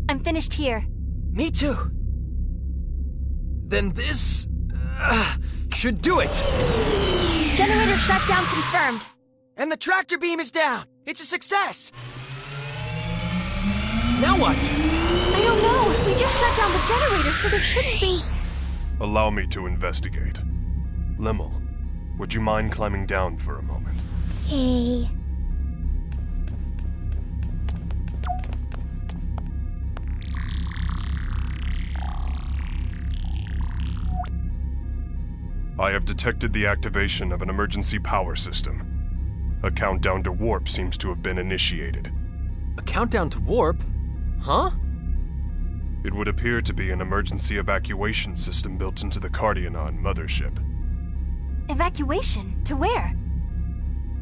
I'm finished here. Me too. Then this... should do it! Generator shutdown confirmed. And the tractor beam is down! It's a success! Now what? I don't know. We just shut down the generator, so there shouldn't be... Allow me to investigate. Limmel, would you mind climbing down for a moment? Okay. I have detected the activation of an emergency power system. A countdown to warp seems to have been initiated. A countdown to warp? Huh? It would appear to be an emergency evacuation system built into the Cardionon mothership. Evacuation? To where?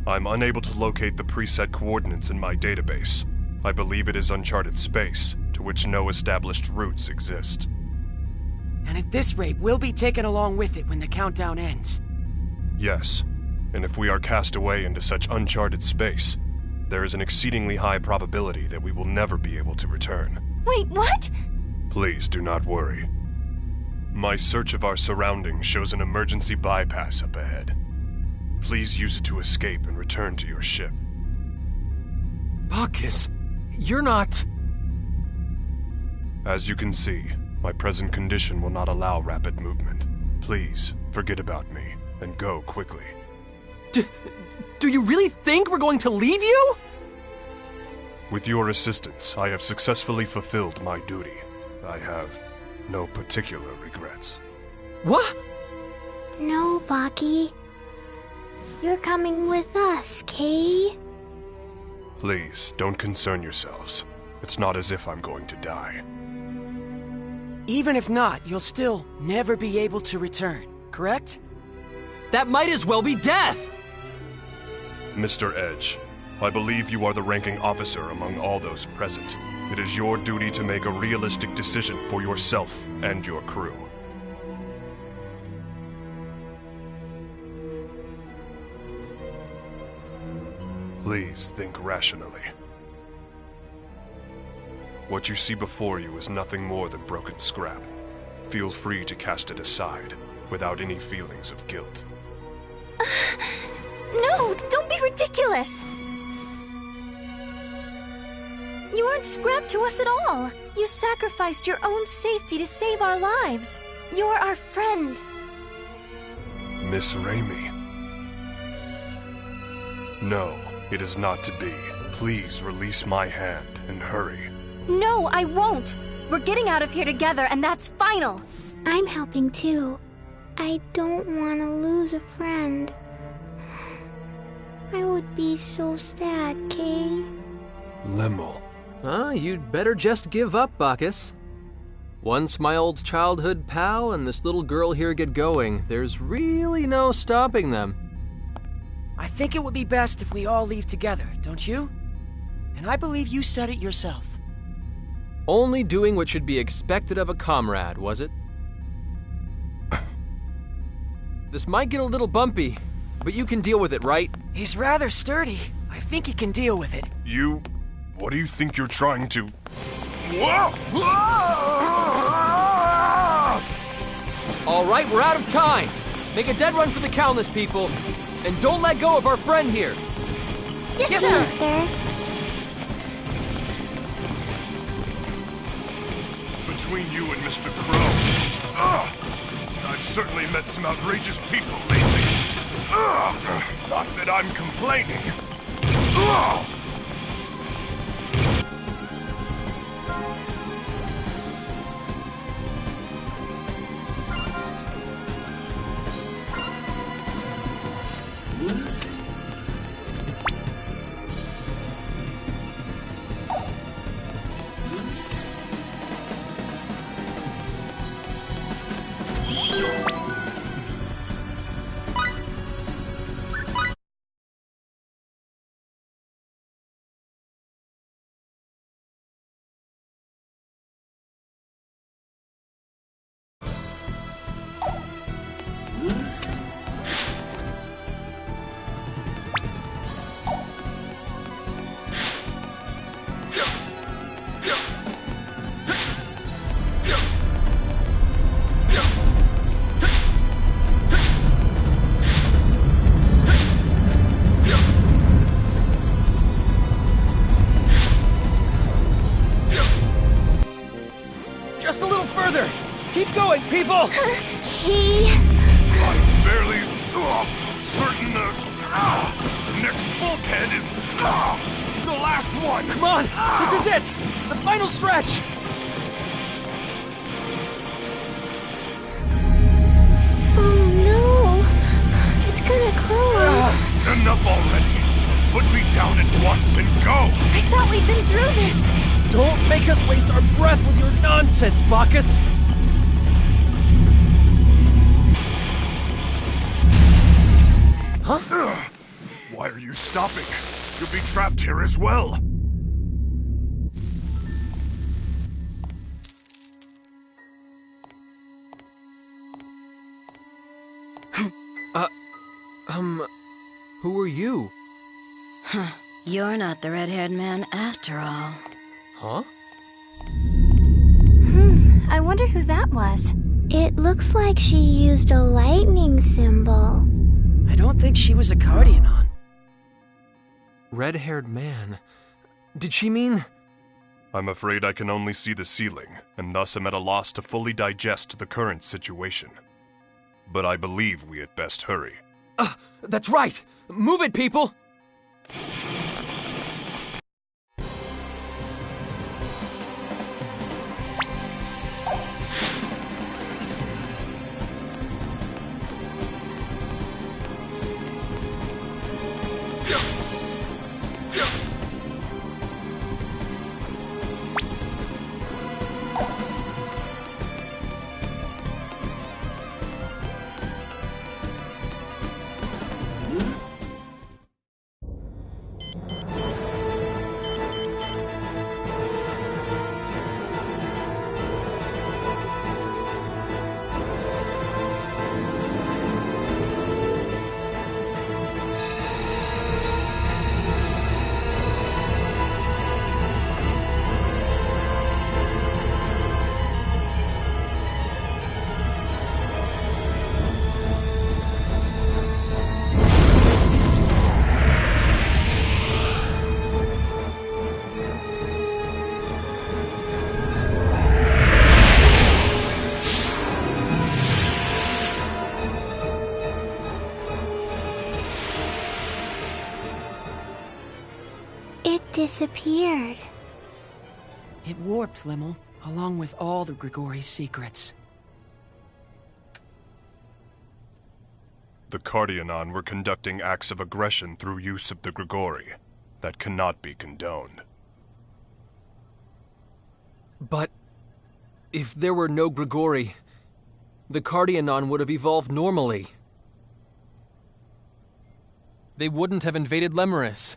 I'm unable to locate the preset coordinates in my database. I believe it is uncharted space, to which no established routes exist. And at this rate, we'll be taken along with it when the countdown ends. Yes, and if we are cast away into such uncharted space, there is an exceedingly high probability that we will never be able to return. Wait, what? Please do not worry. My search of our surroundings shows an emergency bypass up ahead. Please use it to escape and return to your ship. Bacchus, you're not... As you can see, my present condition will not allow rapid movement. Please, forget about me, and go quickly. Do you really think we're going to leave you? With your assistance, I have successfully fulfilled my duty. I have no particular regrets. What? No, Baki. You're coming with us, Kay? Please, don't concern yourselves. It's not as if I'm going to die. Even if not, you'll still never be able to return, correct? That might as well be death! Mr. Edge, I believe you are the ranking officer among all those present. It is your duty to make a realistic decision for yourself and your crew. Please think rationally. What you see before you is nothing more than broken scrap. Feel free to cast it aside, without any feelings of guilt. No, don't be ridiculous! You aren't scrap to us at all. You sacrificed your own safety to save our lives. You're our friend. Miss Raimi. No, it is not to be. Please release my hand and hurry. No, I won't. We're getting out of here together, and that's final. I'm helping too. I don't want to lose a friend. I would be so sad, Kay. Limmel. You'd better just give up, Bacchus. Once my old childhood pal and this little girl here get going, there's really no stopping them. I think it would be best if we all leave together, don't you? And I believe you said it yourself. Only doing what should be expected of a comrade, was it? This might get a little bumpy, but you can deal with it, right? He's rather sturdy. I think he can deal with it. You... what do you think you're trying to... Whoa! All right, we're out of time. Make a dead run for the countless people, and don't let go of our friend here. Yes, Sir. Between you and Mr. Crow, I've certainly met some outrageous people lately. Not that I'm complaining. Just a little further! Keep going, people! Kay... I'm fairly certain the next bulkhead is the last one. Come on! This is it! The final stretch! Oh no! It's gonna close. Enough already. Put me down at once and go. I thought we'd been through this. Don't make us waste our breath with your nonsense, Bacchus! Huh? Why are you stopping? You'll be trapped here as well. Who are you? You're not the red-haired man after all. Huh? I wonder who that was. It looks like she used a lightning symbol. I don't think she was a Cardionon. Red-haired man. Did she mean... I'm afraid I can only see the ceiling, and thus am at a loss to fully digest the current situation. But I believe we had best hurry. That's right! Move it, people! Disappeared. It warped, Limmel, along with all the Grigori's secrets. The Cardionon were conducting acts of aggression through use of the Grigori. That cannot be condoned. But... if there were no Grigori, the Cardionon would have evolved normally. They wouldn't have invaded Lemuris.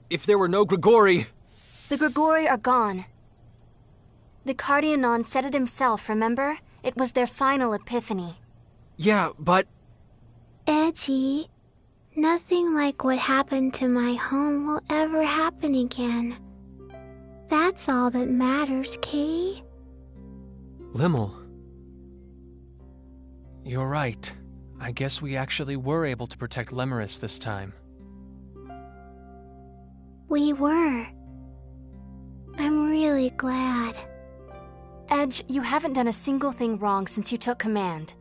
If there were no Grigori... The Grigori are gone. The Cardionon said it himself, remember? It was their final epiphany. Yeah, but... Edgy, nothing like what happened to my home will ever happen again. That's all that matters, Kay. Limmel. You're right. I guess we actually were able to protect Lemuris this time. We were. I'm really glad. Edge, you haven't done a single thing wrong since you took command.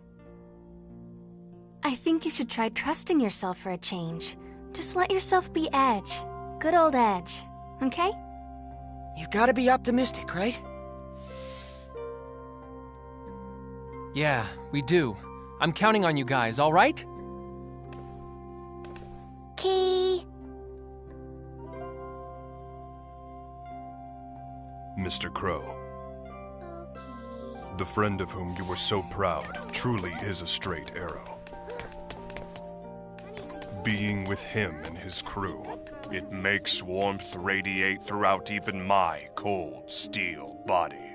I think you should try trusting yourself for a change. Just let yourself be Edge. Good old Edge. Okay? You've got to be optimistic, right? Yeah, we do. I'm counting on you guys, all right? Kay. Mr. Crow, the friend of whom you were so proud truly is a straight arrow. Being with him and his crew, it makes warmth radiate throughout even my cold steel body.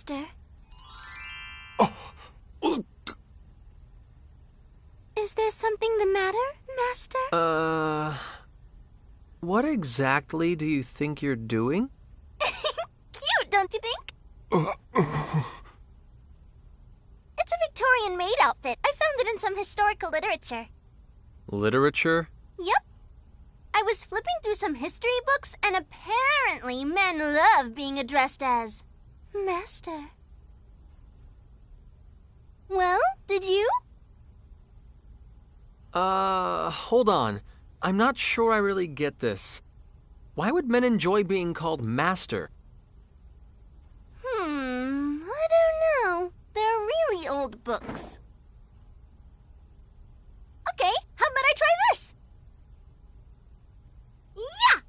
Master. Is there something the matter, Master? What exactly do you think you're doing? Cute, don't you think? It's a Victorian maid outfit. I found it in some historical literature. Literature? Yep. I was flipping through some history books, and apparently men love being addressed as Master. Well, did you? Hold on. I'm not sure I really get this. Why would men enjoy being called Master? I don't know. They're really old books. Okay, how about I try this? Yeah!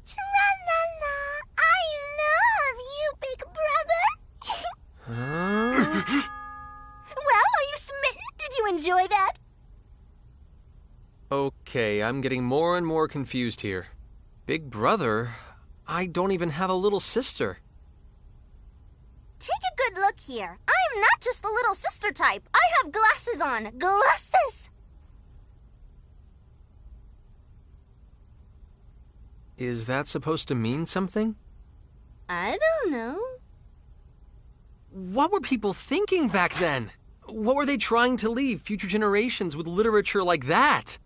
Tra-la-la, I love you, big brother! Huh? Well, are you smitten? Did you enjoy that? Okay, I'm getting more and more confused here. Big brother? I don't even have a little sister. Take a good look here. I am not just the little sister type. I have glasses on. Glasses! Is that supposed to mean something? I don't know. What were people thinking back then? What were they trying to leave future generations with literature like that?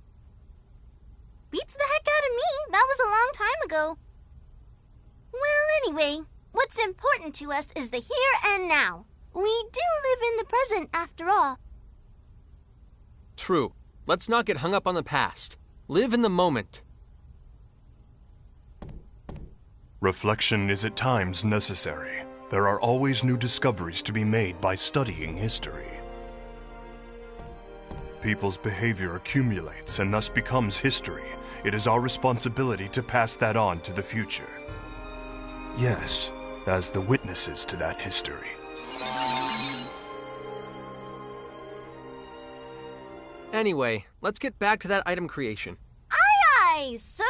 Beats the heck out of me. That was a long time ago. Well, anyway, what's important to us is the here and now. We do live in the present, after all. True. Let's not get hung up on the past. Live in the moment. Reflection is at times necessary. There are always new discoveries to be made by studying history. People's behavior accumulates and thus becomes history. It is our responsibility to pass that on to the future. Yes, as the witnesses to that history. Anyway, let's get back to that item creation. Aye, aye, sir!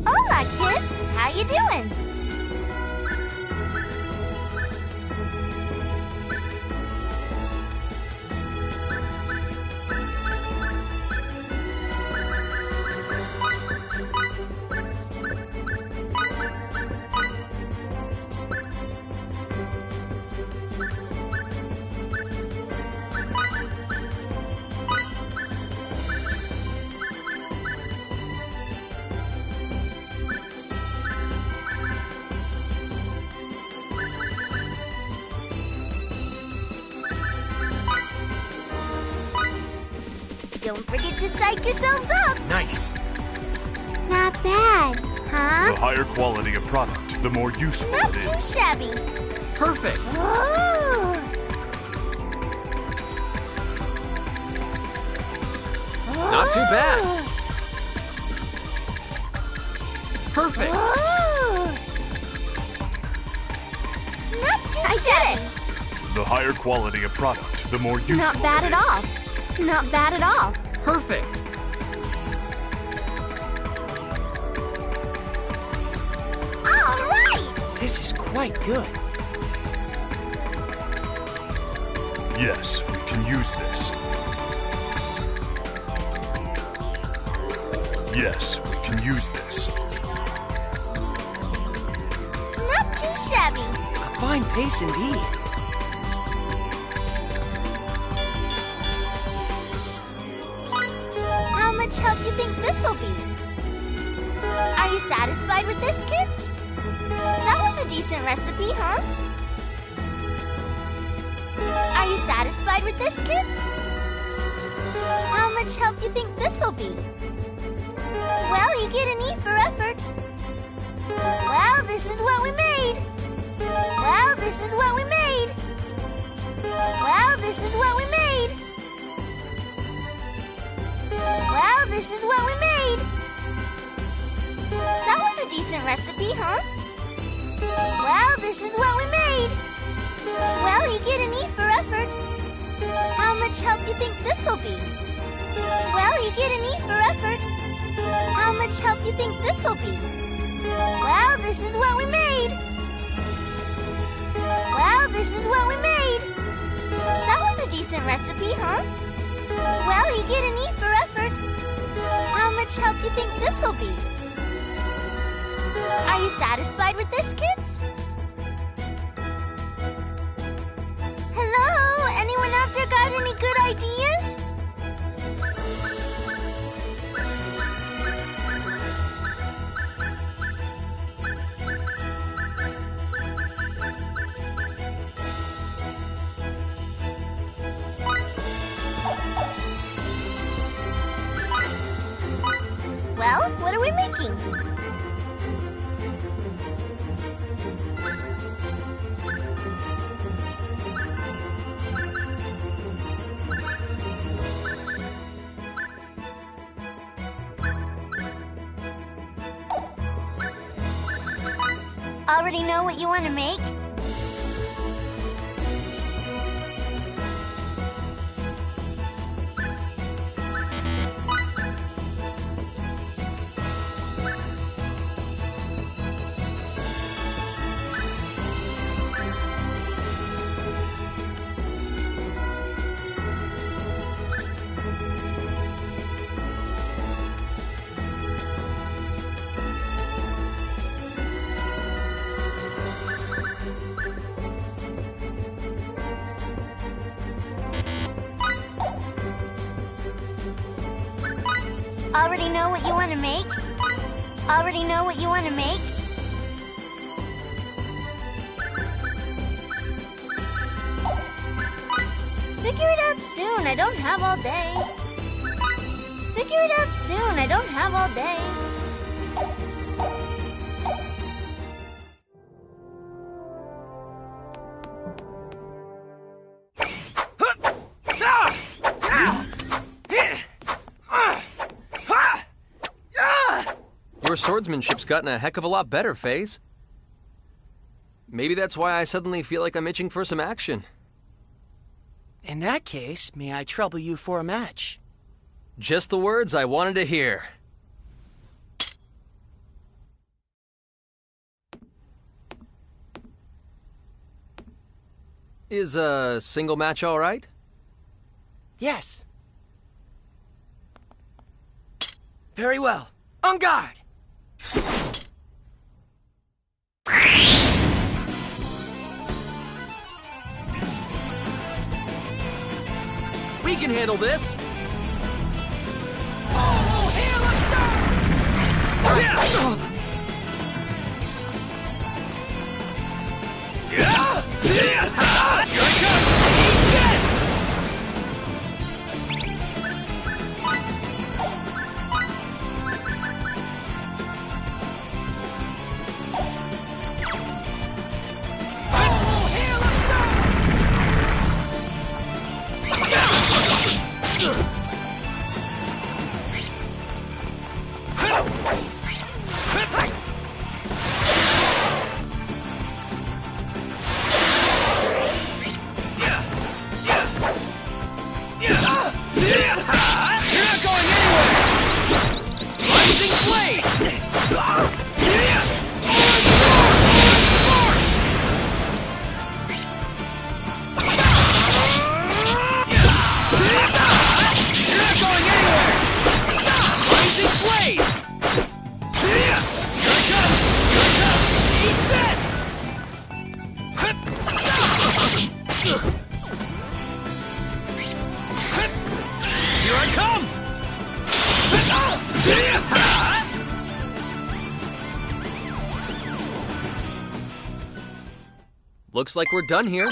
Hola, kids! How you doing? Don't forget to psych yourselves up! Nice. Not bad, huh? The higher quality a product, the more useful Not it too is. shabby. Perfect. Oh. Not too bad. Perfect. Oh. Not too I shabby. did it! The higher quality a product, the more useful Not bad it at is. all. Not bad at all. Perfect. All right! This is quite good. Yes, we can use this. Yes, we can use this. Not too shabby. A fine pace indeed. How much help you think this'll be? Are you satisfied with this, kids? That was a decent recipe, huh? Are you satisfied with this, kids? How much help you think this'll be? Well, you get an E for effort. Well, this is what we made. Well, this is what we made. Well, this is what we made. Well, this is what we made. That was a decent recipe, huh? Well, this is what we made. Well, you get an E for effort. How much help you think this'll be? Well, you get an E for effort. How much help you think this'll be? Well, this is what we made. Well, this is what we made. That was a decent recipe, huh? Well, you get an E for effort. How much help you think this'll be? Are you satisfied with this, kids? Hello? Anyone out there got any good ideas? Well, what are we making? Already know what you want to make? Already know what you want to make? Already know what you want to make? Figure it out soon, I don't have all day. Figure it out soon, I don't have all day. Your swordsmanship's gotten a heck of a lot better, FaZe. Maybe that's why I suddenly feel like I'm itching for some action. In that case, may I trouble you for a match? Just the words I wanted to hear. Is a single match all right? Yes. Very well. On guard! We can handle this! Oh, hail of stars! Here it comes! Eat this! Here I come! Looks like we're done here.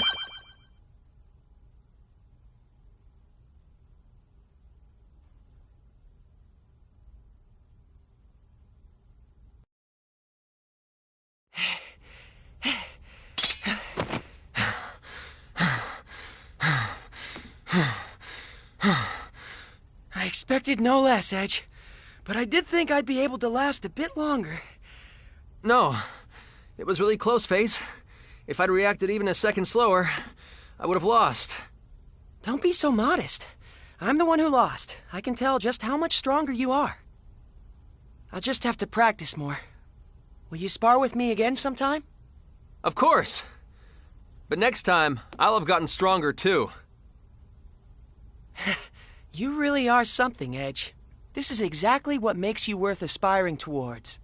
I expected no less, Edge. But I did think I'd be able to last a bit longer. No, It was really close, Face. If I'd reacted even a second slower, I would have lost. Don't be so modest. I'm the one who lost. I can tell just how much stronger you are. I'll just have to practice more. Will you spar with me again sometime? Of course. But next time, I'll have gotten stronger too. You really are something, Edge. This is exactly what makes you worth aspiring towards.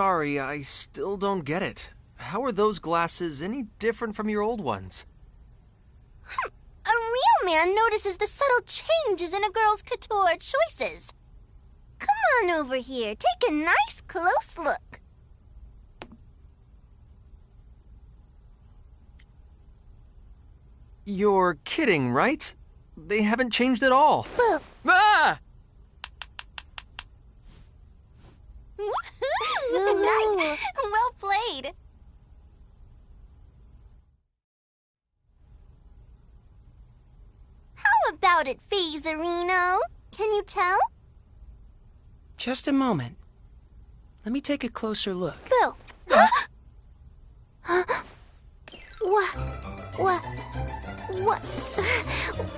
sorry, I still don't get it. How are those glasses any different from your old ones? A real man notices the subtle changes in a girl's couture choices. Come on over here. Take a nice close look. You're kidding, right? They haven't changed at all. Well, Ah! nice. Well played. How about it, Phasarino? Can you tell? Just a moment. Let me take a closer look. Boo. What?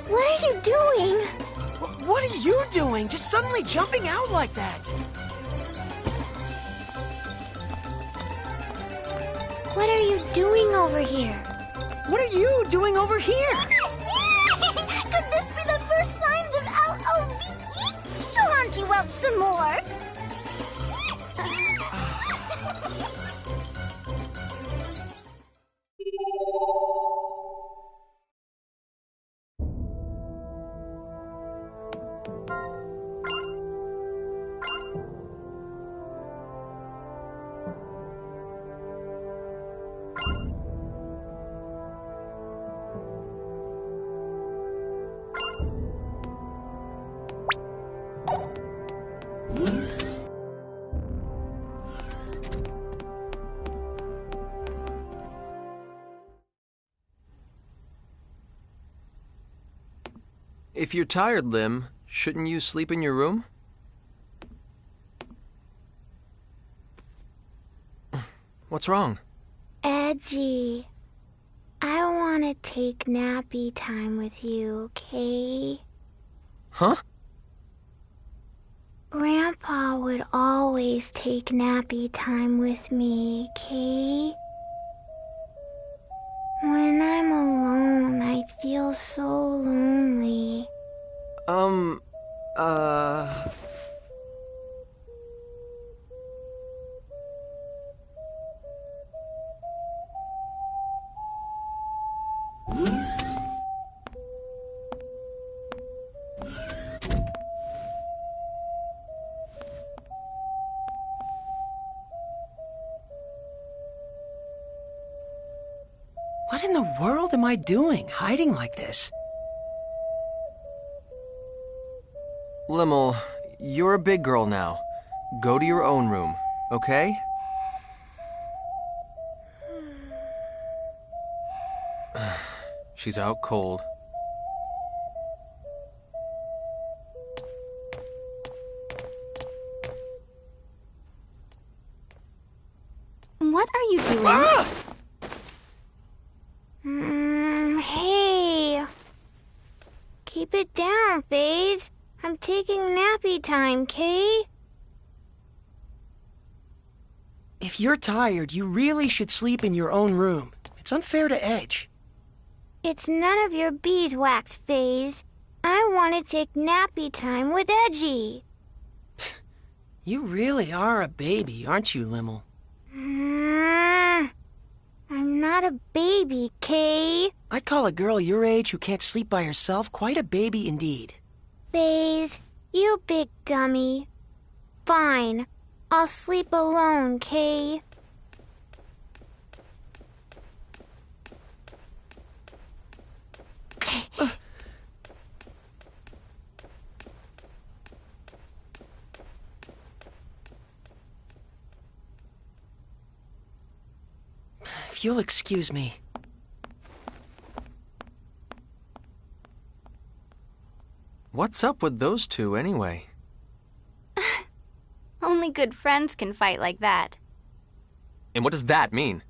What are you doing? What are you doing? Just suddenly jumping out like that? What are you doing over here? What are you doing over here? Could this be the first signs of LOVE? She'll hunt you up some more. If you're tired, Lim, shouldn't you sleep in your room? What's wrong? Edgy. I want to take nappy time with you, okay? Huh? Grandpa would always take nappy time with me, okay? When I'm alone, I feel so lonely. What in the world am I doing, hiding like this? Limmel, you're a big girl now. Go to your own room, okay? She's out cold. What are you doing? Ah! Hey. Keep it down, Phase. I'm taking nappy time, Kay? If you're tired, you really should sleep in your own room. It's unfair to Edge. It's none of your beeswax, Phase. I want to take nappy time with Edgy. You really are a baby, aren't you, Limmel? I'm not a baby, Kay. I'd call a girl your age who can't sleep by herself quite a baby indeed. Phase, you big dummy. Fine. I'll sleep alone, Kay. If you'll excuse me. What's up with those two, anyway? Only good friends can fight like that. And what does that mean?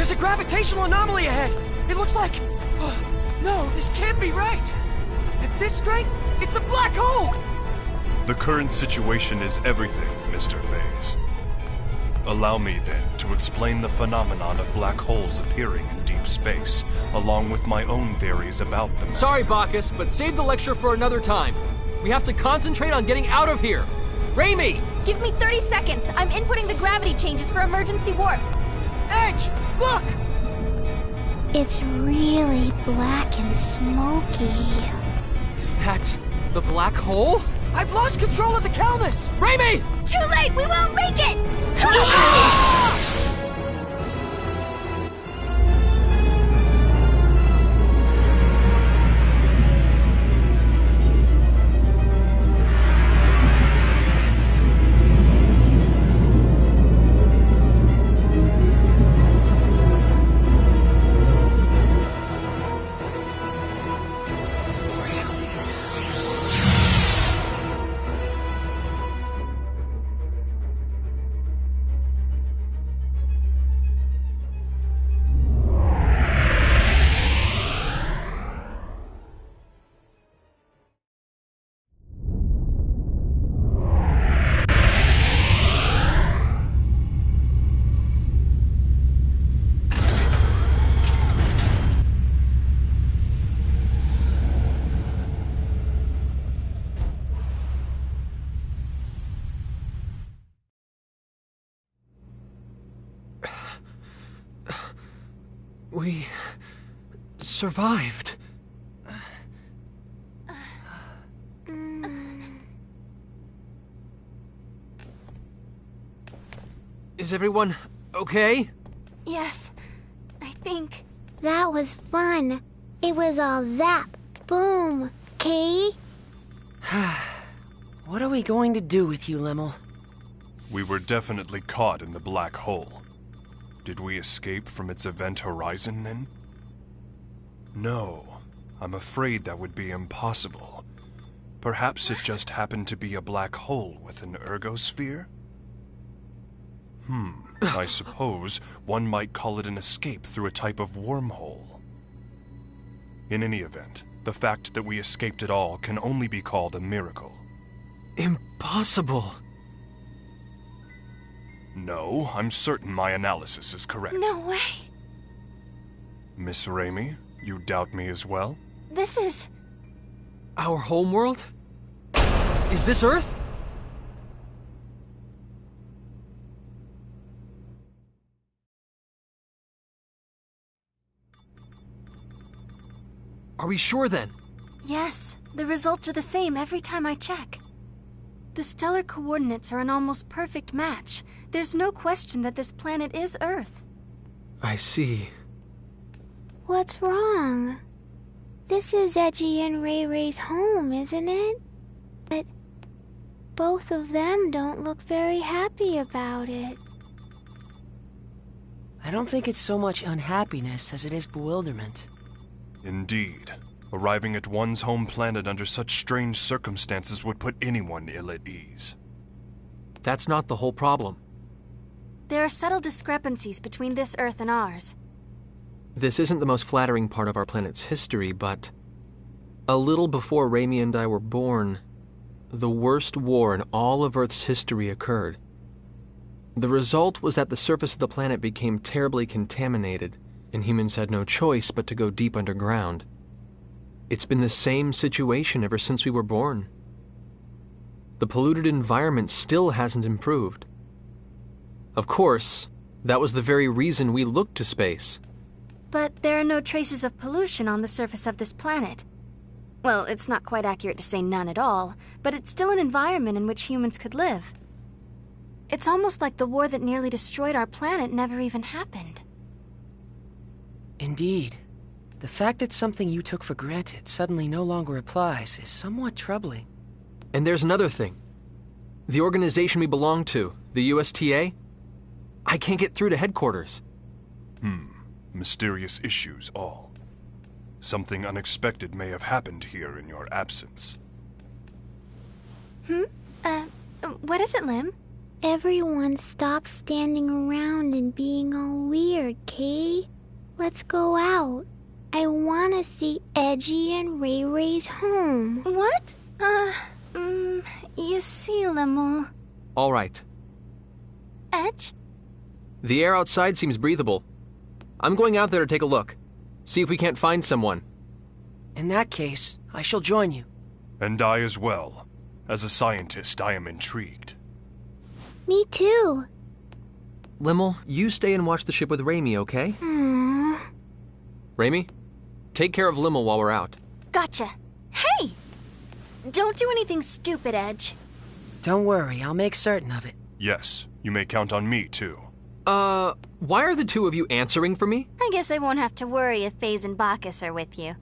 There's a gravitational anomaly ahead! It looks like... Oh, no, this can't be right! At this strength, it's a black hole! The current situation is everything, Mr. Phase. Allow me, then, to explain the phenomenon of black holes appearing in deep space, along with my own theories about them. Sorry, Bacchus, but save the lecture for another time. We have to concentrate on getting out of here. Raimi! Give me 30 seconds. I'm inputting the gravity changes for emergency warp. Edge, look! It's really black and smoky. Is that the black hole? I've lost control of the Calnus! Raimi! Too late! We won't make it! We survived. Is everyone okay? Yes, I think. That was fun. It was all zap, boom, Kay? What are we going to do with you, Limmel? We were definitely caught in the black hole. Did we escape from its event horizon, then? No, I'm afraid that would be impossible. Perhaps it just happened to be a black hole with an ergosphere? I suppose one might call it an escape through a type of wormhole. In any event, the fact that we escaped at all can only be called a miracle. Impossible. No, I'm certain my analysis is correct. No way. Miss Raimi, you doubt me as well? This is... Our homeworld? Is this Earth? Are we sure then? Yes, the results are the same every time I check. The stellar coordinates are an almost perfect match. There's no question that this planet is Earth. I see. What's wrong? This is Edgy and Ray Ray's home, isn't it? But both of them don't look very happy about it. I don't think it's so much unhappiness as it is bewilderment. Indeed. Arriving at one's home planet under such strange circumstances would put anyone ill at ease. That's not the whole problem. There are subtle discrepancies between this Earth and ours. This isn't the most flattering part of our planet's history, but a little before Raimi and I were born, the worst war in all of Earth's history occurred. The result was that the surface of the planet became terribly contaminated, and humans had no choice but to go deep underground. It's been the same situation ever since we were born. The polluted environment still hasn't improved. Of course, that was the very reason we looked to space. But there are no traces of pollution on the surface of this planet. Well, it's not quite accurate to say none at all, but it's still an environment in which humans could live. It's almost like the war that nearly destroyed our planet never even happened. Indeed. The fact that something you took for granted suddenly no longer applies is somewhat troubling. And there's another thing. The organization we belong to, the USTA, I can't get through to headquarters. Mysterious issues all. Something unexpected may have happened here in your absence. What is it, Lim? Everyone stop standing around and being all weird, Kay. Let's go out. I want to see Edgy and Ray Ray's home. What? You see, Limel. All right. Edge? The air outside seems breathable. I'm going out there to take a look. See if we can't find someone. In that case, I shall join you. And I as well. As a scientist, I am intrigued. Me too. Limmel, you stay and watch the ship with Raimi, okay? Raimi, take care of Limmel while we're out. Gotcha. Hey! Don't do anything stupid, Edge. Don't worry, I'll make certain of it. Yes, you may count on me, too. Why are the two of you answering for me? I guess I won't have to worry if Faze and Bacchus are with you.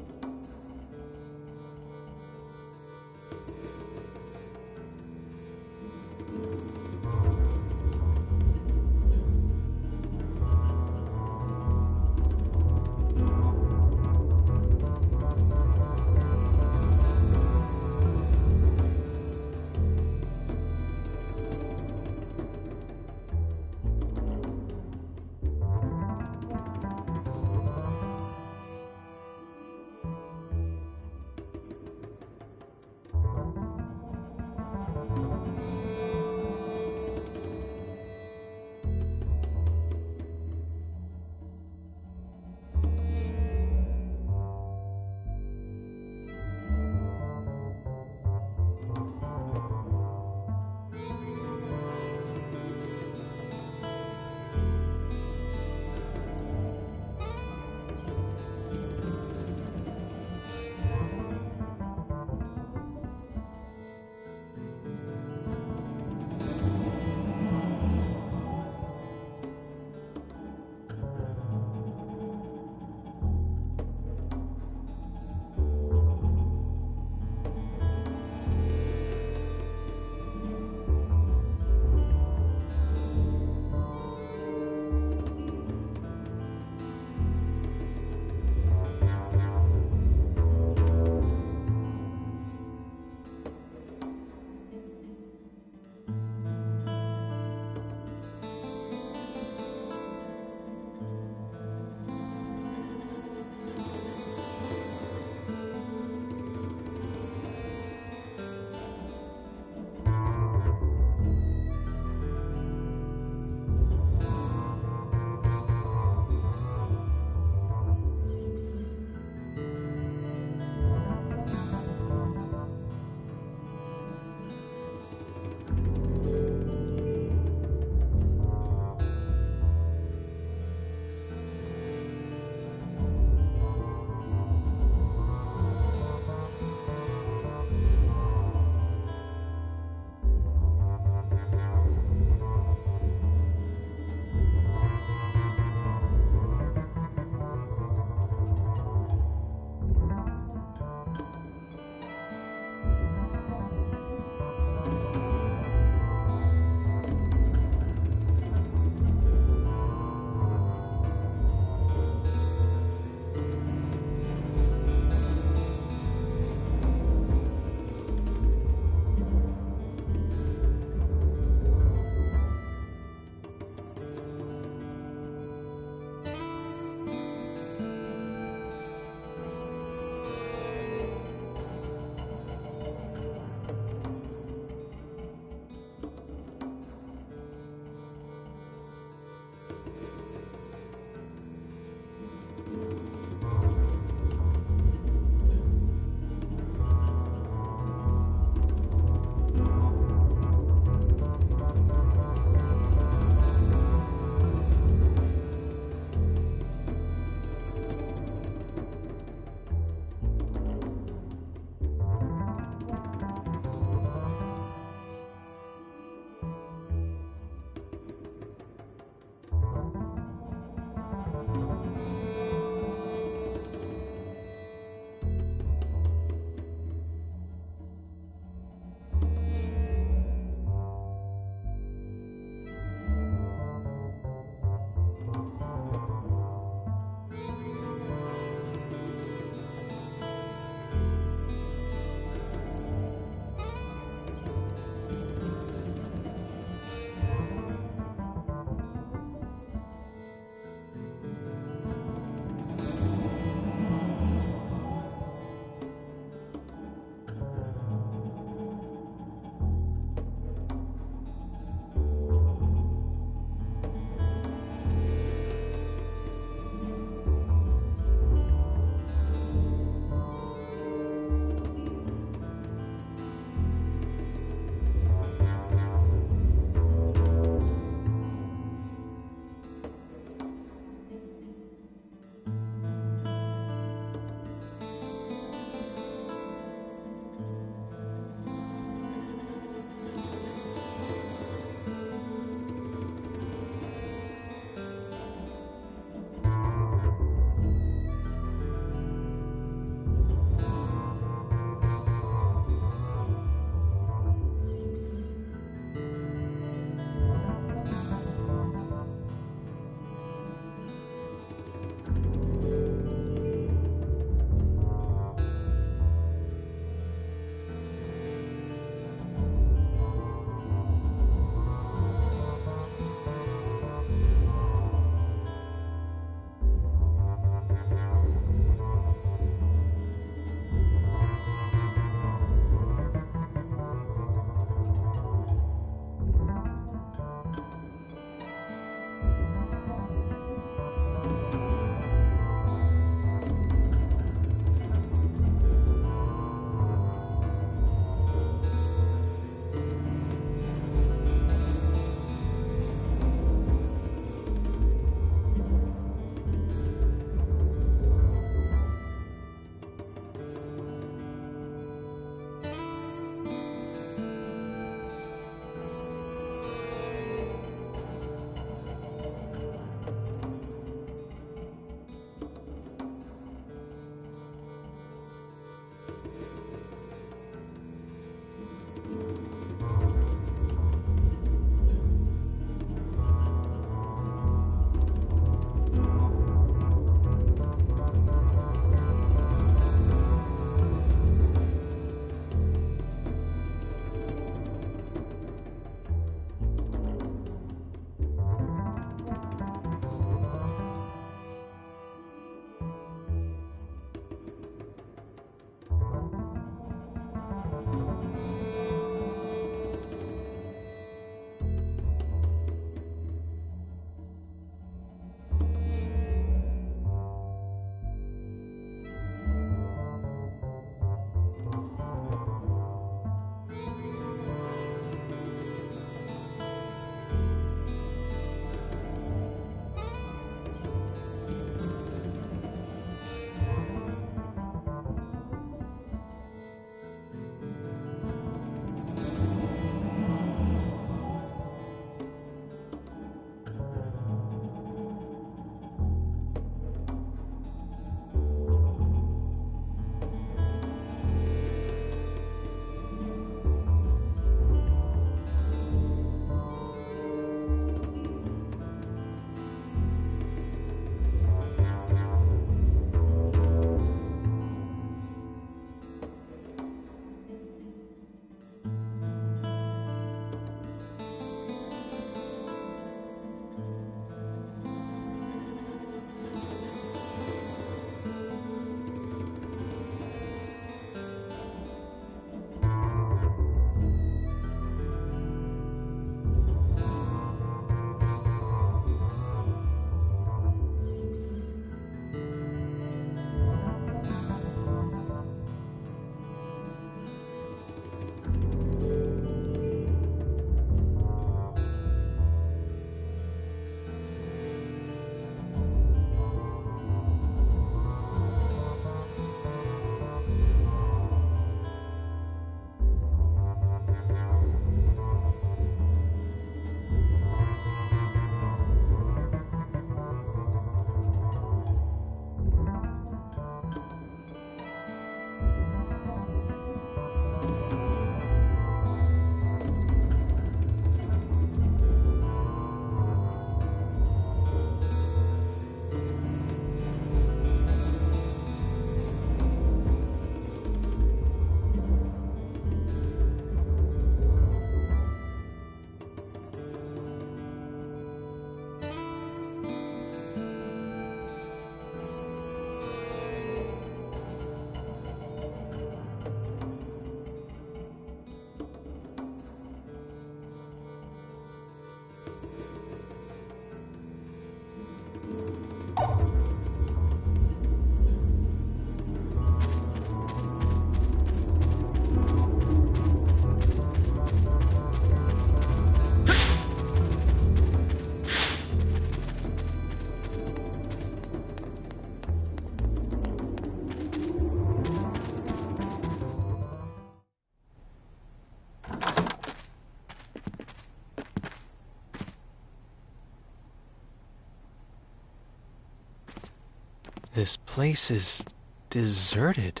This place is deserted.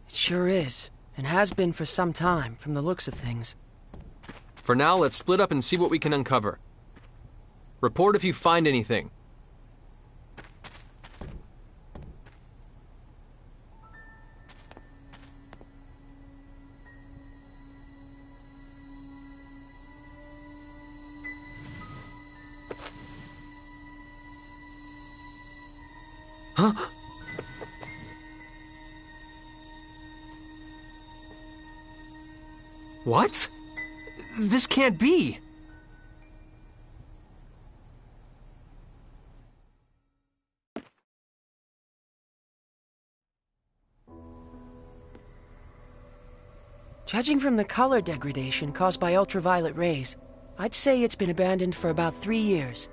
It sure is, and has been for some time, from the looks of things. For now, let's split up and see what we can uncover. Report if you find anything. Huh? What? This can't be! Judging from the color degradation caused by ultraviolet rays, I'd say it's been abandoned for about 3 years.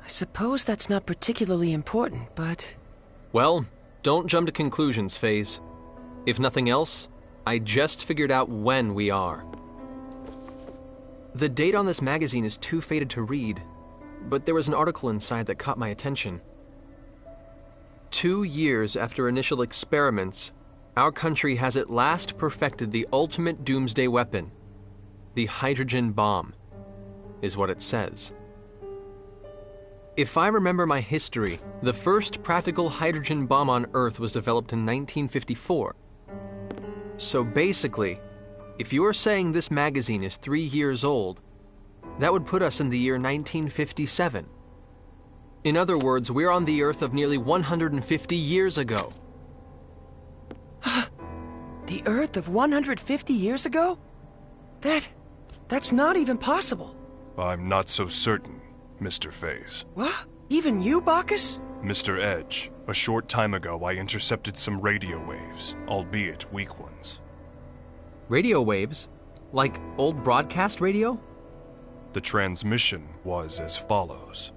I suppose that's not particularly important, but... Well, don't jump to conclusions, FaZe. If nothing else, I just figured out when we are. The date on this magazine is too faded to read, but there was an article inside that caught my attention. 2 years after initial experiments, our country has at last perfected the ultimate doomsday weapon. The hydrogen bomb, is what it says. If I remember my history, the first practical hydrogen bomb on Earth was developed in 1954. So basically, if you're saying this magazine is 3 years old, that would put us in the year 1957. In other words, we're on the Earth of nearly 150 years ago. The Earth of 150 years ago? That's not even possible. I'm not so certain, Mr. FaZe. What? Even you, Bacchus? Mr. Edge, a short time ago I intercepted some radio waves, albeit weak ones. Radio waves? Like old broadcast radio? The transmission was as follows.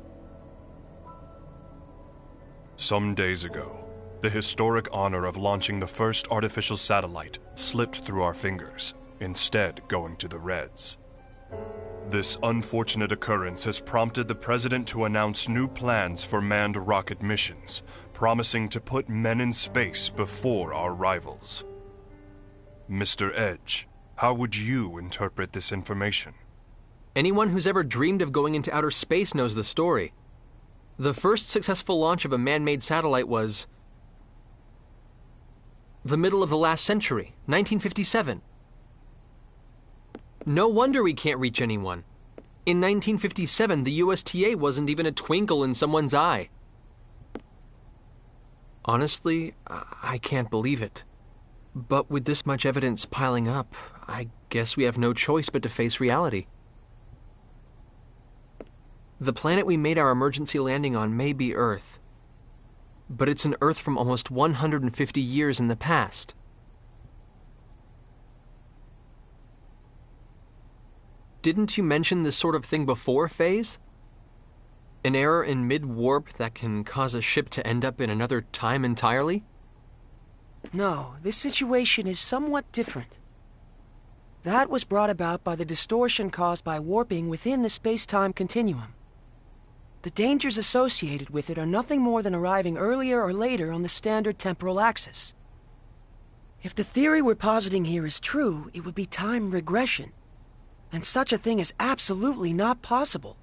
Some days ago, the historic honor of launching the first artificial satellite slipped through our fingers, instead going to the Reds. This unfortunate occurrence has prompted the President to announce new plans for manned rocket missions, promising to put men in space before our rivals. Mr. Edge, how would you interpret this information? Anyone who's ever dreamed of going into outer space knows the story. The first successful launch of a man-made satellite was the middle of the last century, 1957. No wonder we can't reach anyone. In 1957, the USTA wasn't even a twinkle in someone's eye. Honestly, I can't believe it. But with this much evidence piling up, I guess we have no choice but to face reality. The planet we made our emergency landing on may be Earth, but it's an Earth from almost 150 years in the past. Didn't you mention this sort of thing before, FaZe? An error in mid-warp that can cause a ship to end up in another time entirely? No, this situation is somewhat different. That was brought about by the distortion caused by warping within the space-time continuum. The dangers associated with it are nothing more than arriving earlier or later on the standard temporal axis. If the theory we're positing here is true, it would be time regression. And such a thing is absolutely not possible.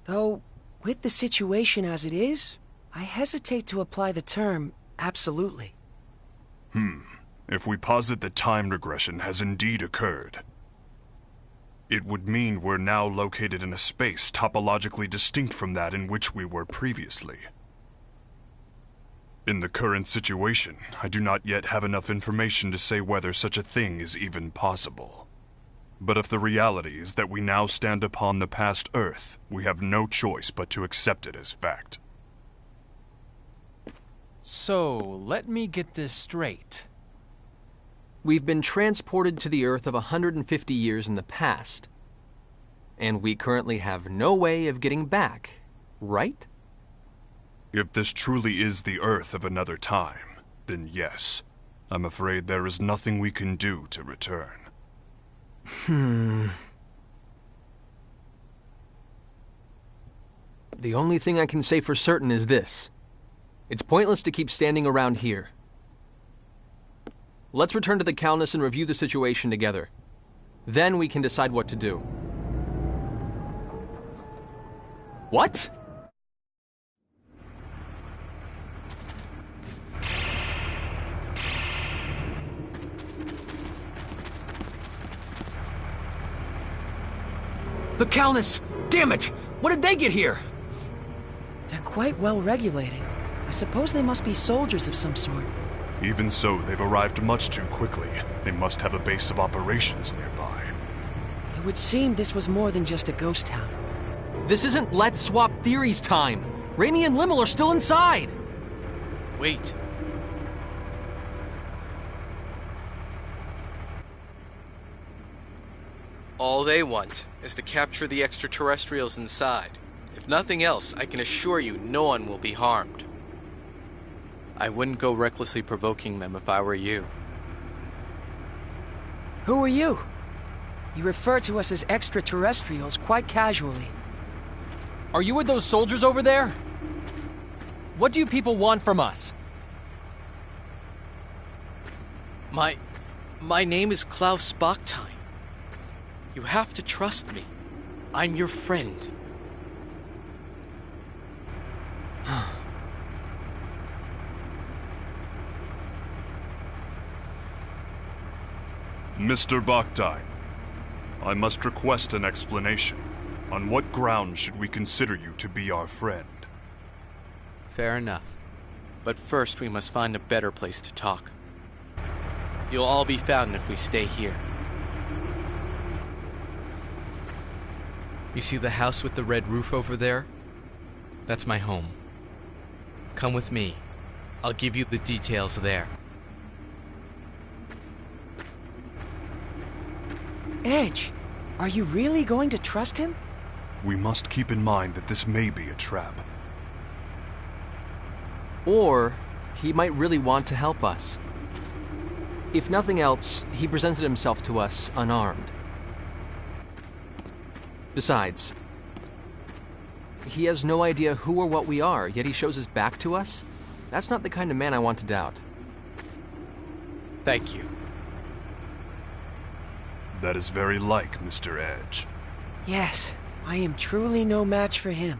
Though, with the situation as it is, I hesitate to apply the term absolutely. If we posit that time regression has indeed occurred, it would mean we're now located in a space topologically distinct from that in which we were previously. In the current situation, I do not yet have enough information to say whether such a thing is even possible. But if the reality is that we now stand upon the past Earth, we have no choice but to accept it as fact. So, let me get this straight. We've been transported to the Earth of 150 years in the past. And we currently have no way of getting back, right? If this truly is the Earth of another time, then yes. I'm afraid there is nothing we can do to return. The only thing I can say for certain is this. It's pointless to keep standing around here. Let's return to the Calnus and review the situation together. Then we can decide what to do. What? The Calnus! Damn it! When did they get here? They're quite well regulated. I suppose they must be soldiers of some sort. Even so, they've arrived much too quickly. They must have a base of operations nearby. It would seem this was more than just a ghost town. This isn't Let's Swap Theories time! Raimi and Limmel are still inside! Wait. All they want is to capture the extraterrestrials inside. If nothing else, I can assure you no one will be harmed. I wouldn't go recklessly provoking them if I were you. Who are you? You refer to us as extraterrestrials quite casually. Are you with those soldiers over there? What do you people want from us? My name is Klaus Bachstein. You have to trust me. I'm your friend. Mr. Bachstein, I must request an explanation. On what grounds should we consider you to be our friend? Fair enough. But first we must find a better place to talk. You'll all be found if we stay here. You see the house with the red roof over there? That's my home. Come with me. I'll give you the details there. Edge, are you really going to trust him? We must keep in mind that this may be a trap. Or he might really want to help us. If nothing else, he presented himself to us unarmed. Besides, he has no idea who or what we are, yet he shows his back to us? That's not the kind of man I want to doubt. Thank you. That is very like Mr. Edge. Yes, I am truly no match for him.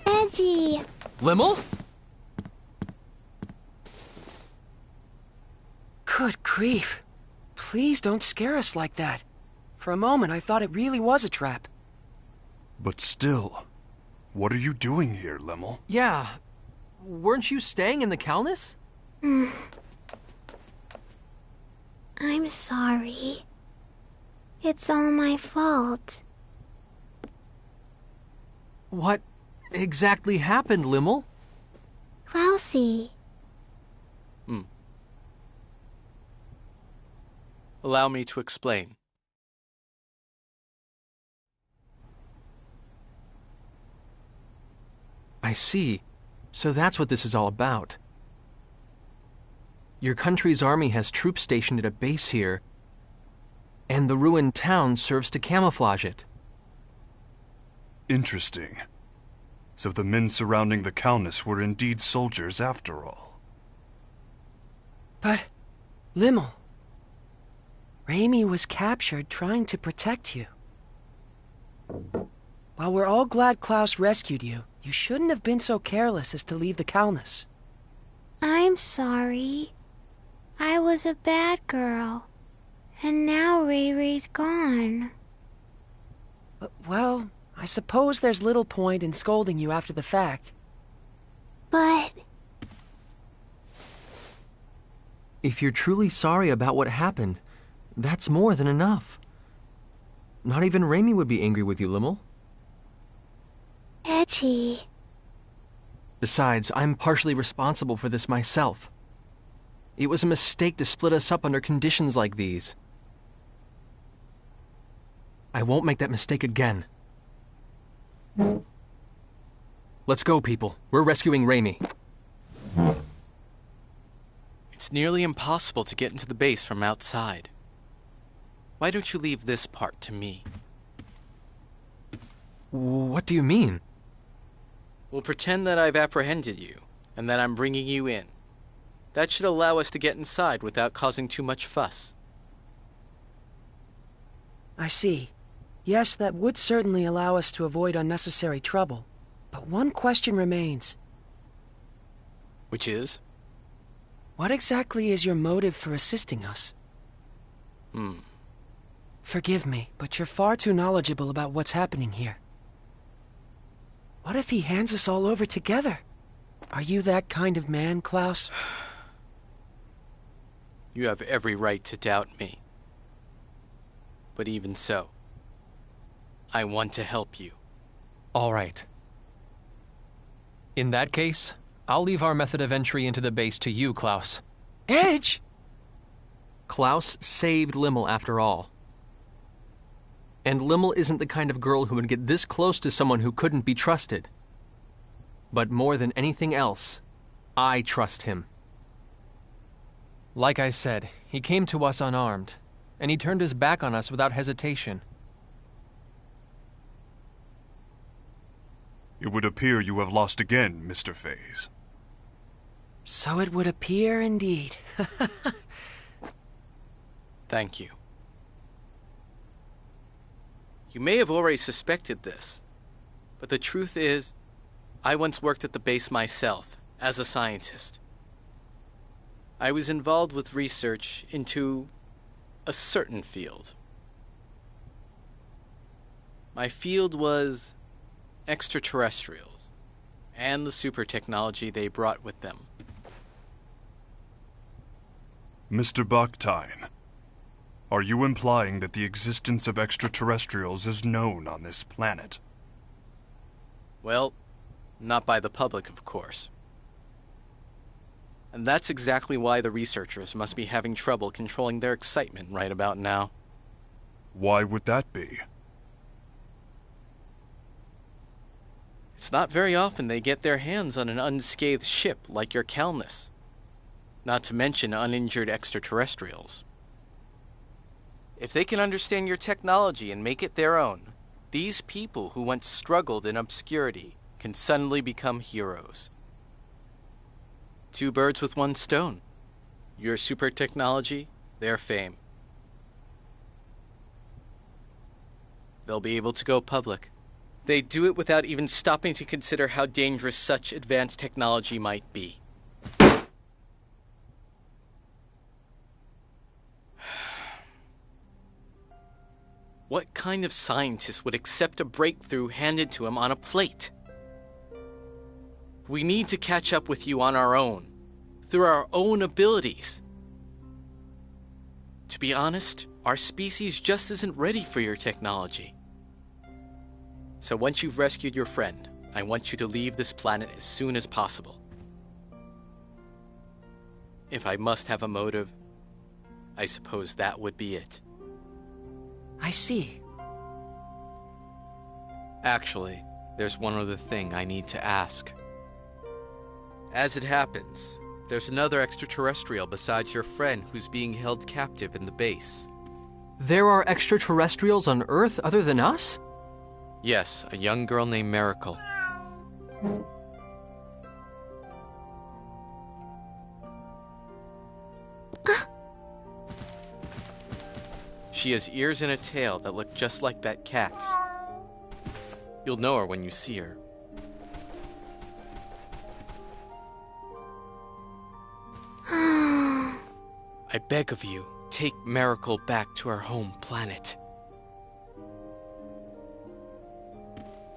Edgy. Limmel? Good grief. Please don't scare us like that. For a moment, I thought it really was a trap. But still, what are you doing here, Limmel? Yeah. Weren't you staying in the Calnus? sorry. It's all my fault. What exactly happened, Limmel? Klausy. Allow me to explain. I see. So that's what this is all about. Your country's army has troops stationed at a base here, and the ruined town serves to camouflage it. Interesting. So the men surrounding the Countess were indeed soldiers after all. But, Limmel, Raimi was captured trying to protect you. While we're all glad Klaus rescued you, you shouldn't have been so careless as to leave the Countess. I'm sorry. I was a bad girl. And now Ray Ray's gone. Well, I suppose there's little point in scolding you after the fact. But... If you're truly sorry about what happened, that's more than enough. Not even Raimi would be angry with you, Limmel. Edgy. Besides, I'm partially responsible for this myself. It was a mistake to split us up under conditions like these. I won't make that mistake again. Let's go, people. We're rescuing Raimi. It's nearly impossible to get into the base from outside. Why don't you leave this part to me? What do you mean? We'll pretend that I've apprehended you, and that I'm bringing you in. That should allow us to get inside without causing too much fuss. I see. Yes, that would certainly allow us to avoid unnecessary trouble. But one question remains. Which is? What exactly is your motive for assisting us? Forgive me, but you're far too knowledgeable about what's happening here. What if he hands us all over together? Are you that kind of man, Klaus? You have every right to doubt me. But even so, I want to help you. All right. In that case, I'll leave our method of entry into the base to you, Klaus. Edge! Klaus saved Limmel after all. And Limmel isn't the kind of girl who would get this close to someone who couldn't be trusted. But more than anything else, I trust him. Like I said, he came to us unarmed, and he turned his back on us without hesitation. It would appear you have lost again, Mr. Faze. So it would appear indeed. Thank you. You may have already suspected this, but the truth is, I once worked at the base myself, as a scientist. I was involved with research into a certain field. My field was extraterrestrials, and the super technology they brought with them. Mr. Bakhtine, are you implying that the existence of extraterrestrials is known on this planet? Well, not by the public, of course. And that's exactly why the researchers must be having trouble controlling their excitement right about now. Why would that be? It's not very often they get their hands on an unscathed ship like your Calnus. Not to mention uninjured extraterrestrials. If they can understand your technology and make it their own, these people who once struggled in obscurity can suddenly become heroes. Two birds with one stone. Your super technology, their fame. They'll be able to go public. They do it without even stopping to consider how dangerous such advanced technology might be. What kind of scientist would accept a breakthrough handed to him on a plate? We need to catch up with you on our own, through our own abilities. To be honest, our species just isn't ready for your technology. So once you've rescued your friend, I want you to leave this planet as soon as possible. If I must have a motive, I suppose that would be it. I see. Actually, there's one other thing I need to ask. As it happens, there's another extraterrestrial besides your friend who's being held captive in the base. There are extraterrestrials on Earth other than us? Yes, a young girl named Miracle. She has ears and a tail that look just like that cat's. You'll know her when you see her. I beg of you, take Miracle back to her home planet.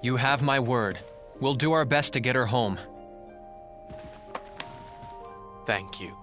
You have my word. We'll do our best to get her home. Thank you.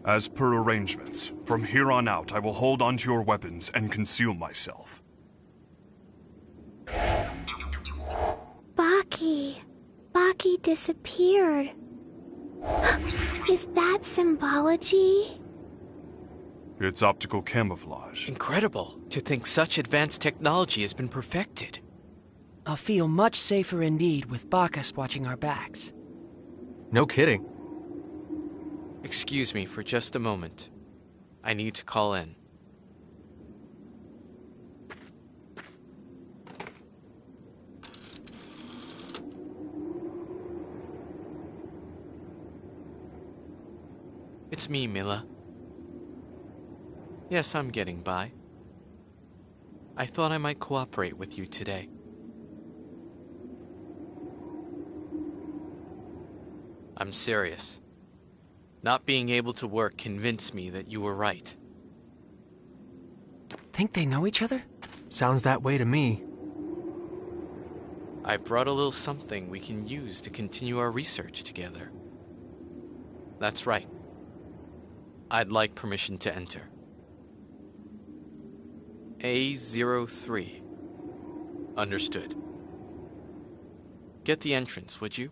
As per arrangements, from here on out I will hold onto your weapons and conceal myself. Baki. Baki disappeared. Is that symbology? It's optical camouflage. Incredible to think such advanced technology has been perfected. I'll feel much safer indeed with Bacchus watching our backs. No kidding. Excuse me for just a moment. I need to call in. It's me, Mila. Yes, I'm getting by. I thought I might cooperate with you today. I'm serious. Not being able to work convinced me that you were right. Think they know each other? Sounds that way to me. I brought a little something we can use to continue our research together. That's right. I'd like permission to enter. A03. Understood. Get the entrance, would you?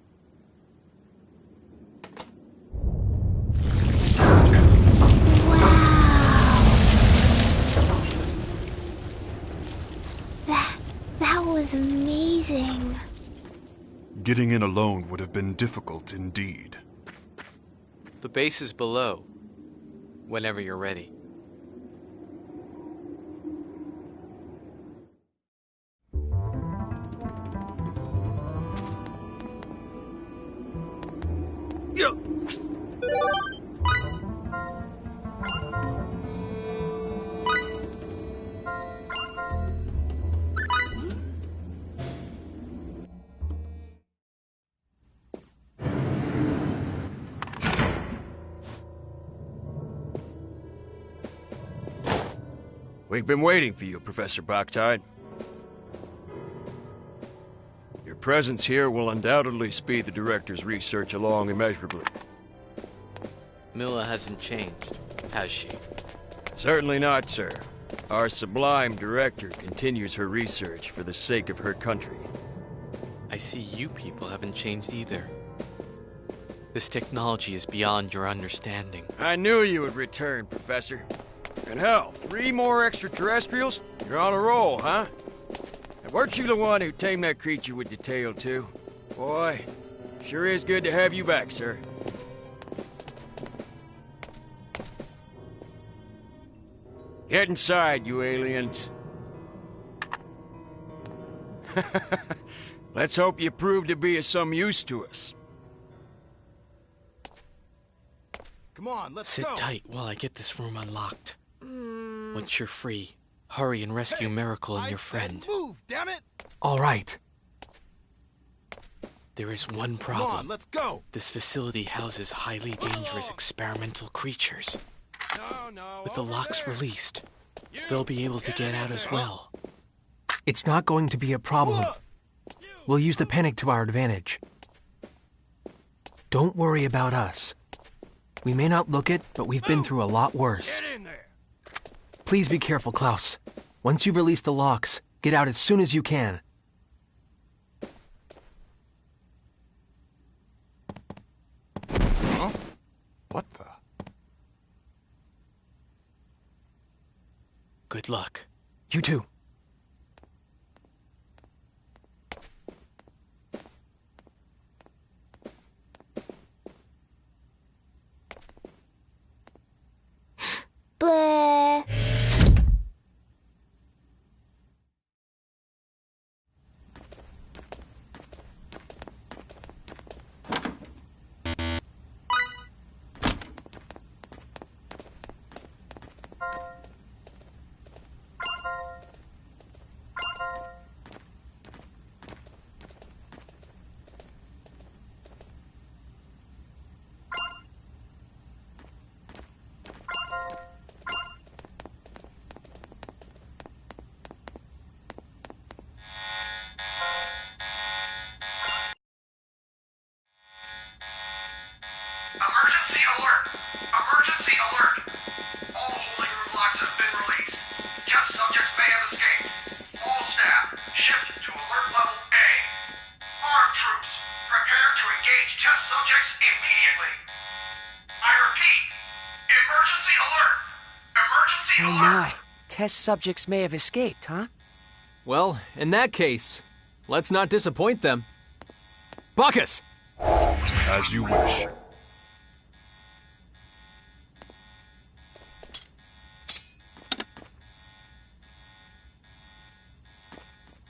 That was amazing. Getting in alone would have been difficult indeed. The base is below. Whenever you're ready. Yeah. We've been waiting for you, Professor Bactide. Your presence here will undoubtedly speed the Director's research along immeasurably. Mila hasn't changed, has she? Certainly not, sir. Our sublime Director continues her research for the sake of her country. I see you people haven't changed either. This technology is beyond your understanding. I knew you would return, Professor. And hell, 3 more extraterrestrials? You're on a roll, huh? And weren't you the one who tamed that creature with the tail, too? Boy, sure is good to have you back, sir. Get inside, you aliens. Let's hope you prove to be of some use to us. Come on, let's Sit go. tight while I get this room unlocked. Once you're free, hurry and rescue Miracle and your friend. Move, damn it! All right. There is one Come problem. on, let's go. This facility houses highly dangerous experimental creatures. With the locks released, they'll be able to get out as well. It's not going to be a problem. We'll use the panic to our advantage. Don't worry about us. We may not look it, but we've been through a lot worse. Please be careful, Klaus. Once you've released the locks, get out as soon as you can. Huh? What the? Good luck. You too. Bleh. Emergency alert! Emergency alert! All holding room locks have been released. Test subjects may have escaped. All staff, shift to alert level A. Armed troops, prepare to engage test subjects immediately. I repeat, emergency alert! Emergency Oh alert! my. Test subjects may have escaped, huh? Well, in that case, let's not disappoint them. Bacchus! As you wish.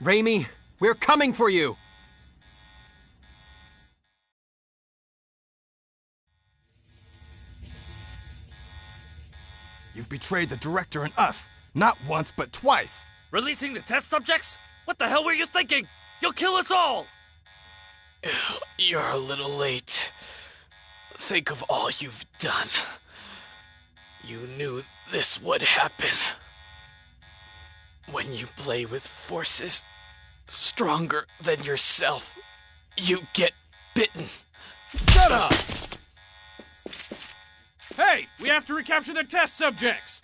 Raimi, we're coming for you! You've betrayed the director and us. Not once, but twice. Releasing the test subjects? What the hell were you thinking? You'll kill us all! You're a little late. Think of all you've done. You knew this would happen. When you play with forces stronger than yourself, you get bitten. Shut up! Hey, we have to recapture the test subjects!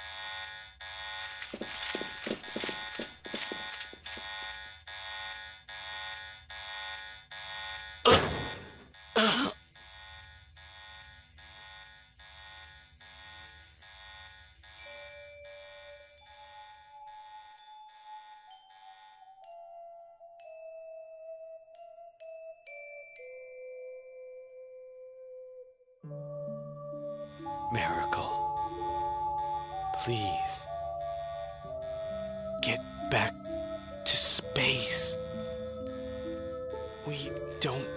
Miracle. Please. Get back to space. We don't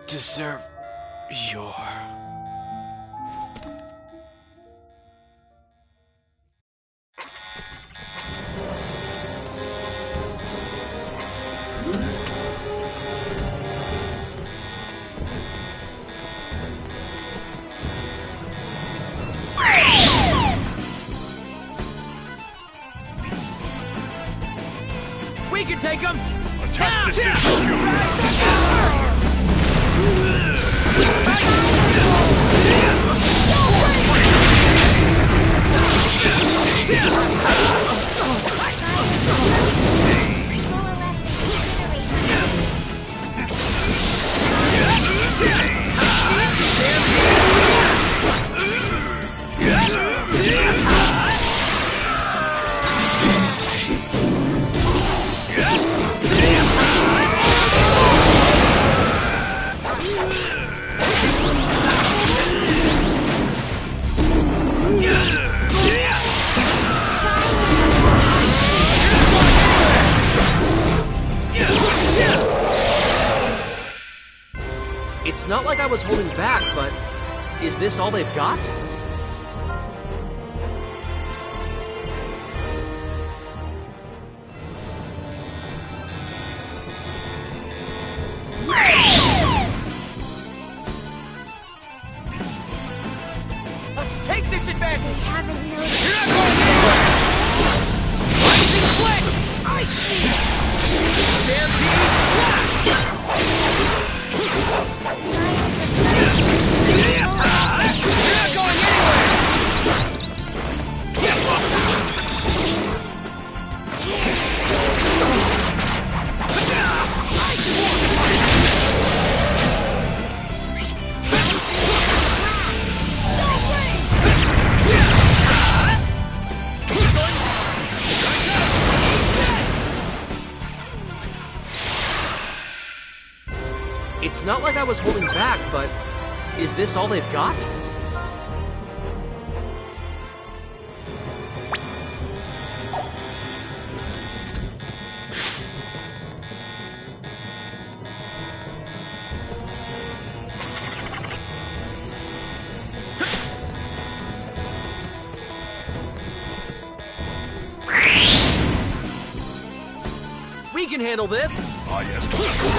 deserve your... We can take them! Attack distance secure! It's not like I was holding back, but is this all they've got? Let's take this advantage! They haven't noticed. Ice speed! Stampede It's not like I was holding back, but is this all they've got? We can handle this! Ah, yes.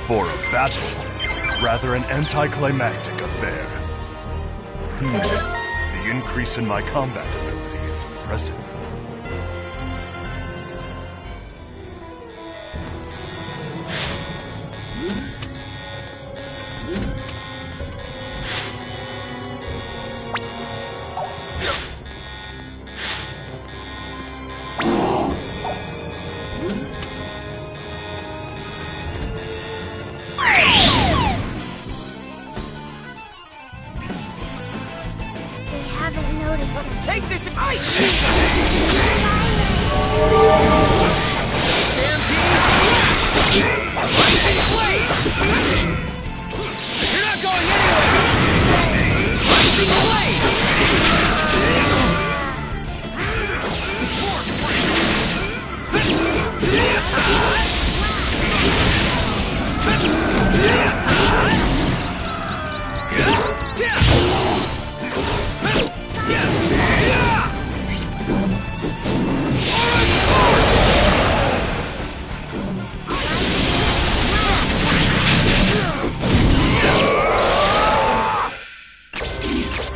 For a battle, rather an anticlimactic affair. The increase in my combat ability is impressive. Let's take this ice! You're not going anywhere!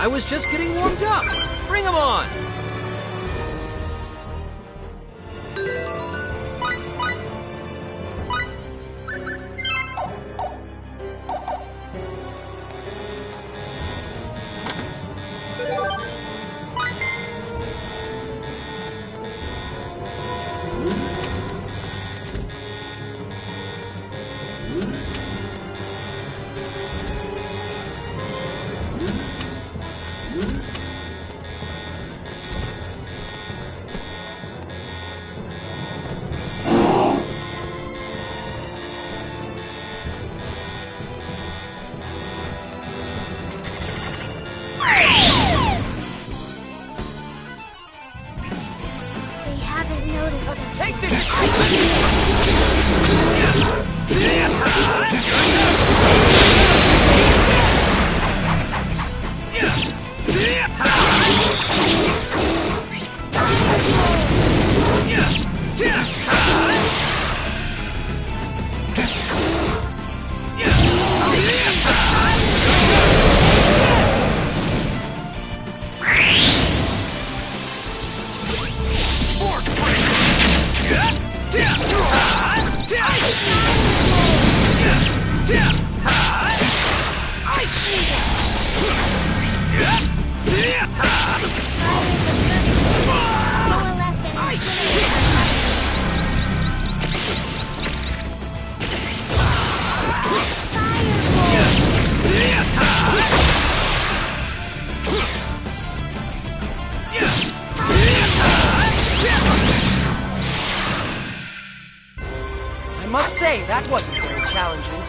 I was just getting warmed up. Bring 'em on. Let's take this! I must say, that wasn't very challenging.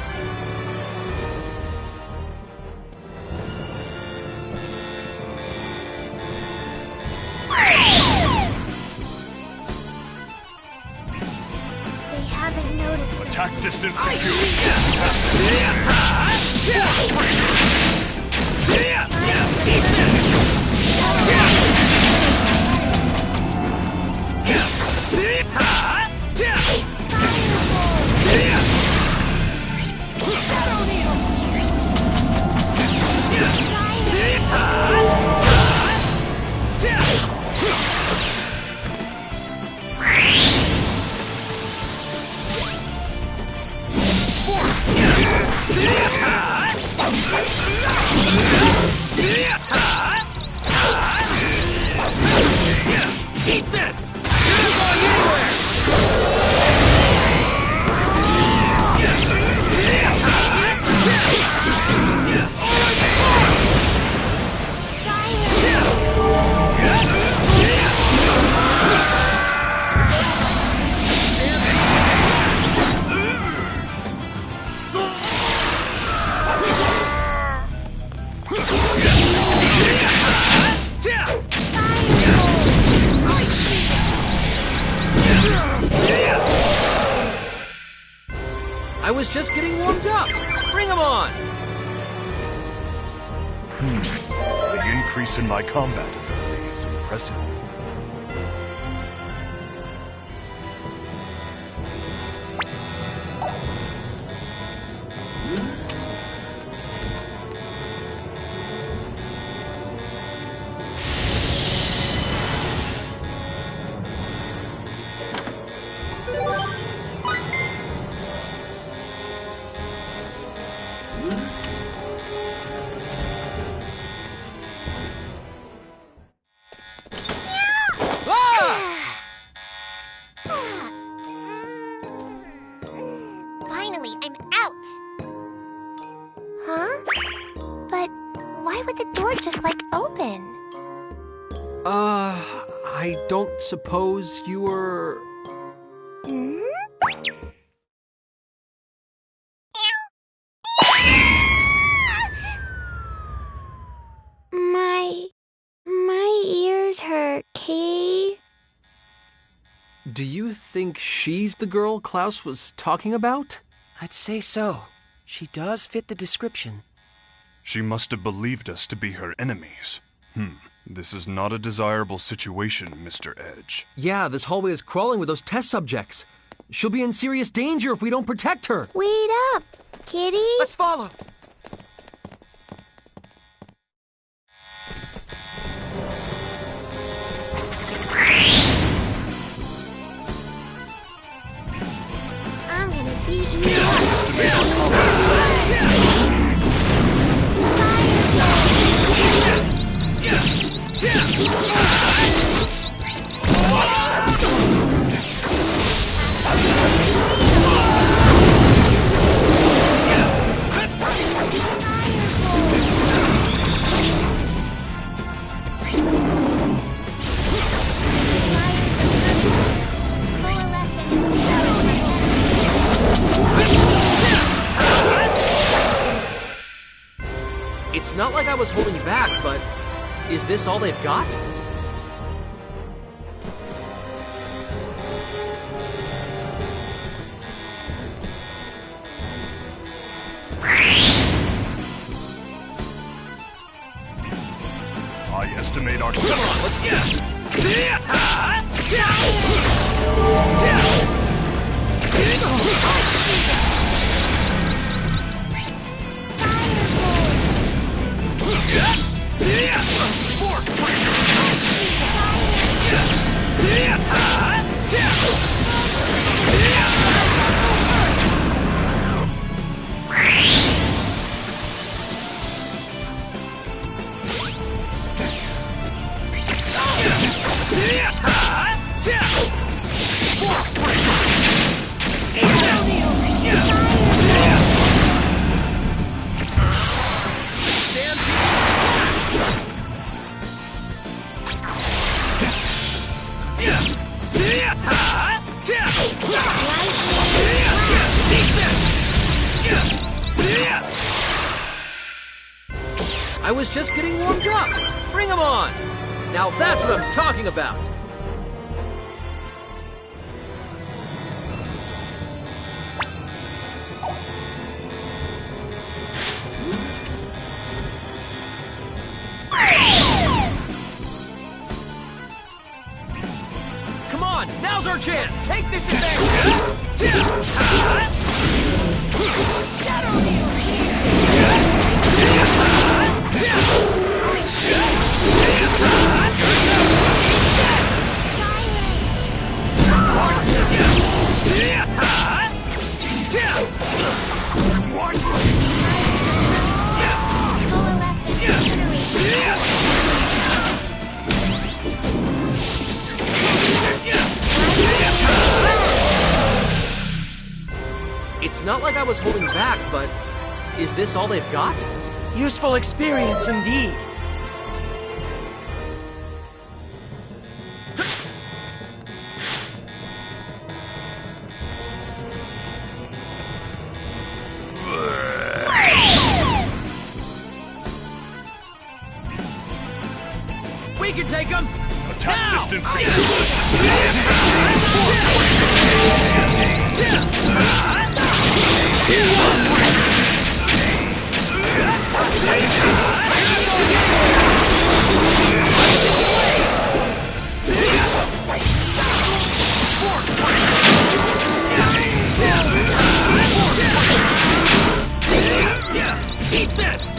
They haven't noticed. Attack distance secure. Eat this! You're not going anywhere! I was just getting warmed up. Bring 'em on. The increase in my combat ability is impressive. I don't suppose you were... My ears hurt, Kay. Do you think she's the girl Klaus was talking about? I'd say so. She does fit the description. She must have believed us to be her enemies. This is not a desirable situation, Mr. Edge. Yeah, this hallway is crawling with those test subjects. She'll be in serious danger if we don't protect her. Wait up, Kitty. Let's follow. I'm gonna beat you up. It's not like I was holding back, but is this all they've got? I estimate our... Come on, let's get I was just getting warmed up. Bring 'em on. Now that's what I'm talking about. Come on, now's our chance. Take this advantage. Get over here. It's not like I was holding back, but is this all they've got? Useful experience indeed. We can take them. Attack distance. Eat this!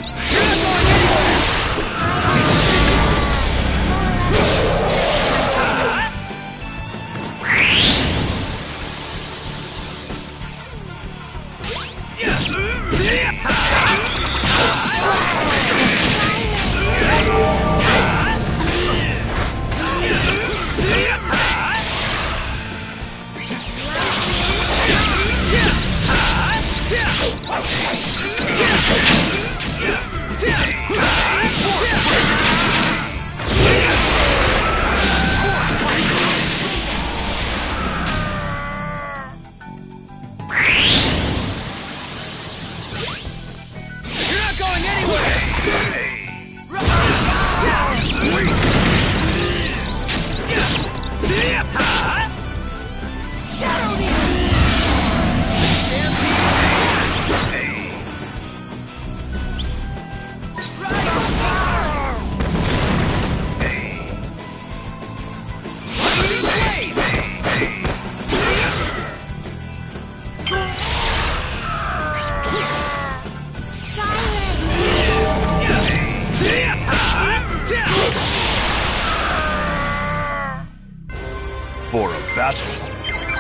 For a battle,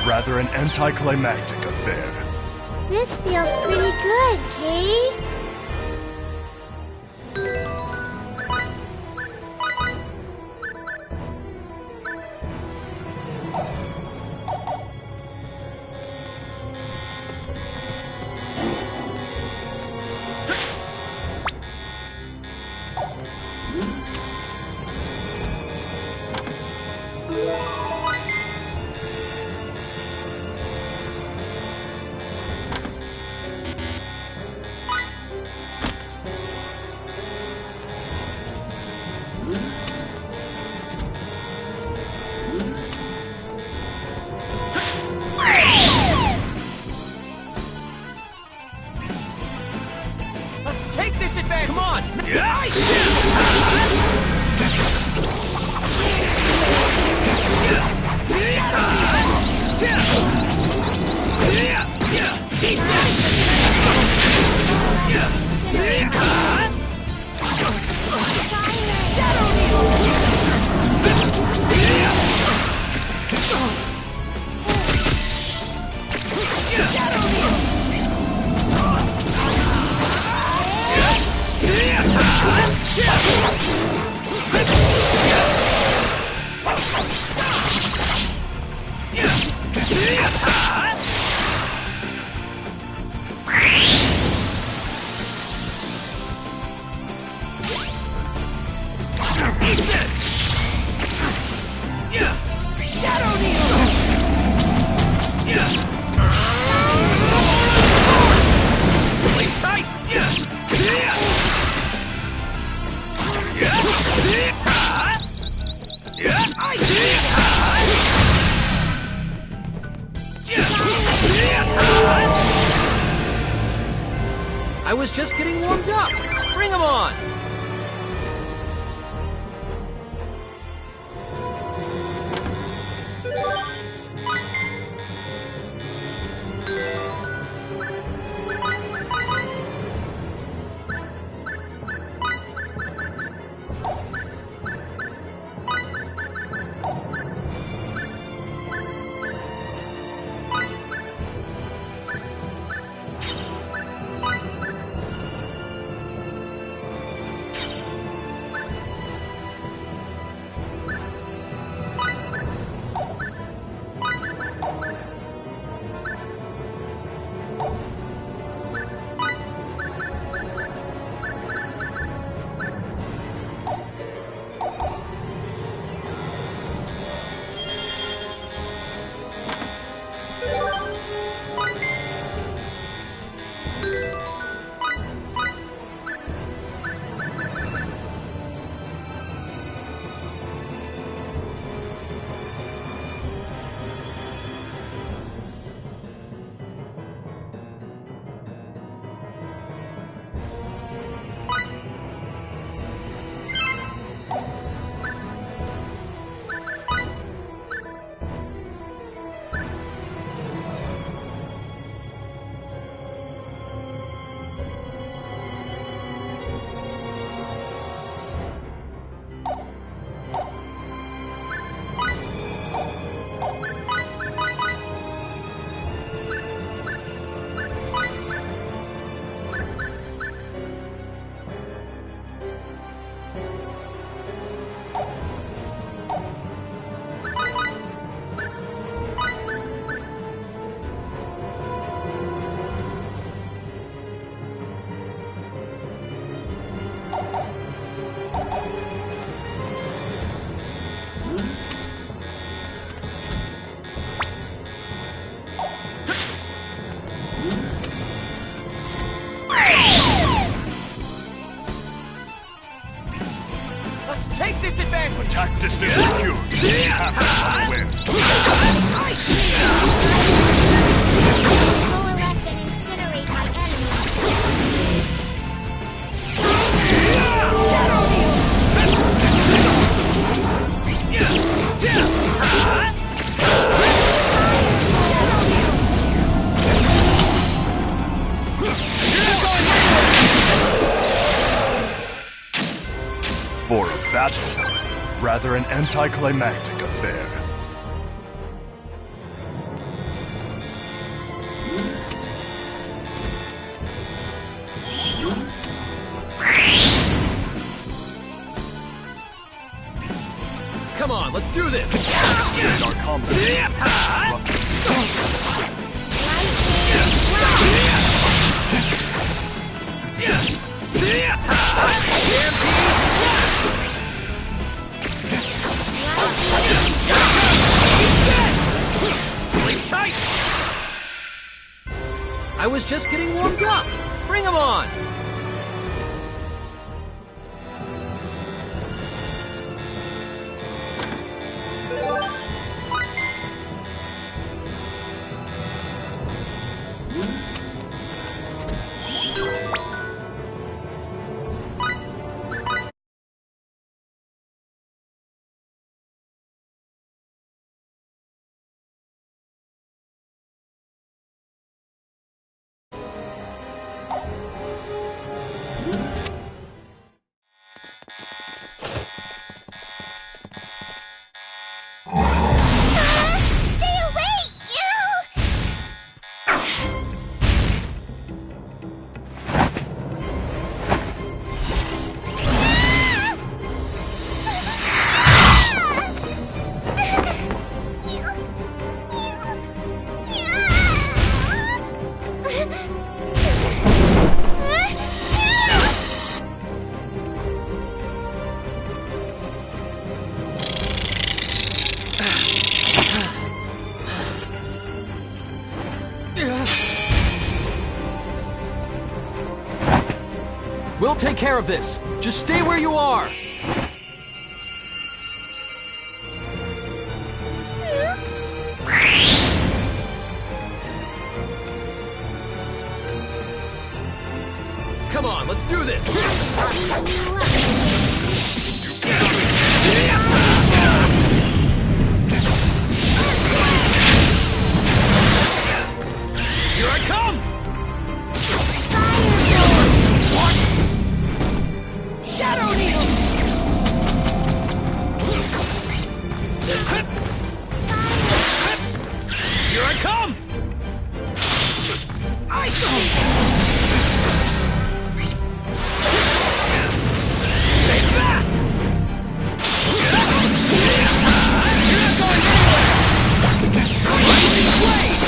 rather an anticlimactic affair. This feels pretty good, Kay. Let's take this advantage! Come on! I was just getting warmed up. Bring 'em on! Attack distance secure. Half on the wind. Coalesce and incinerate my For a battle, rather an anticlimactic affair. do this! Our combat. Tight! I was just getting warmed up. Bring 'em on! We'll take care of this. Just stay where you are. Come on, let's do this. Here I come! Shadow Needles! Here I come! Ice Needles! Take that! You're not going anywhere! Lightning Blade!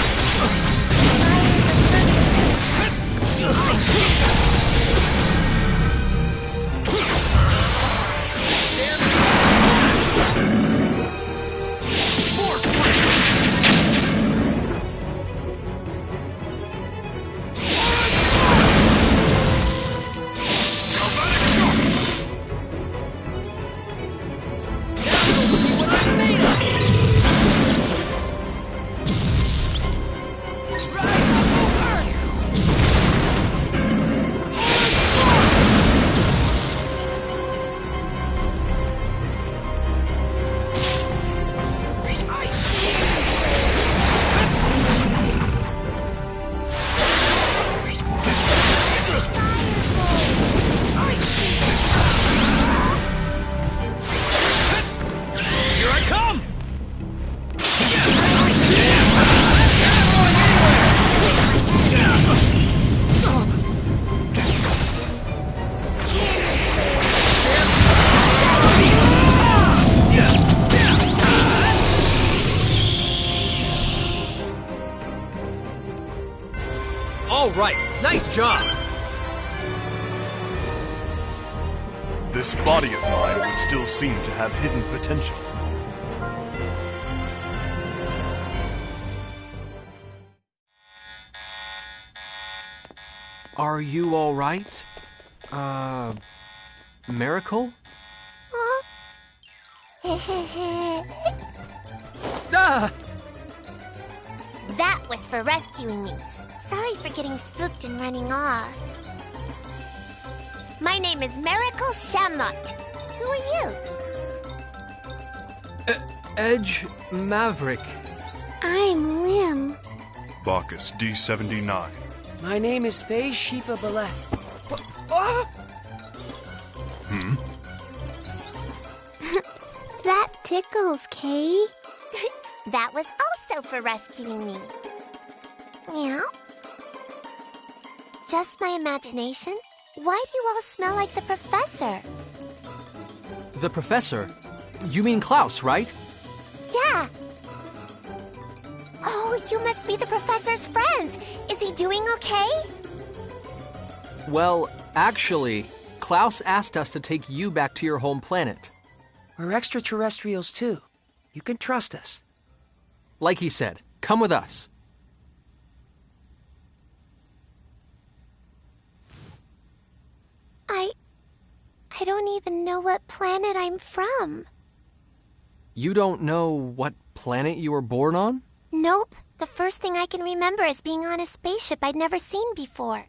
All right, nice job. This body of mine would still seem to have hidden potential. Are you all right? Miracle? Ah! That was for rescuing me. Sorry for getting spooked and running off. My name is Miracle Shamnot. Who are you? Edge Maverick. I'm Lim. Bacchus D79. My name is Faye Shifa Baleth. That tickles, Kay. That was also for rescuing me. Meow? Just my imagination? Why do you all smell like the professor? The professor? You mean Klaus, right? Yeah. Oh, you must be the professor's friends. Is he doing okay? Well, actually, Klaus asked us to take you back to your home planet. We're extraterrestrials too. You can trust us. Like he said, come with us. I don't even know what planet I'm from. You don't know what planet you were born on? Nope. The first thing I can remember is being on a spaceship I'd never seen before.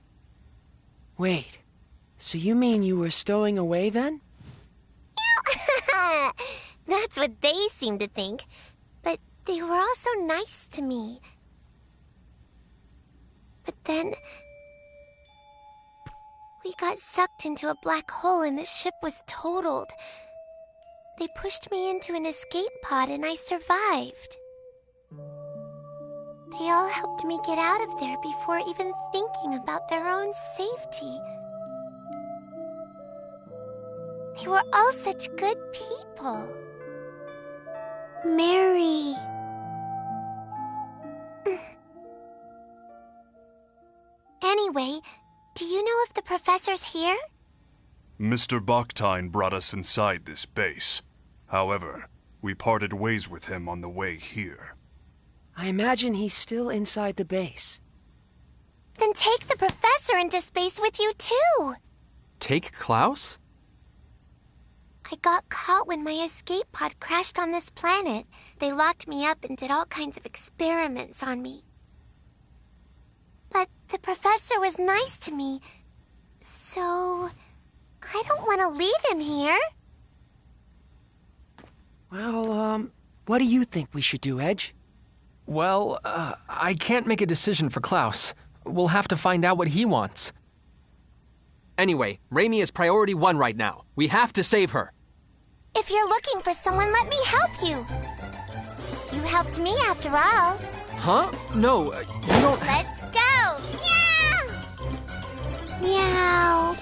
Wait, so you mean you were stowing away then? That's what they seem to think. But they were all so nice to me. But then we got sucked into a black hole and the ship was totaled. They pushed me into an escape pod and I survived. They all helped me get out of there before even thinking about their own safety. They were all such good people. Mary. Anyway, do you know if the professor's here? Mr. Baktine brought us inside this base. However, we parted ways with him on the way here. I imagine he's still inside the base. Then take the professor into space with you too. Take Klaus? I got caught when my escape pod crashed on this planet. They locked me up and did all kinds of experiments on me. But the professor was nice to me, so I don't want to leave him here. Well, what do you think we should do, Edge? Well, I can't make a decision for Klaus. We'll have to find out what he wants. Anyway, Raimi is priority 1 right now. We have to save her. If you're looking for someone, let me help you. You helped me after all. Huh? No, you don't... Let's go! Meow! Meow.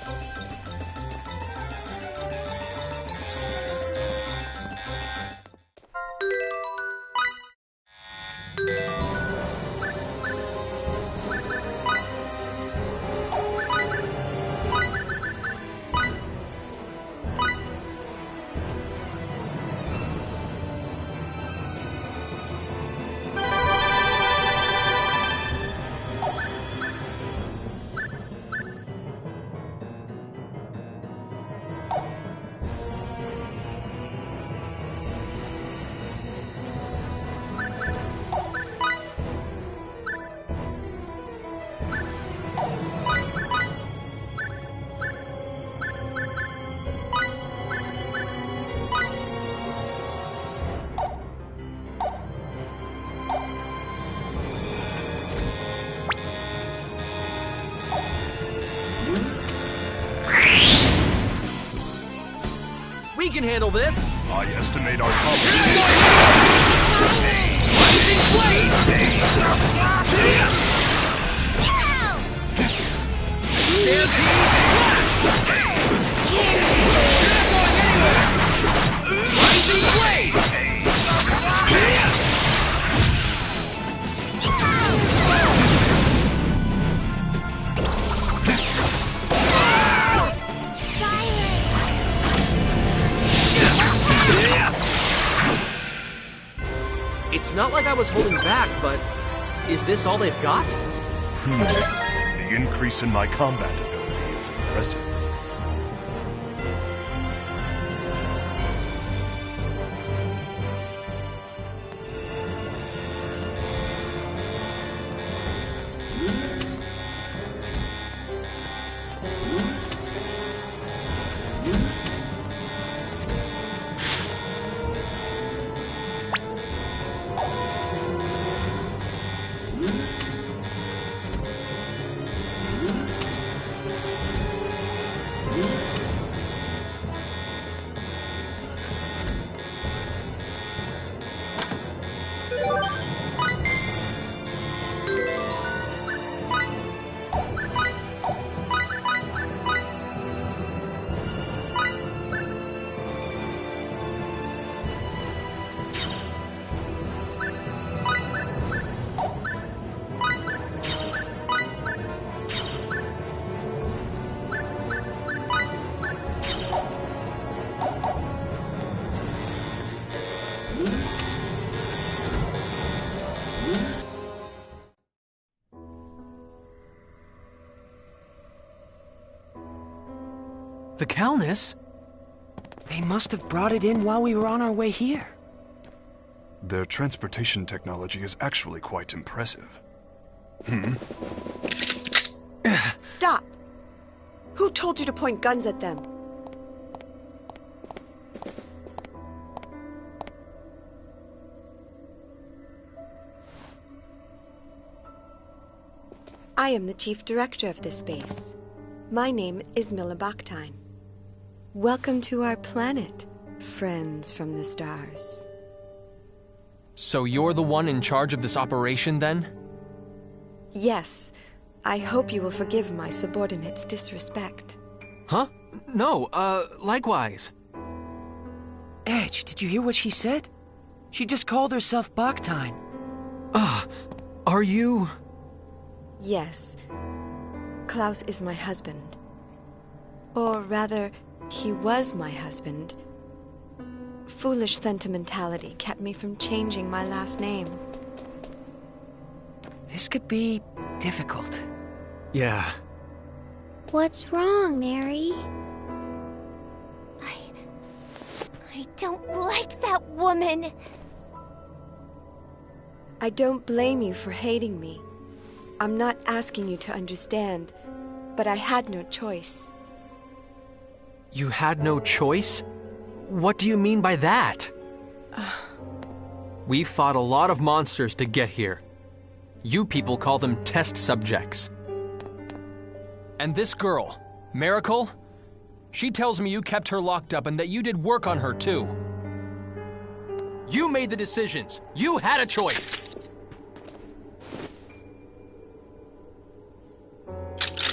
We can handle this! I estimate our competition. It's not like I was holding back, but is this all they've got? The increase in my combat ability is impressive. The Calnus? They must have brought it in while we were on our way here. Their transportation technology is actually quite impressive. Stop! Who told you to point guns at them? I am the chief director of this base. My name is Mila Bakhtin. Welcome to our planet, friends from the stars. So you're the one in charge of this operation, then? Yes. I hope you will forgive my subordinate's disrespect. Huh? No, likewise. Edge, did you hear what she said? She just called herself Bakhtin. Are you... Yes. Klaus is my husband. Or rather, he was my husband. Foolish sentimentality kept me from changing my last name. This could be difficult. Yeah. What's wrong, Mary? I don't like that woman. I don't blame you for hating me. I'm not asking you to understand, but I had no choice. You had no choice? What do you mean by that? We fought a lot of monsters to get here. You people call them test subjects. And this girl, Miracle, she tells me you kept her locked up and that you did work on her too. You made the decisions. You had a choice.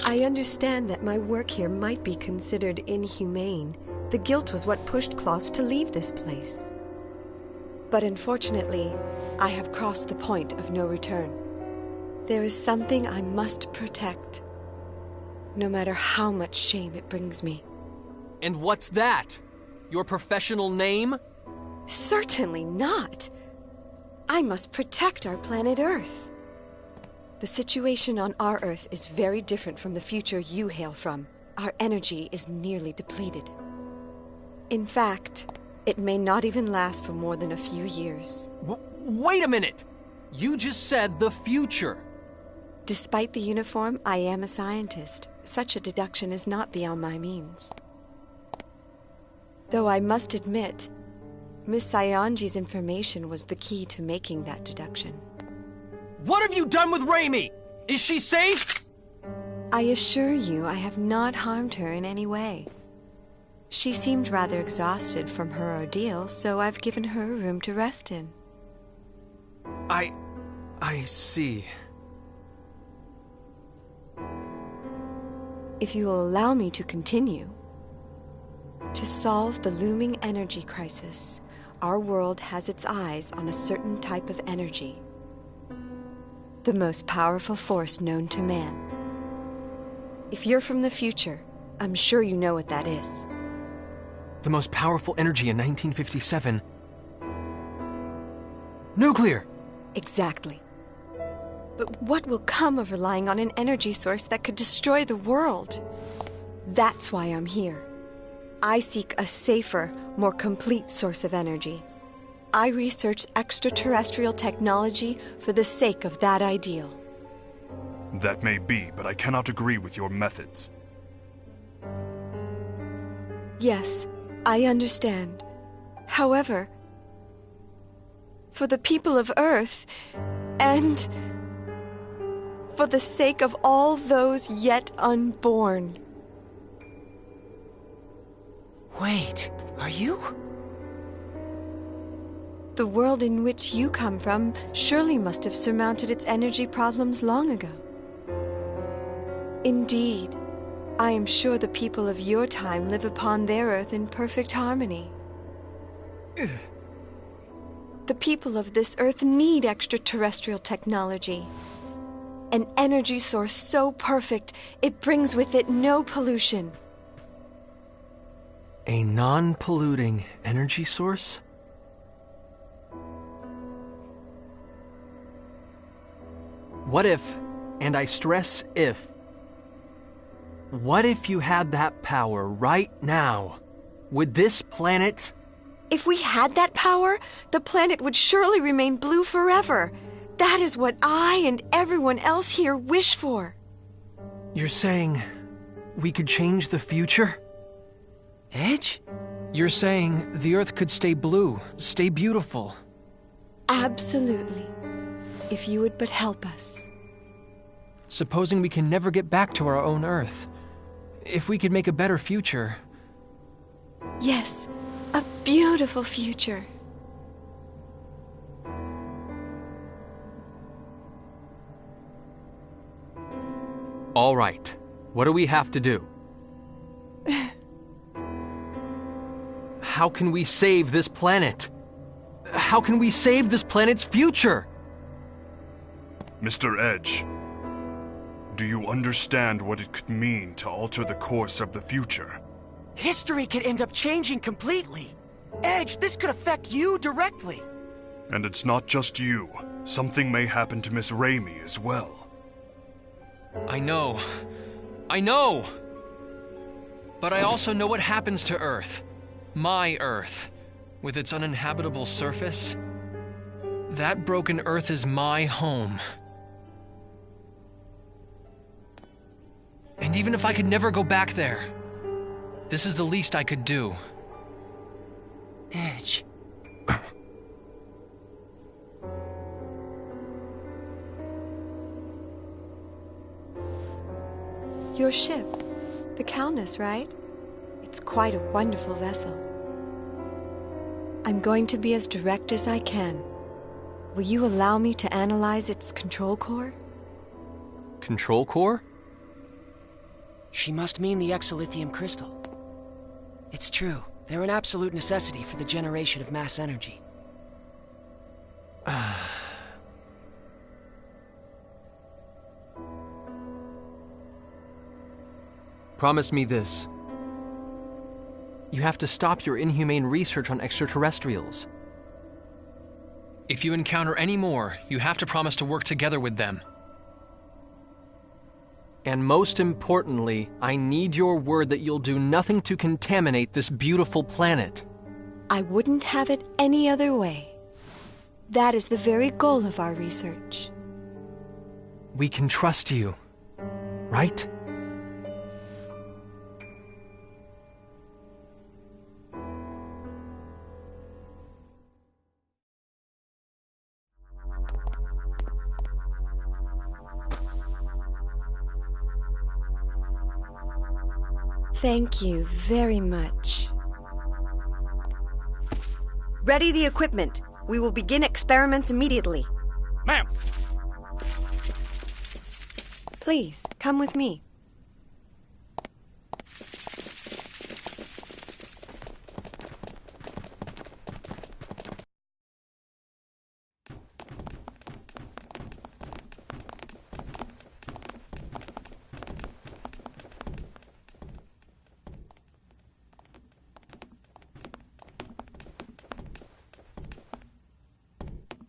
I understand that my work here might be considered inhumane. The guilt was what pushed Klaus to leave this place. But unfortunately, I have crossed the point of no return. There is something I must protect, no matter how much shame it brings me. And what's that? Your professional name? Certainly not. I must protect our planet Earth. The situation on our Earth is very different from the future you hail from. Our energy is nearly depleted. In fact, it may not even last for more than a few years. Wait a minute! You just said the future. Despite the uniform, I am a scientist. Such a deduction is not beyond my means. Though I must admit, Miss Saionji's information was the key to making that deduction. What have you done with Raimi? Is she safe? I assure you I have not harmed her in any way. She seemed rather exhausted from her ordeal, so I've given her a room to rest in. I see. If you will allow me to continue, to solve the looming energy crisis, our world has its eyes on a certain type of energy. The most powerful force known to man. If you're from the future, I'm sure you know what that is. The most powerful energy in 1957. Nuclear! Exactly. But what will come of relying on an energy source that could destroy the world? That's why I'm here. I seek a safer, more complete source of energy. I research extraterrestrial technology for the sake of that ideal. That may be, but I cannot agree with your methods. Yes, I understand. However, for the people of Earth, and for the sake of all those yet unborn. Wait, are you? The world in which you come from surely must have surmounted its energy problems long ago. Indeed, I am sure the people of your time live upon their Earth in perfect harmony. The people of this Earth need extraterrestrial technology. An energy source so perfect, it brings with it no pollution. A non-polluting energy source? What if, and I stress if, What if you had that power right now? Would this planet... If we had that power, the planet would surely remain blue forever. That is what I and everyone else here wish for. You're saying we could change the future? Edge? You're saying the Earth could stay blue, stay beautiful. Absolutely. If you would but help us. Supposing we can never get back to our own Earth. If we could make a better future. Yes, a beautiful future. All right. What do we have to do? How can we save this planet? How can we save this planet's future? Mr. Edge, do you understand what it could mean to alter the course of the future? History could end up changing completely. Edge, this could affect you directly. And it's not just you. Something may happen to Miss Raimi as well. I know. I know! But I also know what happens to Earth. My Earth. With its uninhabitable surface. That broken Earth is my home. And even if I could never go back there, this is the least I could do. Edge. Your ship, the Calnus, right? It's quite a wonderful vessel. I'm going to be as direct as I can. Will you allow me to analyze its control core? Control core? She must mean the exolithium crystal. It's true. They're an absolute necessity for the generation of mass energy. Promise me this. You have to stop your inhumane research on extraterrestrials. If you encounter any more, you have to promise to work together with them. And most importantly, I need your word that you'll do nothing to contaminate this beautiful planet. I wouldn't have it any other way. That is the very goal of our research. We can trust you, right? Thank you very much. Ready the equipment. We will begin experiments immediately. Ma'am! Please, come with me.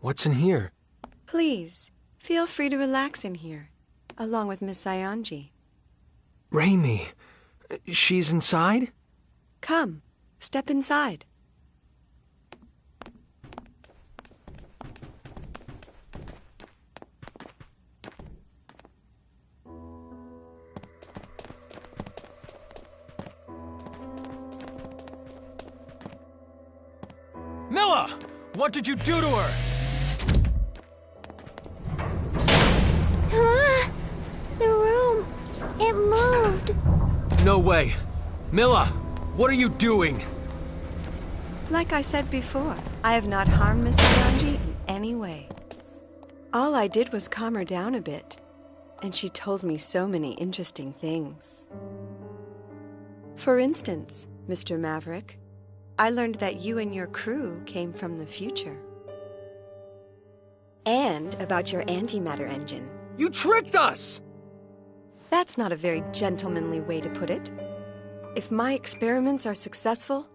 What's in here? Please, feel free to relax in here, along with Miss Saionji. Raimi, she's inside? Come, step inside. Milla! What did you do to her? The room, it moved. No way. Milla, what are you doing? Like I said before, I have not harmed Miss Saionji in any way. All I did was calm her down a bit, and she told me so many interesting things. For instance, Mr. Maverick, I learned that you and your crew came from the future. And about your antimatter engine. You tricked us! That's not a very gentlemanly way to put it. If my experiments are successful,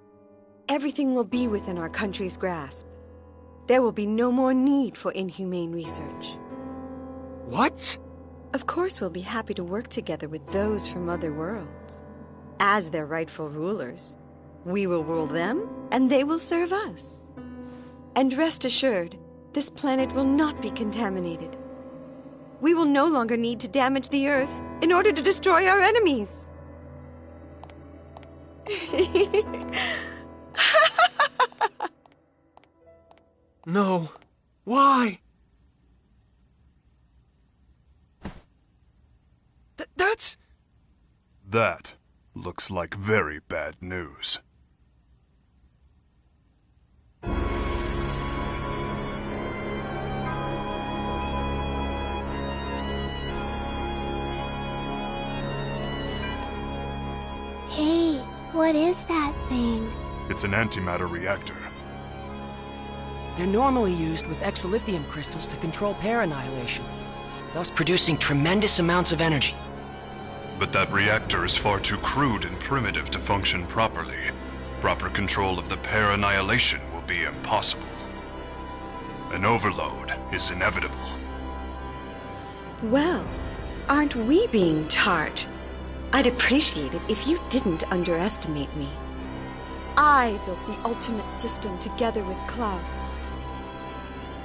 everything will be within our country's grasp. There will be no more need for inhumane research. What? Of course we'll be happy to work together with those from other worlds. As their rightful rulers, we will rule them, and they will serve us. And rest assured, this planet will not be contaminated. We will no longer need to damage the Earth in order to destroy our enemies. No. Why? That's... That looks like very bad news. Hey, what is that thing? It's an antimatter reactor. They're normally used with exolithium crystals to control pair annihilation, thus producing tremendous amounts of energy. But that reactor is far too crude and primitive to function properly. Proper control of the pair annihilation will be impossible. An overload is inevitable. Well, aren't we being tart? I'd appreciate it if you didn't underestimate me. I built the ultimate system together with Klaus.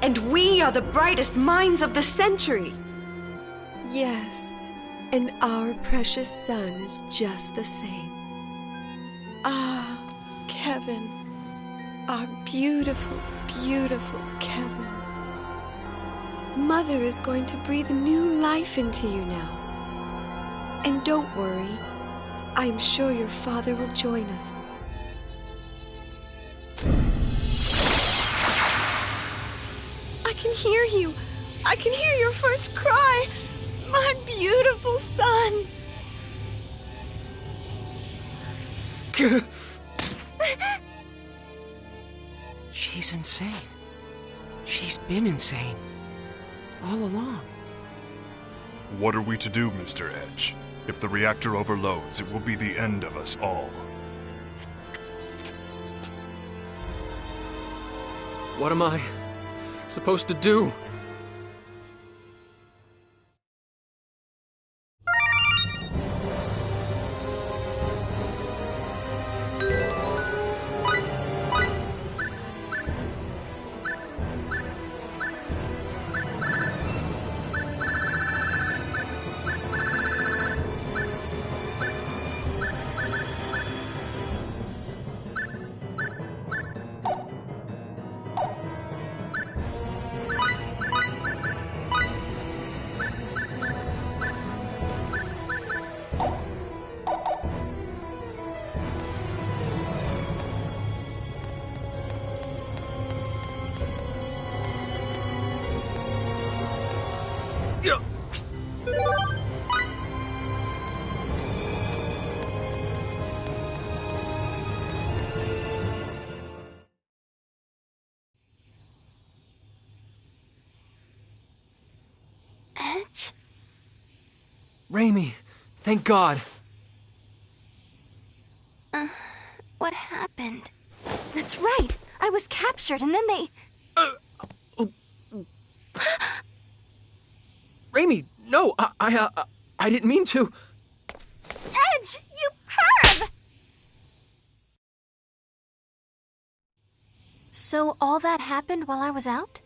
And we are the brightest minds of the century! Yes, and our precious son is just the same. Ah, Kevin. Our beautiful, beautiful Kevin. Mother is going to breathe new life into you now. And don't worry, I'm sure your father will join us. I can hear you. I can hear your first cry. My beautiful son. She's insane. She's been insane. All along. What are we to do, Mr. Edge? If the reactor overloads, it will be the end of us all. What am I supposed to do? Edge? Raimi, thank God. What happened? That's right. I was captured and then they... Raimi, no, I didn't mean to. Edge, you perv! So all that happened while I was out?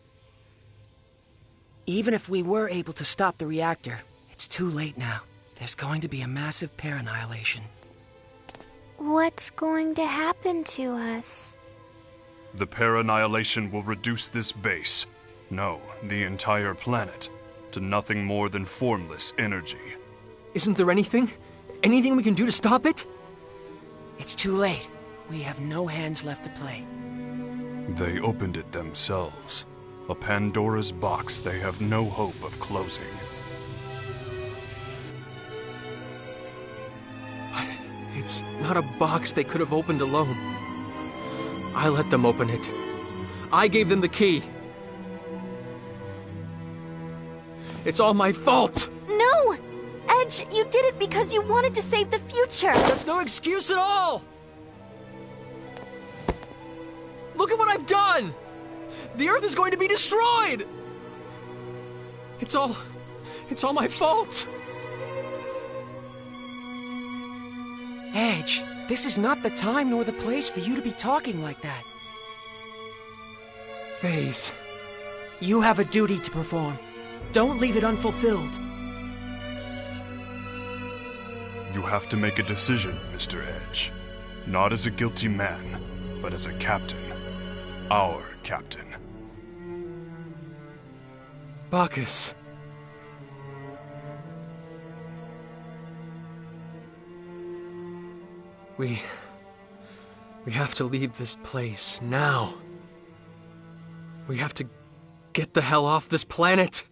Even if we were able to stop the reactor, it's too late now. There's going to be a massive pair annihilation. What's going to happen to us? The pair annihilation will reduce this base, no, the entire planet, to nothing more than formless energy. Isn't there anything we can do to stop it? It's too late. We have no hands left to play. They opened it themselves. A Pandora's box they have no hope of closing. But it's not a box they could have opened alone. I let them open it. I gave them the key. It's all my fault! No! Edge, you did it because you wanted to save the future! That's no excuse at all! Look at what I've done! The Earth is going to be destroyed! It's all It's all my fault! Edge, this is not the time nor the place for you to be talking like that. Phase. You have a duty to perform. Don't leave it unfulfilled. You have to make a decision, Mr. Edge. Not as a guilty man, but as a captain. Our captain. Bacchus. We have to leave this place now. We have to get the hell off this planet.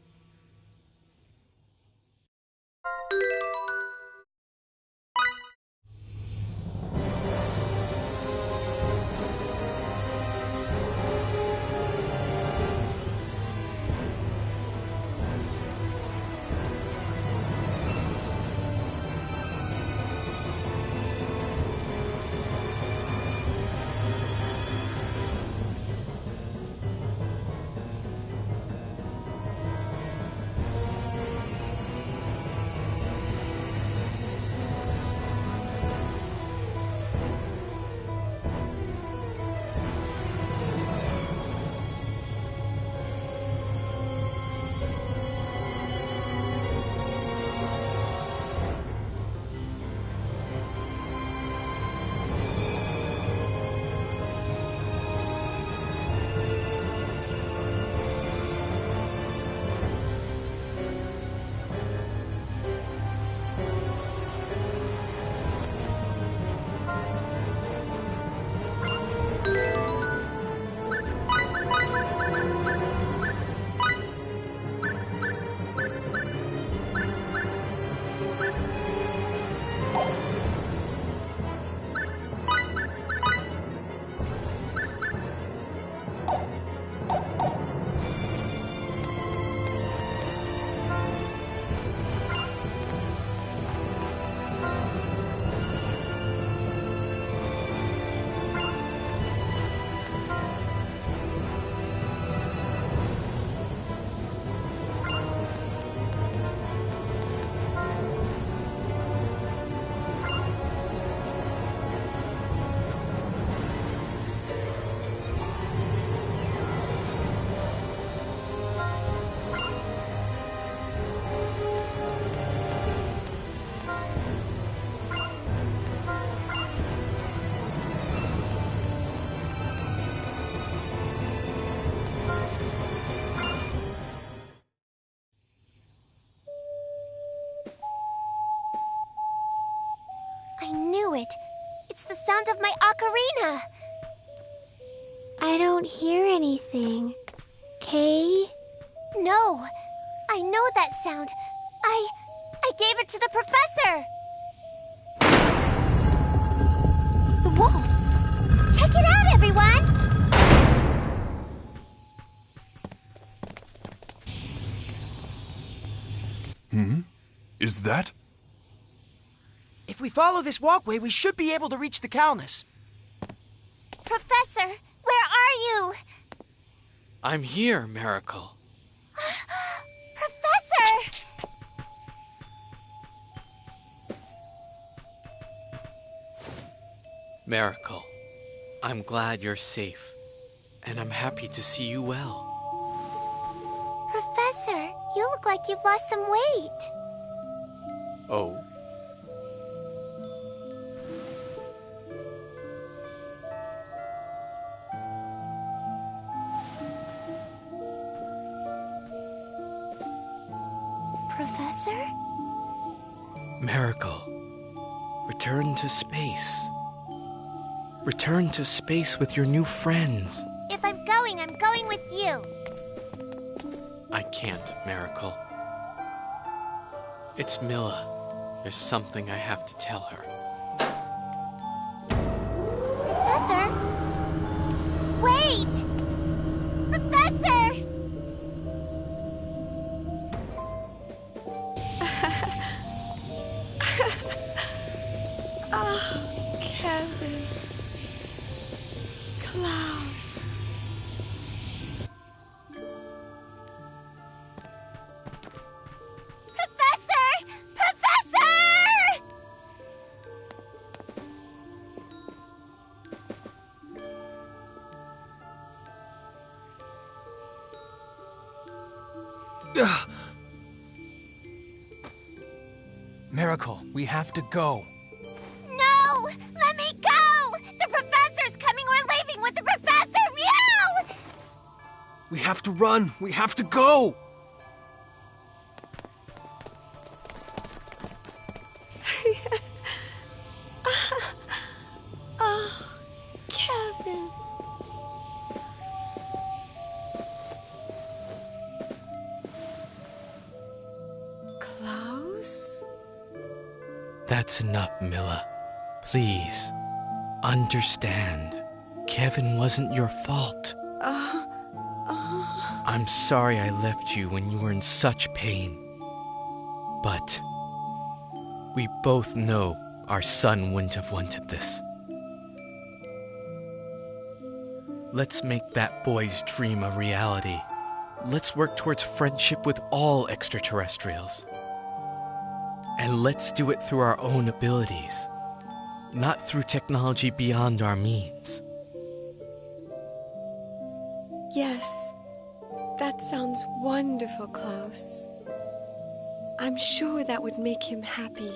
It's the sound of my ocarina. I don't hear anything. Kay? No, I know that sound. I gave it to the professor. The wall. Check it out, everyone. Is that? If we follow this walkway, we should be able to reach the Calnus. Professor, where are you? I'm here, Miracle. Professor! Miracle, I'm glad you're safe, and I'm happy to see you well. Professor, you look like you've lost some weight. Oh? Professor? Miracle, return to space. Return to space with your new friends. If I'm going with you. I can't, Miracle. It's Milla. There's something I have to tell her. Professor? Wait! Professor! Oh, Kevin. Klaus. Miracle, we have to go. No! Let me go! The professor's coming! We're leaving with the professor! Meow! We have to run! We have to go! Oh, Kevin. Klaus? That's enough, Milla. Please, understand. Kevin wasn't your fault. I'm sorry I left you when you were in such pain. But we both know our son wouldn't have wanted this. Let's make that boy's dream a reality. Let's work towards friendship with all extraterrestrials. And let's do it through our own abilities, not through technology beyond our means. Yes, that sounds wonderful, Klaus. I'm sure that would make him happy.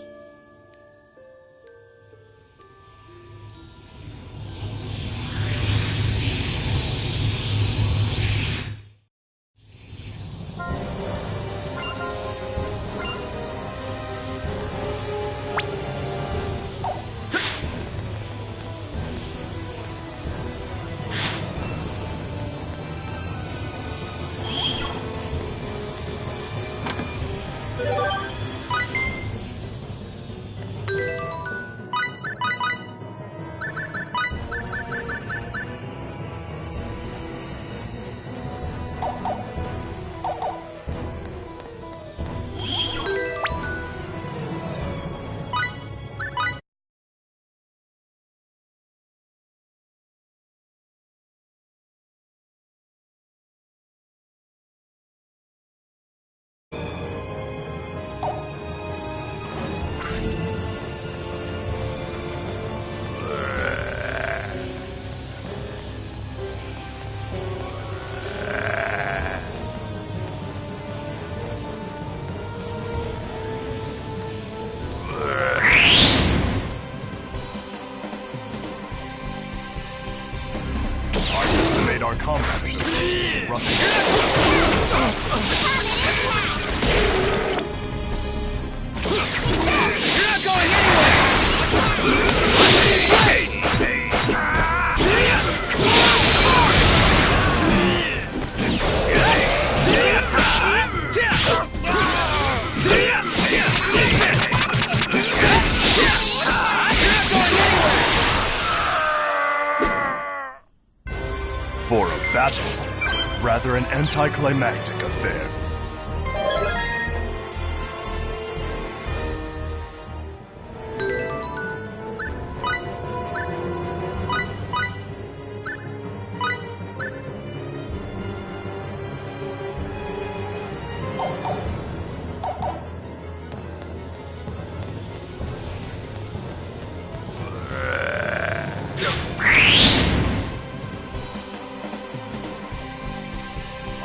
Our combat abilities to be rough. You're not going anywhere! For a battle, rather an anticlimactic affair.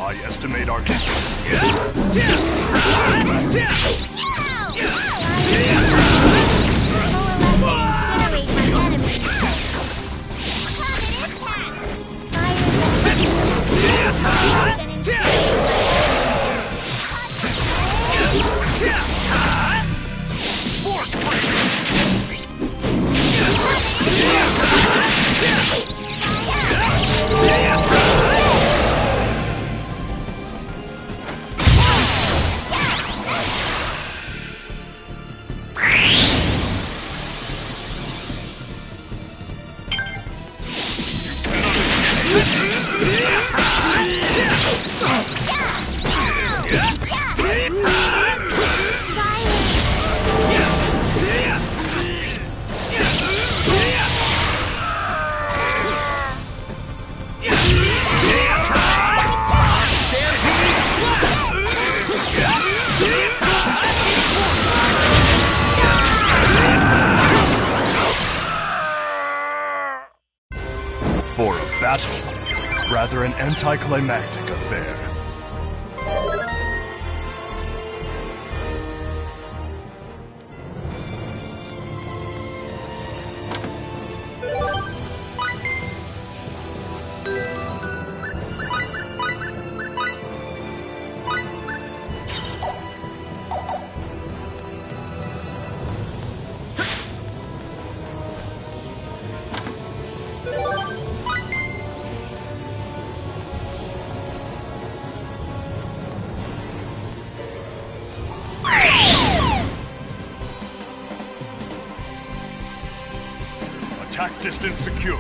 I estimate our For a battle, rather an anticlimactic affair. distance secured.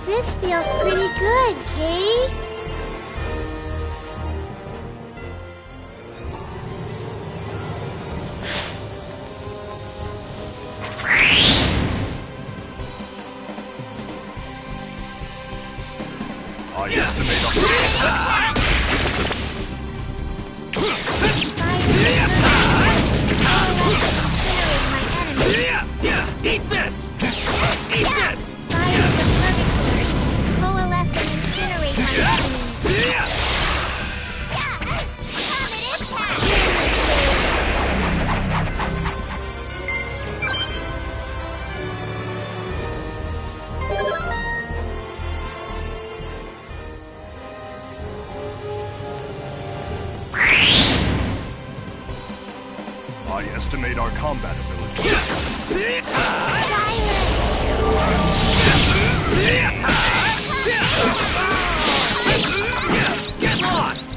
This feels pretty good, Kay. I estimate Eat this! Eat this! Coalesce and incinerate my enemies. I estimate our combat ability. Get lost!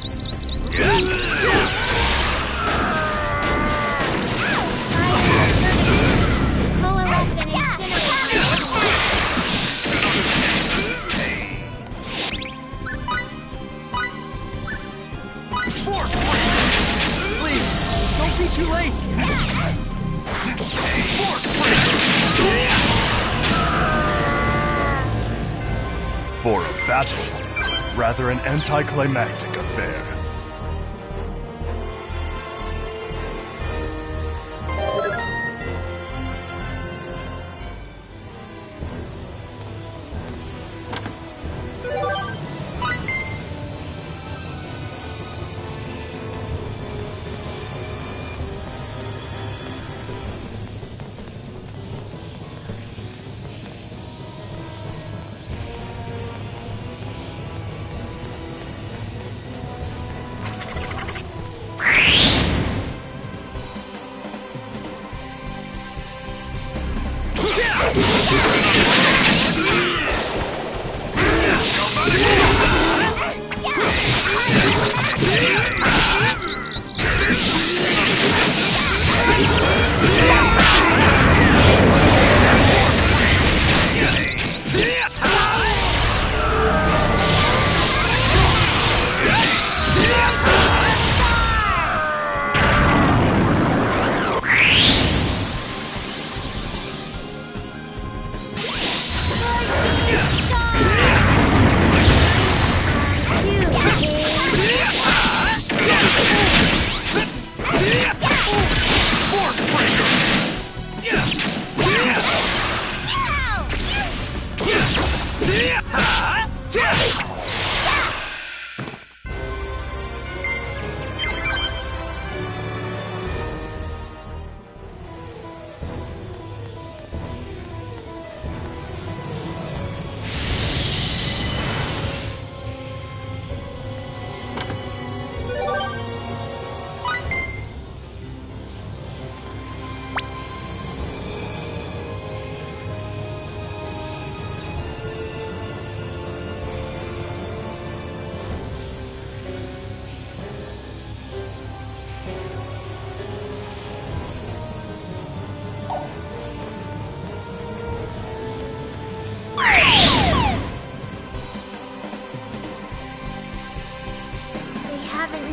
Coalesce and Please, don't be too late! For a battle, rather an anticlimactic affair.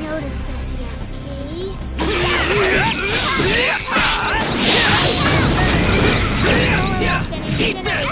noticed us yet, Kay. Eat this!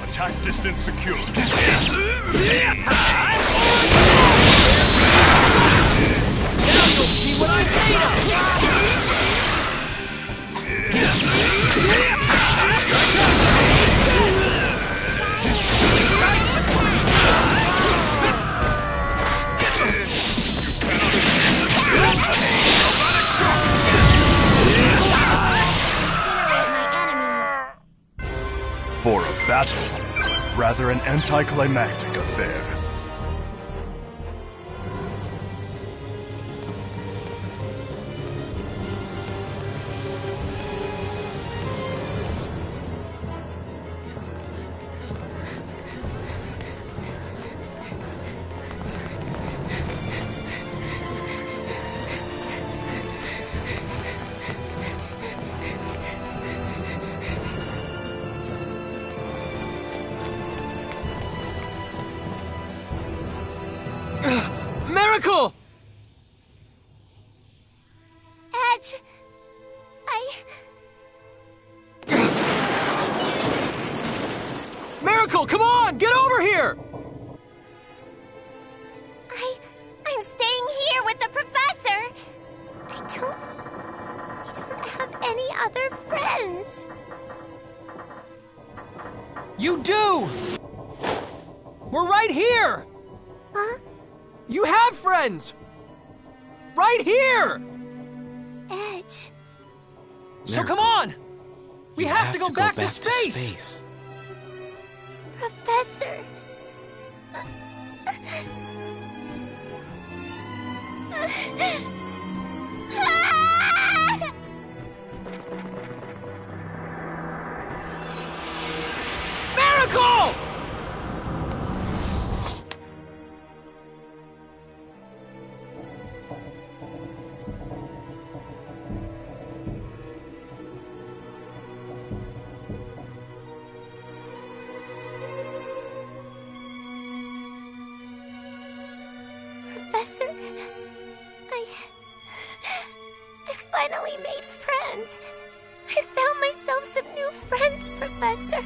Attack distance secured. See what I made of! battle. Rather an anticlimactic affair. Miracle! Edge, Miracle, come on! Get over here! I'm staying here with the professor. I don't have any other friends. You do! We're right here! Huh? You have friends! Right here! Edge. So come on! We have to go back to space! Professor. Miracle! Professor, I finally made friends. I found myself some new friends, Professor.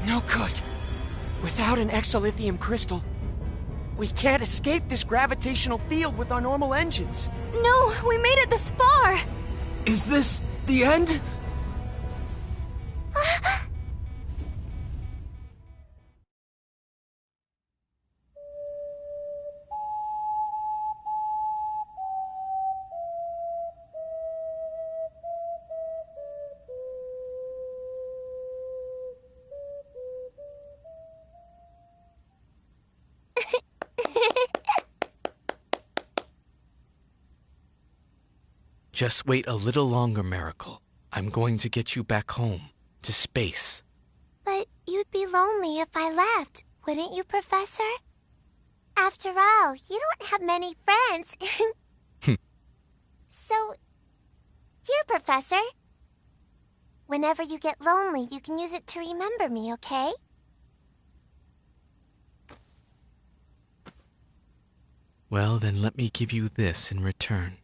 No good. Without an exolithium crystal, we can't escape this gravitational field with our normal engines. No, we made it this far! Is this the end? Just wait a little longer, Miracle. I'm going to get you back home, to space. But you'd be lonely if I left, wouldn't you, Professor? After all, you don't have many friends. So, here, Professor. Whenever you get lonely, you can use it to remember me, okay? Well, then let me give you this in return.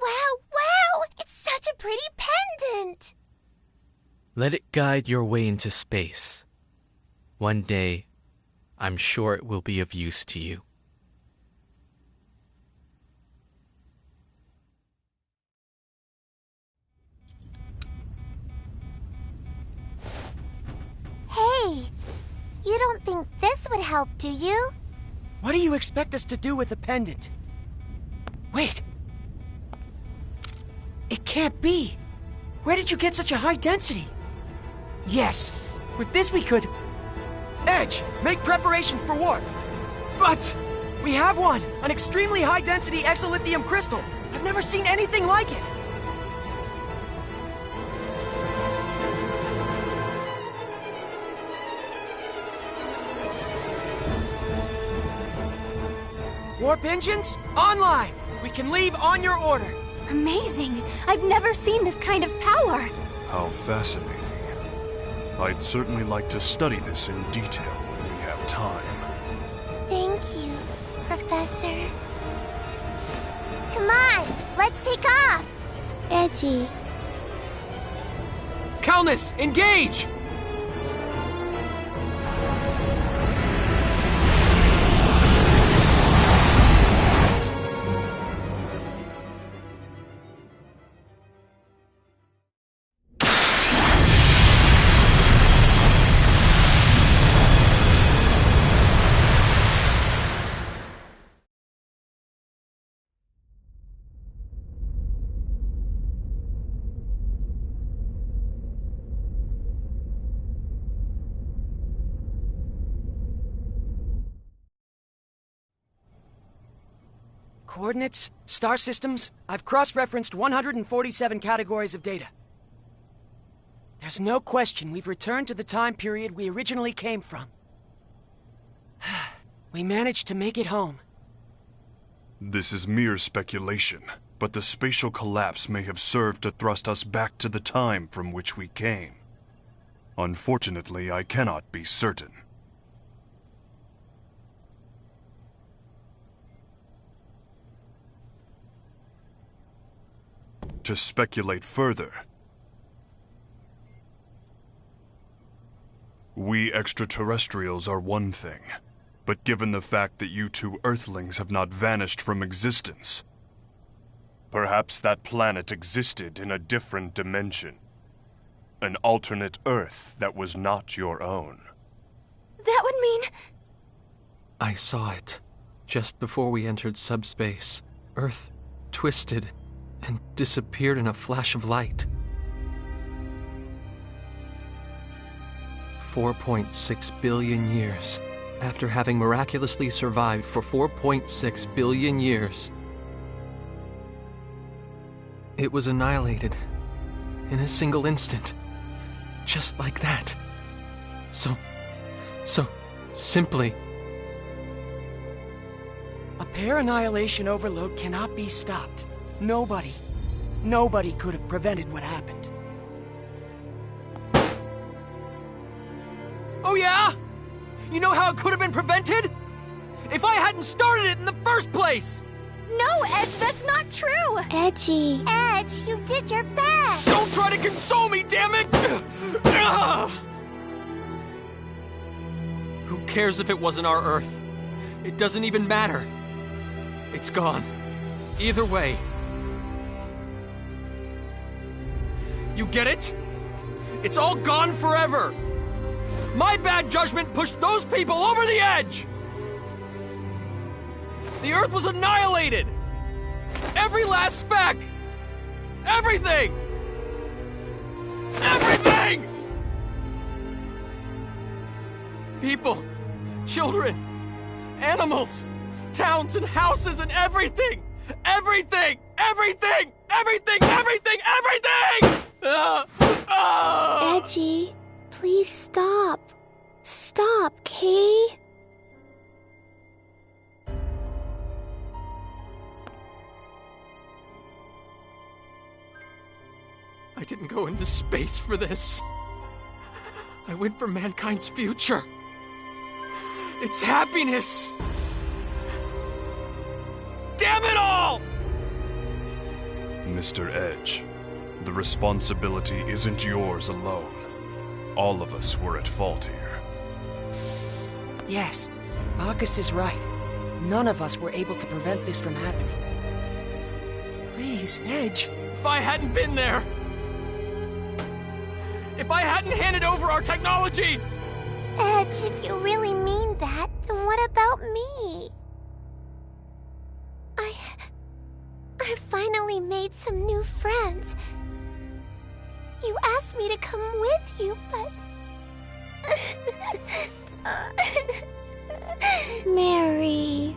Wow! It's such a pretty pendant! Let it guide your way into space. One day, I'm sure it will be of use to you. Hey, you don't think this would help, do you? What do you expect us to do with the pendant? Wait! It can't be! Where did you get such a high density? Yes, with this we could... Edge, make preparations for warp! But... we have one! An extremely high-density exolithium crystal! I've never seen anything like it! Warp engines, online! We can leave on your order! Amazing! I've never seen this kind of power! How fascinating. I'd certainly like to study this in detail when we have time. Thank you, Professor. Come on, let's take off! Edgy. Calnus, engage! Coordinates, star systems, I've cross-referenced 147 categories of data. There's no question we've returned to the time period we originally came from. We managed to make it home. This is mere speculation, but the spatial collapse may have served to thrust us back to the time from which we came. Unfortunately, I cannot be certain. To speculate further, we extraterrestrials are one thing, but given the fact that you two Earthlings have not vanished from existence, perhaps that planet existed in a different dimension. An alternate Earth that was not your own. That would mean... I saw it. Just before we entered subspace, Earth twisted and disappeared in a flash of light. 4.6 billion years. After having miraculously survived for 4.6 billion years, it was annihilated in a single instant. Just like that. So simply. A pair annihilation overload cannot be stopped. Nobody could have prevented what happened. Oh yeah? You know how it could have been prevented? If I hadn't started it in the first place! No, Edge, that's not true! Edgy. Edge, you did your best! Don't try to console me, damn it! Who cares if it wasn't our Earth? It doesn't even matter. It's gone. Either way. You get it? It's all gone forever! My bad judgment pushed those people over the edge! The Earth was annihilated! Every last speck! Everything! Everything! People, children, animals, towns and houses and everything! Everything! Everything! Everything! Everything! Everything! Edgy, please stop. Stop, Kay. I didn't go into space for this. I went for mankind's future. Its happiness. Damn it all! Mr. Edge, the responsibility isn't yours alone. All of us were at fault here. Yes, Marcus is right. None of us were able to prevent this from happening. Please, Edge. If I hadn't been there... If I hadn't handed over our technology... Edge, if you really mean that, then what about me? I finally made some new friends. You asked me to come with you, but... Mary.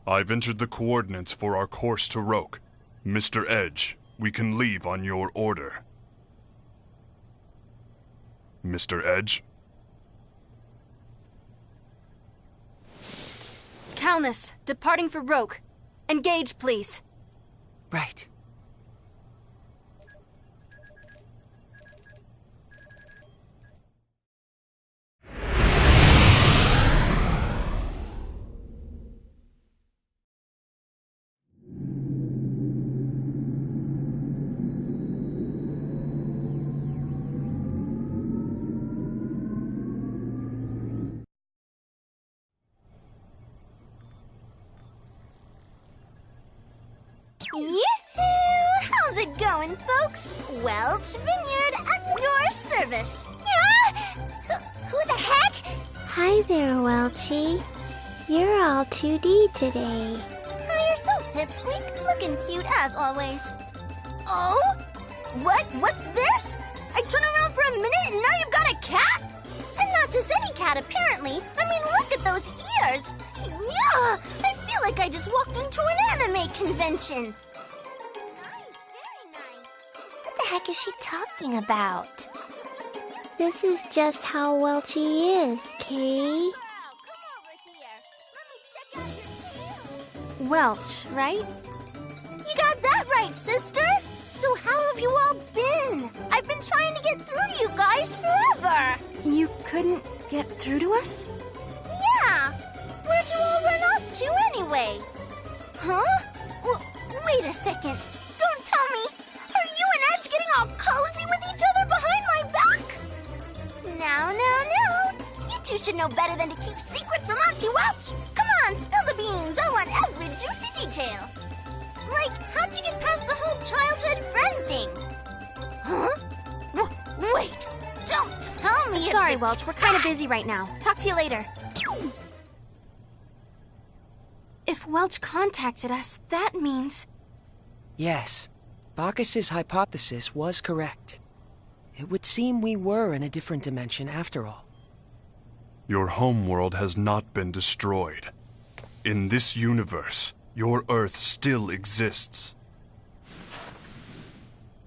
I've entered the coordinates for our course to Roke. Mr. Edge, we can leave on your order. Mr. Edge? Calnus, departing for Roke. Engage, please. Right. Yoo-hoo! How's it going, folks? Welch Vineyard at your service. Who the heck? Hi there, Welchie. You're all 2D today. Hi yourself, Pipsqueak. Looking cute as always. Oh? What's this? I turn around for a minute and now you've got a cat? And not just any cat, apparently. I mean, look at those ears. Yeah, I feel like I just walked into an anime convention. Nice, very nice. What the heck is she talking about? This is just how Welchie is, Kay. Welch, right? You got that right, sister. So how have you all been? I've been trying to get through to you guys forever. You couldn't get through to us? Yeah. Where'd you all run off to anyway? Huh? Wait a second. Don't tell me. Are you and Edge getting all cozy with each other behind my back? Now. You two should know better than to keep secrets from Auntie Welch. Come on, spill the beans. I want every juicy detail. Like, how'd you get past the whole childhood friend thing? Huh? Wait. Don't tell me. Sorry, Welch. We're kind of busy right now. Talk to you later. If Welch contacted us, that means... Yes. Bacchus's hypothesis was correct. It would seem we were in a different dimension after all. Your homeworld has not been destroyed. In this universe, your Earth still exists.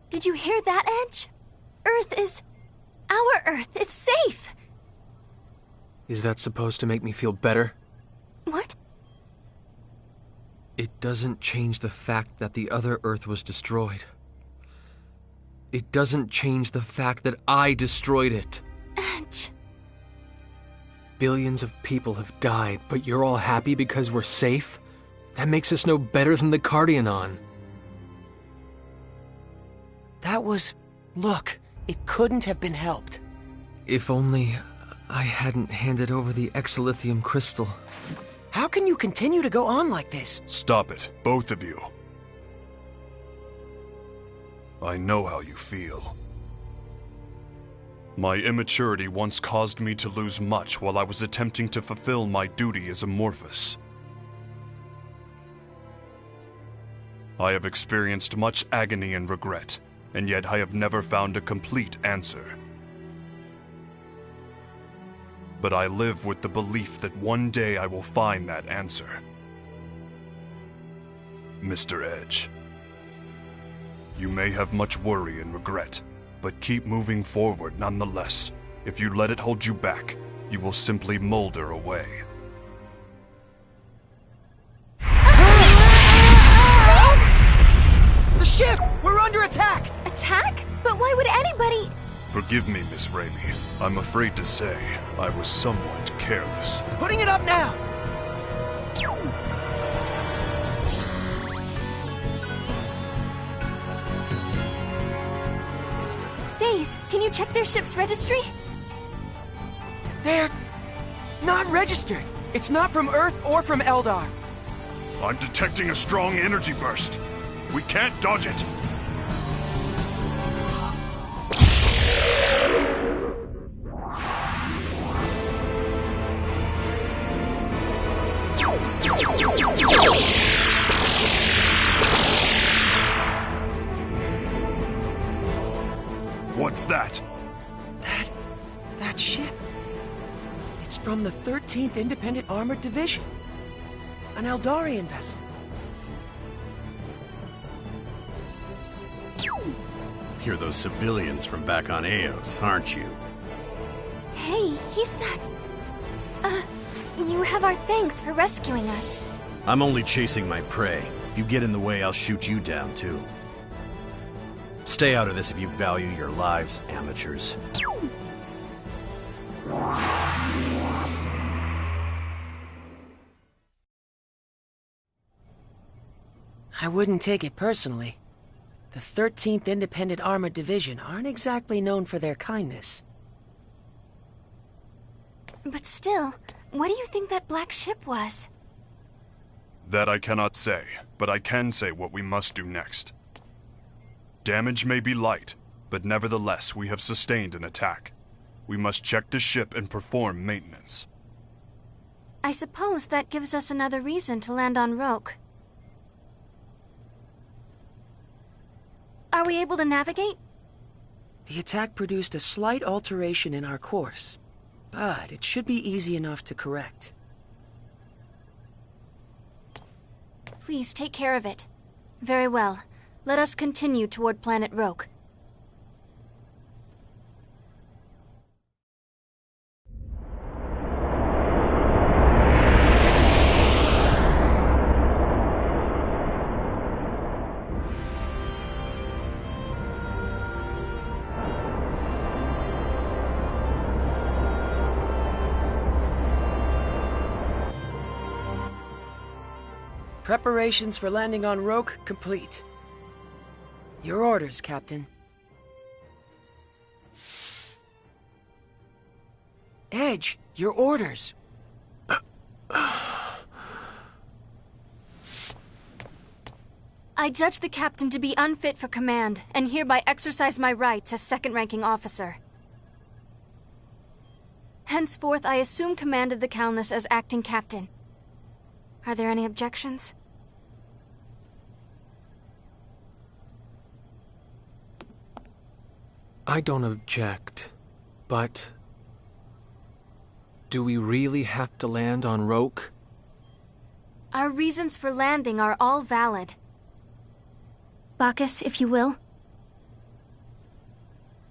Did you hear that, Edge? Earth is... our Earth. It's safe. Is that supposed to make me feel better? What? It doesn't change the fact that the other Earth was destroyed. It doesn't change the fact that I destroyed it. Edge. Billions of people have died, but you're all happy because we're safe? That makes us no better than the Cardionon. That was... Look, it couldn't have been helped. If only I hadn't handed over the exilithium crystal. How can you continue to go on like this? Stop it, both of you. I know how you feel. My immaturity once caused me to lose much while I was attempting to fulfill my duty as Amorphous. I have experienced much agony and regret, and yet I have never found a complete answer. But I live with the belief that one day I will find that answer. Mr. Edge, you may have much worry and regret, but keep moving forward nonetheless. If you let it hold you back, you will simply molder away. The ship! We're under attack! Attack? But why would anybody... Forgive me, Miss Raimi. I'm afraid to say I was somewhat careless. Putting it up now! Phase, can you check their ship's registry? They're... not registered. It's not from Earth or from Eldar. I'm detecting a strong energy burst. We can't dodge it. What's that? That ship. It's from the 13th Independent Armored Division. An Eldarian vessel. You're those civilians from back on Eos, aren't you? Hey, he's that... you have our thanks for rescuing us. I'm only chasing my prey. If you get in the way, I'll shoot you down, too. Stay out of this if you value your lives, amateurs. I wouldn't take it personally. The 13th Independent Armored Division aren't exactly known for their kindness. But still, what do you think that black ship was? That I cannot say, but I can say what we must do next. Damage may be light, but nevertheless we have sustained an attack. We must check the ship and perform maintenance. I suppose that gives us another reason to land on Roke. Are we able to navigate? The attack produced a slight alteration in our course, but it should be easy enough to correct. Please take care of it. Very well. Let us continue toward planet Roke. Preparations for landing on Roke complete. Your orders, Captain. Edge, your orders. I judge the captain to be unfit for command, and hereby exercise my rights as second-ranking officer. Henceforth, I assume command of the Calnus as acting captain. Are there any objections? I don't object, but... do we really have to land on Roke? Our reasons for landing are all valid. Bacchus, if you will.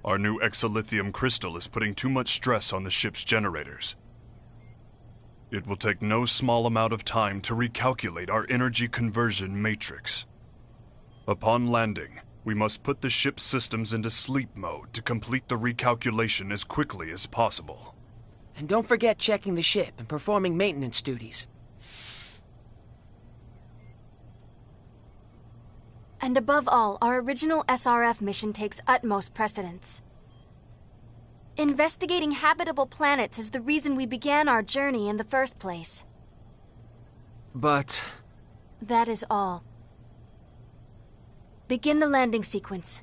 Our new exolithium crystal is putting too much stress on the ship's generators. It will take no small amount of time to recalculate our energy conversion matrix. Upon landing, we must put the ship's systems into sleep mode to complete the recalculation as quickly as possible. And don't forget checking the ship and performing maintenance duties. And above all, our original SRF mission takes utmost precedence. Investigating habitable planets is the reason we began our journey in the first place. But... that is all. Begin the landing sequence.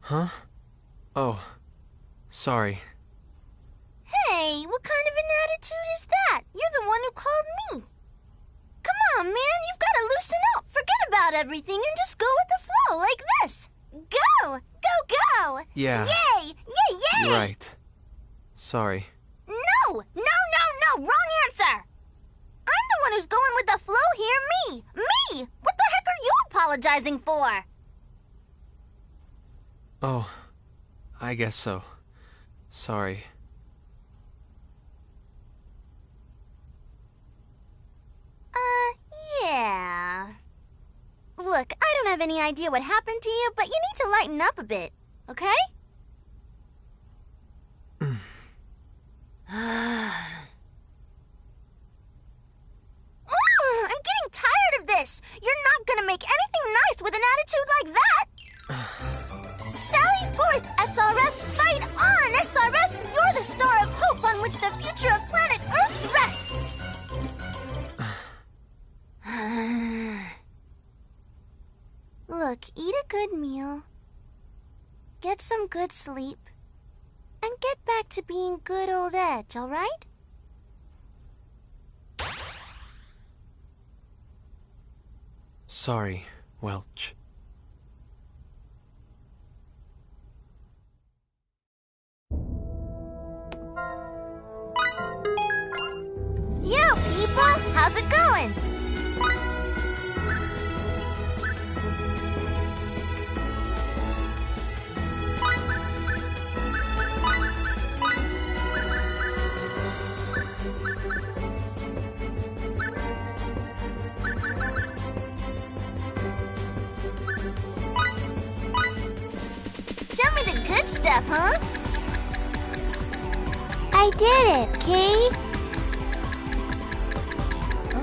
Huh? Oh, sorry. Hey, what kind of an attitude is that? You're the one who called me. Come on, man, you've got to loosen up. Forget about everything and just go with the flow like this. Go! Go, go! Yeah. Yay! Yay, yay! Right. Sorry. No! Wrong answer! I'm the one who's going with the flow here, me! Me! What the heck are you apologizing for? Oh, I guess so. Sorry. Yeah. Look, I don't have any idea what happened to you, but you need to lighten up a bit, okay? I'm getting tired of this. You're not gonna make anything nice with an attitude like that. Sally forth, SRF! Fight on, SRF! You're the star of hope on which the future of planet Earth rests! Look, eat a good meal, get some good sleep, and get back to being good old Edge, all right? Sorry, Welch. Yo, people! How's it going? Show me the good stuff, huh? I did it, Kate.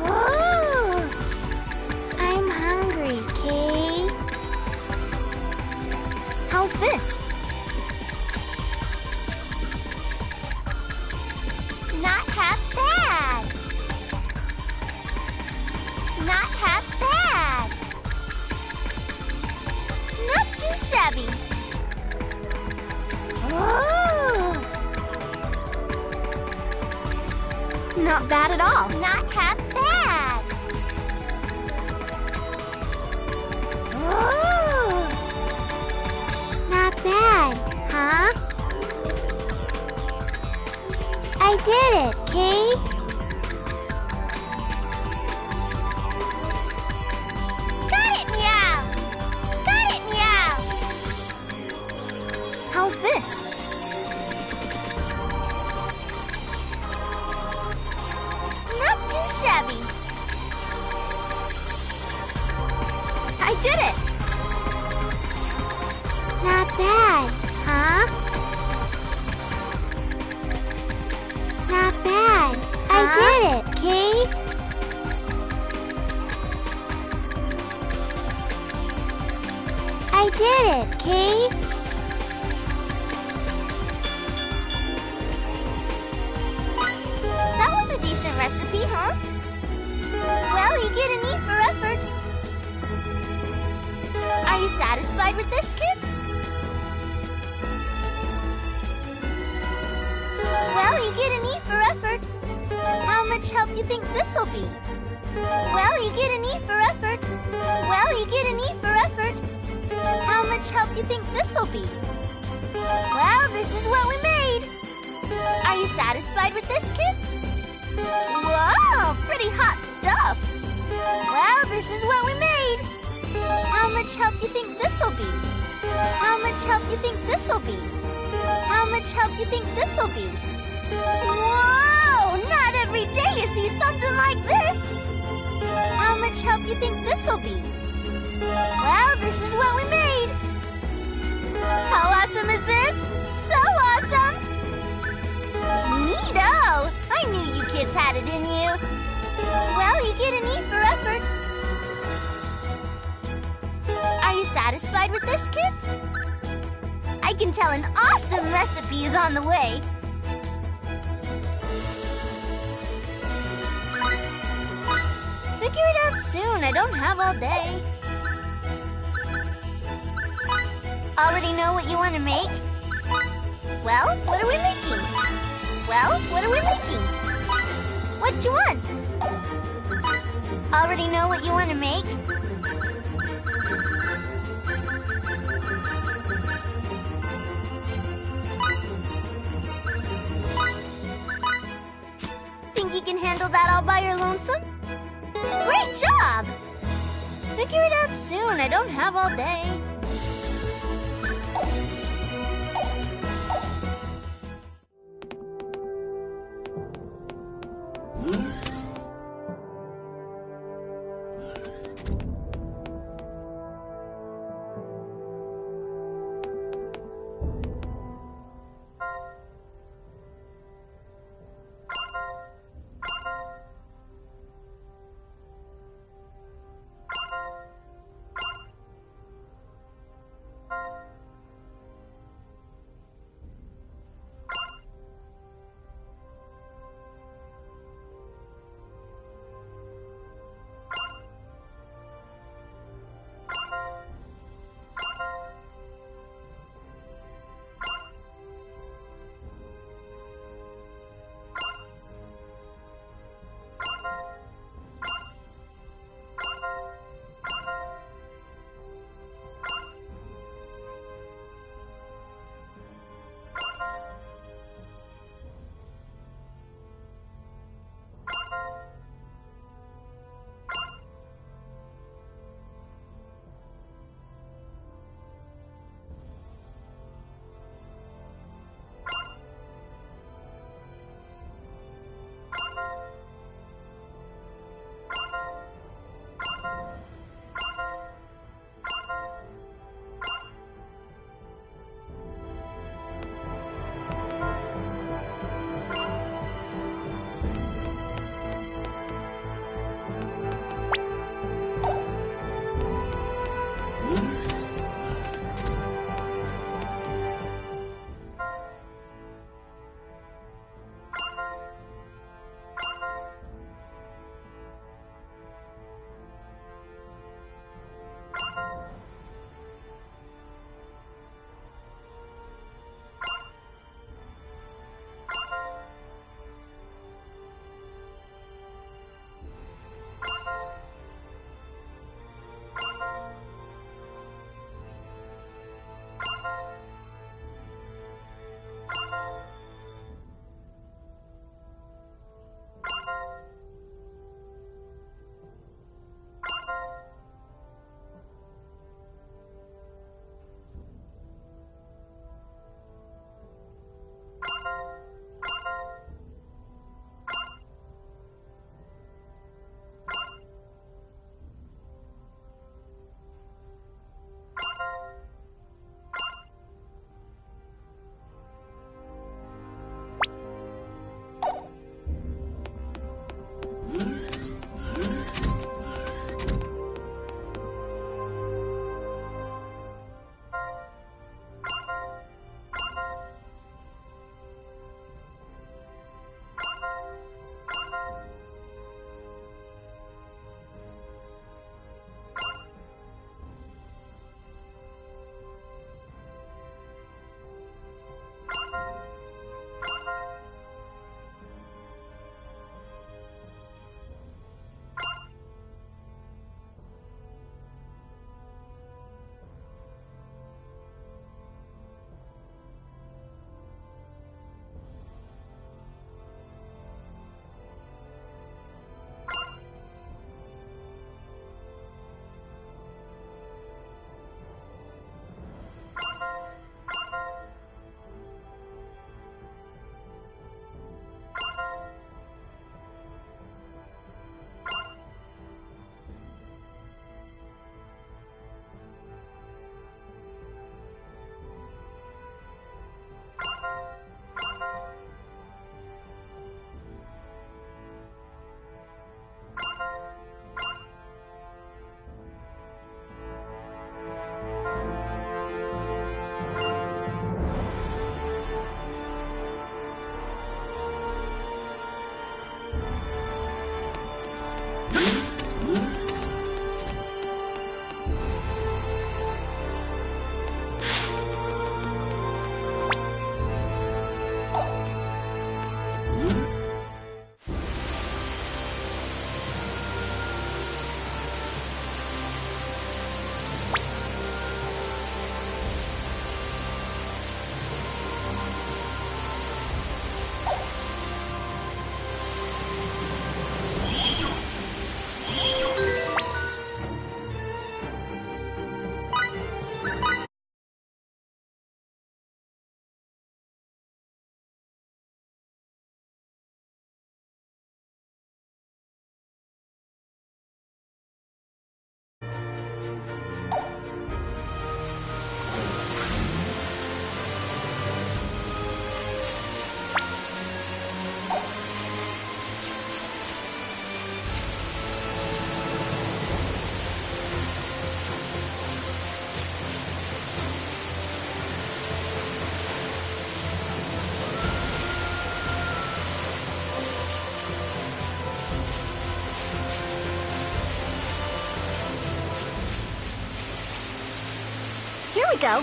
Oh! I'm hungry, Kate. How's this? Not half bad. Not half bad. Not too shabby. Oh! Not bad at all. Not half bad. Oh! Not bad, huh? I did it, Kate. Got it, meow! Got it, meow! How's this? Not too shabby. I did it! Not bad, huh? Not bad. I did it, Kate. I did it, Kate. That was a decent recipe, huh? Well, you get an E for effort. Are you satisfied with this, kids? Well, you get an E for effort. How much help you think this'll be? Well, you get an E for effort. Well, you get an E for effort. How much help you think this'll be? Well, this is what we made. Are you satisfied with this, kids? Whoa, pretty hot stuff. Well, this is what we made. How much help you think this'll be? How much help you think this'll be? How much help you think this'll be? Whoa, not every day you see something like this. How much help you think this'll be? Well, this is what we made. How awesome is this? So awesome! Neato! I knew you kids had it in you. Well, you get an E for effort. Are you satisfied with this, kids? I can tell an awesome recipe is on the way. Figure it out soon. I don't have all day. Already know what you want to make? Well, what are we making? Well, what are we making? What you want? Already know what you want to make? Think you can handle that all by your lonesome? Great job! Figure it out soon. I don't have all day. we go.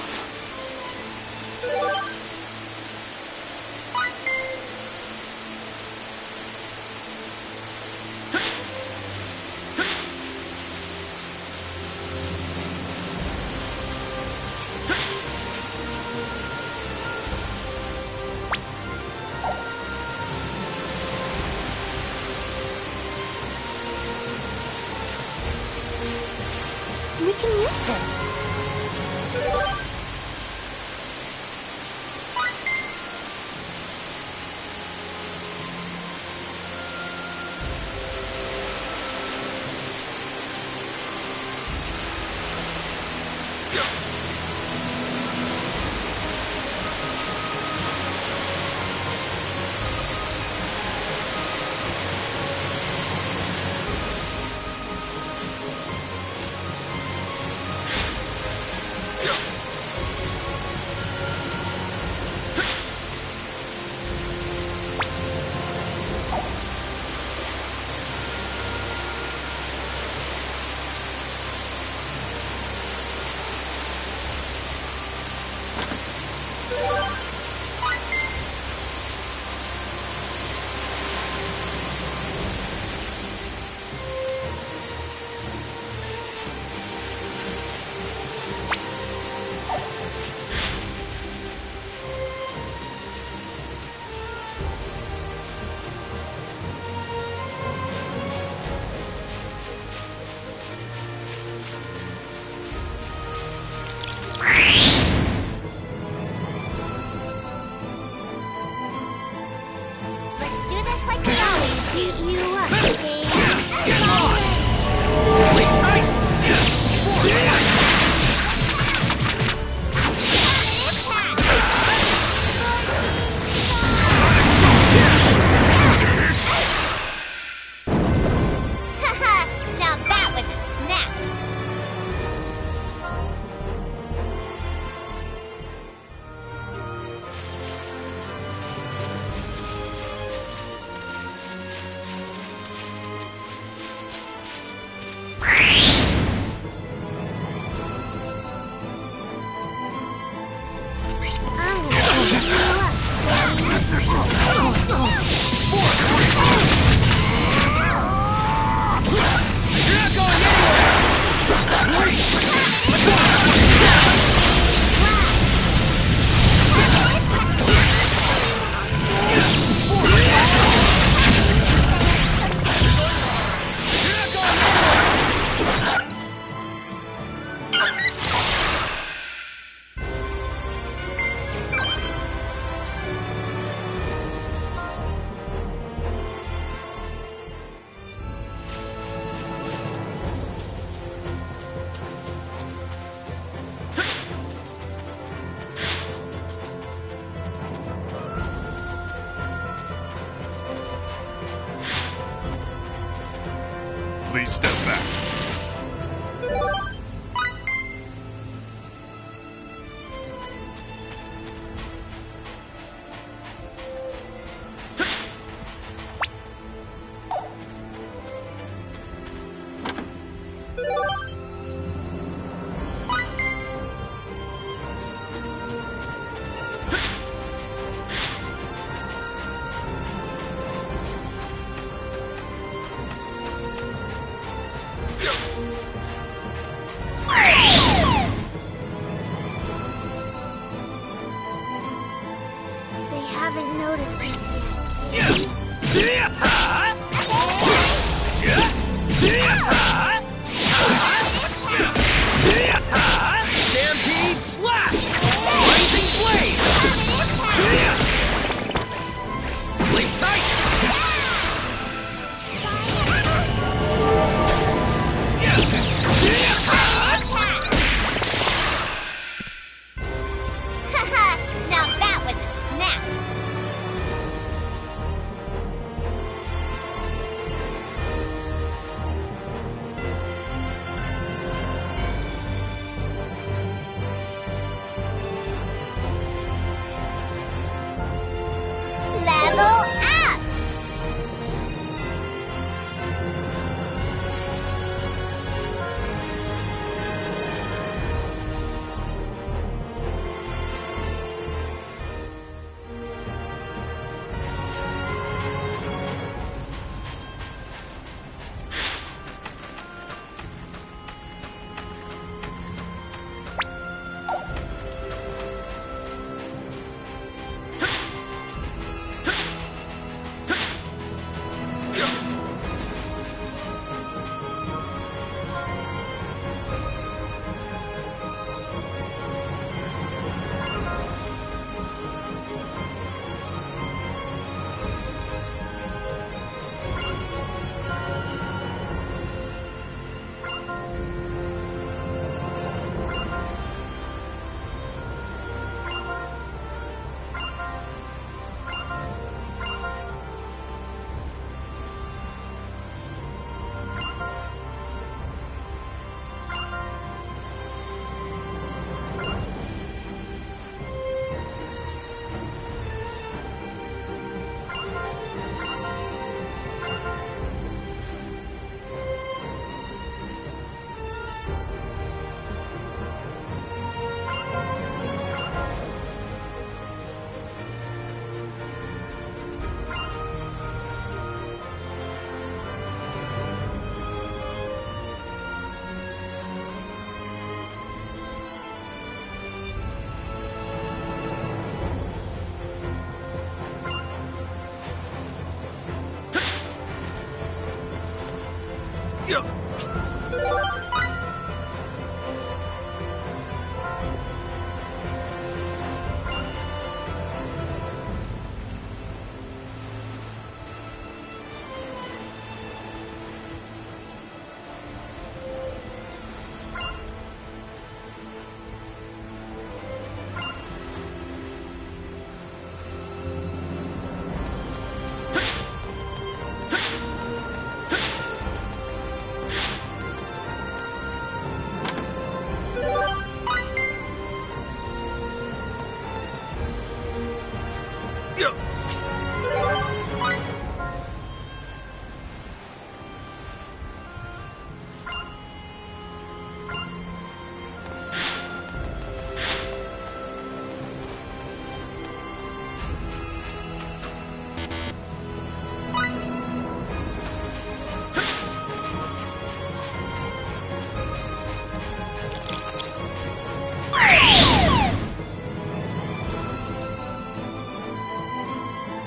We can use this. Please step back.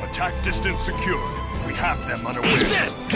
Attack distance secured. We have them unawares. Eat this!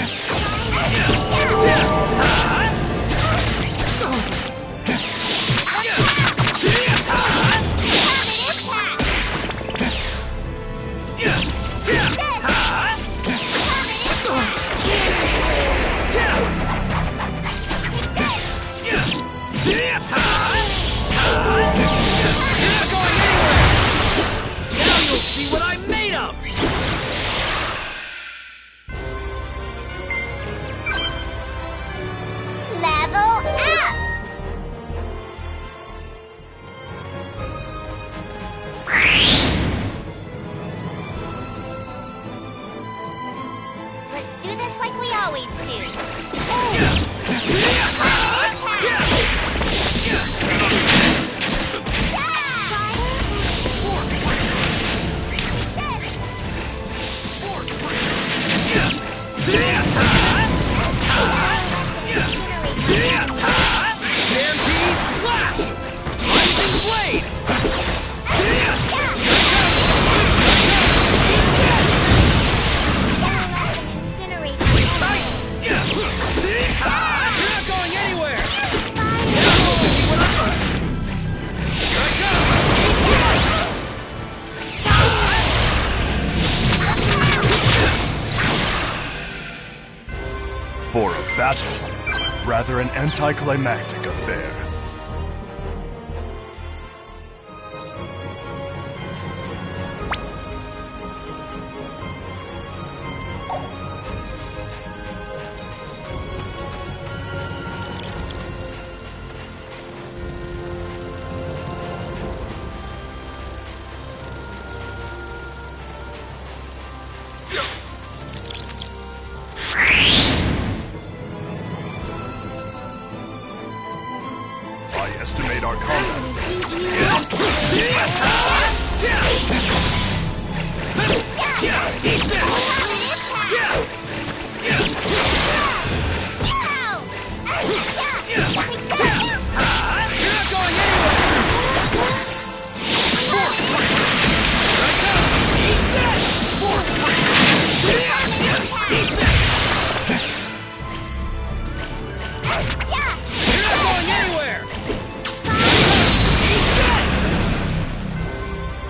Let's do this like we always do. For a battle, rather an anticlimactic affair. I estimate our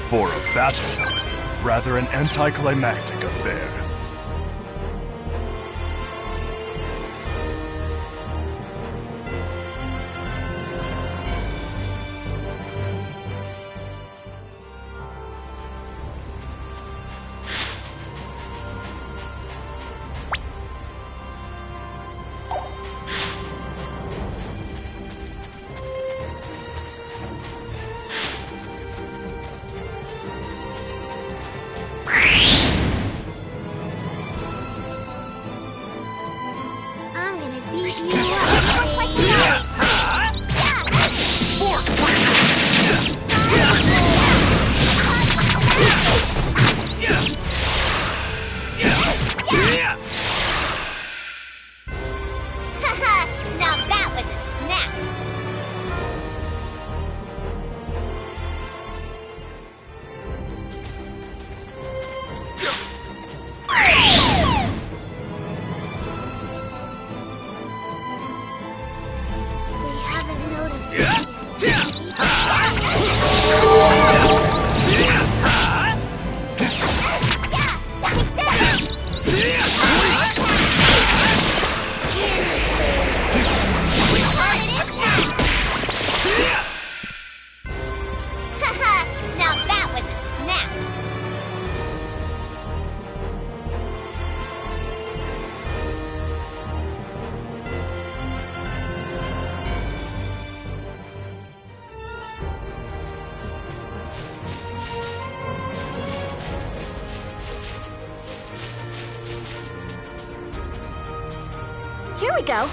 For a battle, rather an anticlimactic affair. we go.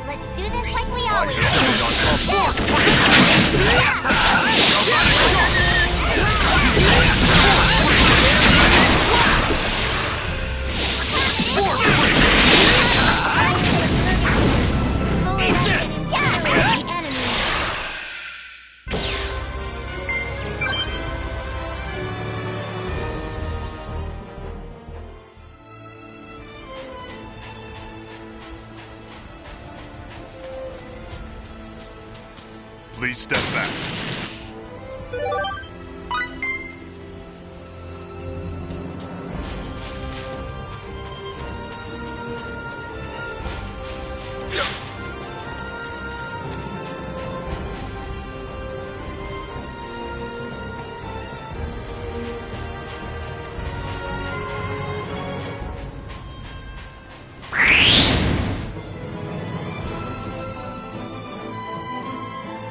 Let's do this like we always Please step back.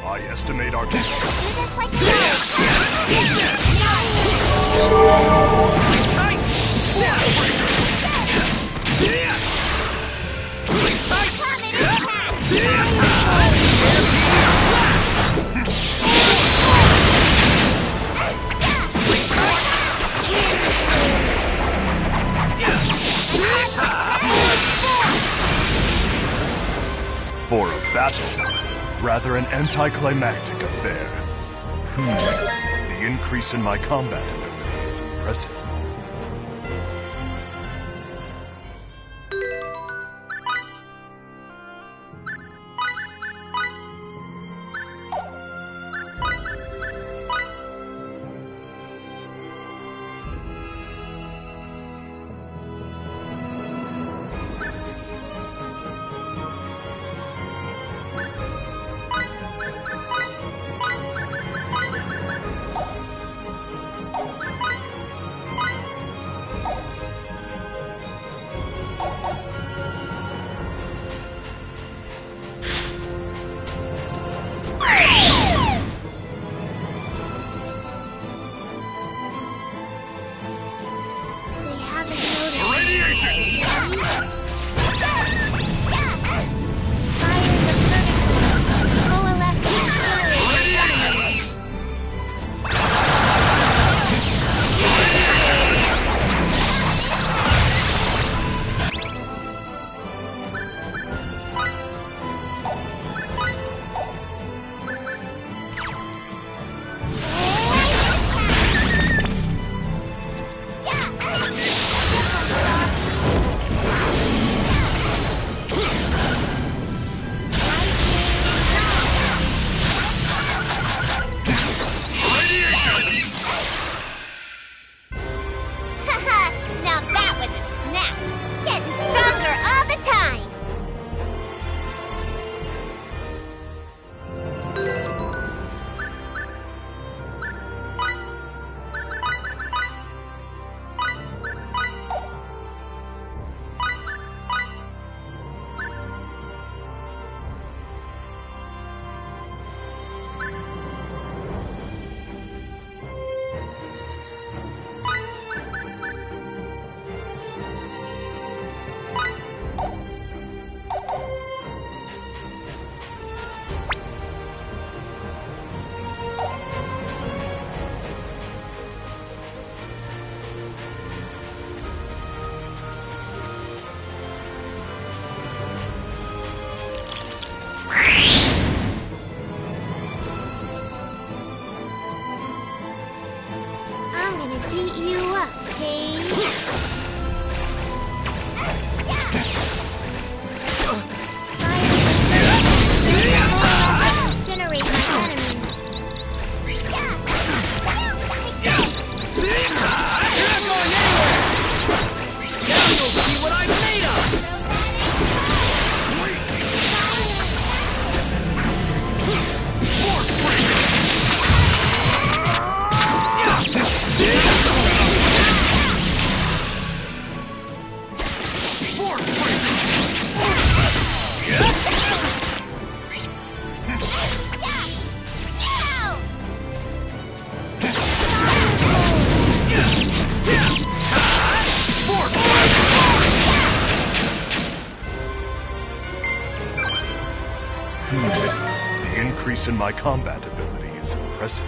I estimate our for a battle. Rather an anticlimactic affair. The increase in my combat ability is impressive. The increase in my combat ability is impressive.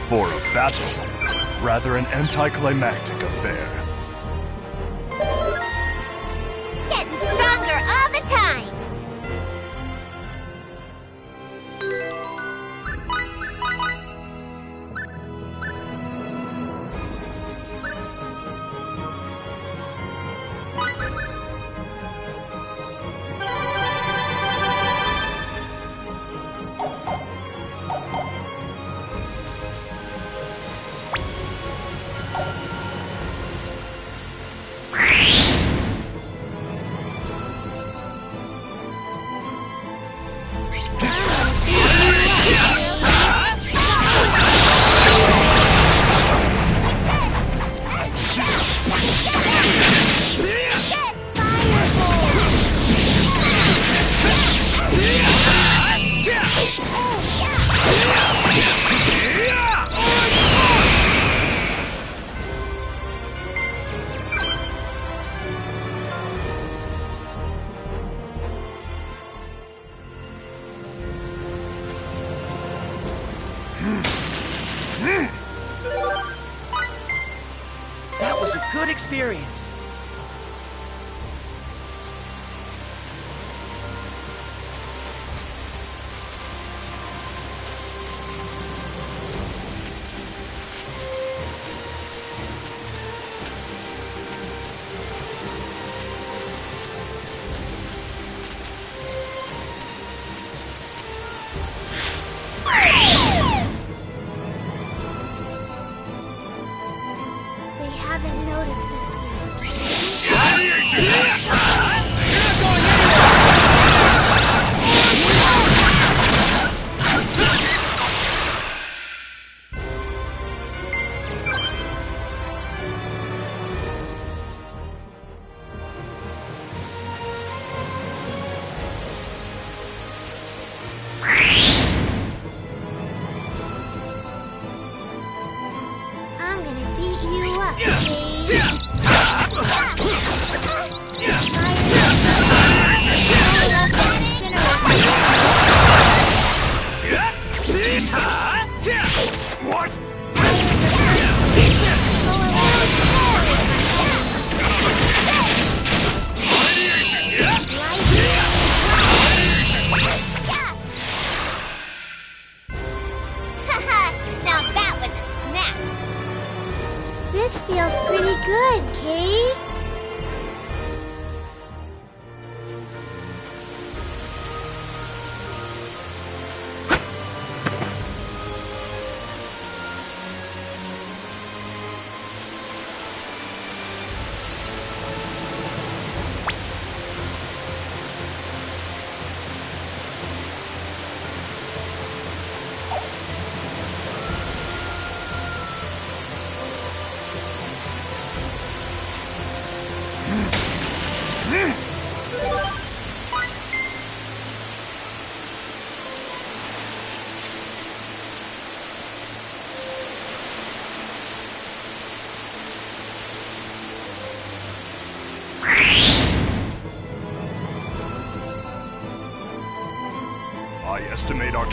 For a battle, rather an anticlimactic affair. Getting stronger all the time! That was a good experience. They haven't noticed us I'm gonna beat you up, What? Now that was a snap. This feels pretty good, Kate. underestimate our...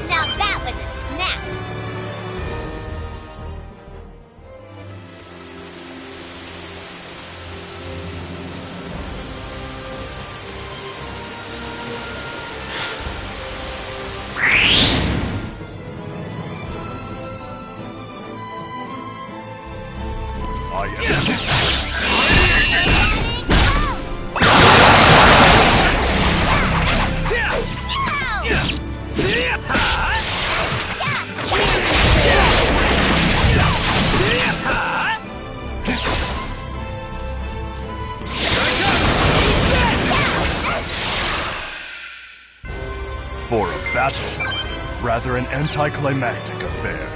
Now that was a snap. For a battle, rather an anticlimactic affair.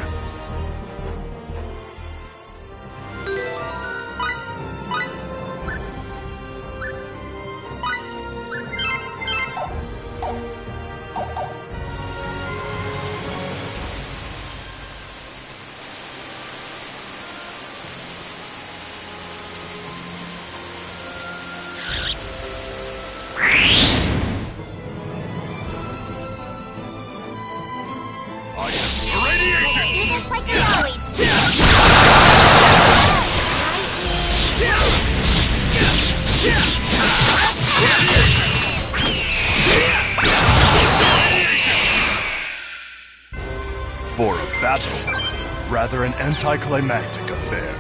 Just like we always do. For a battle, rather an anticlimactic affair.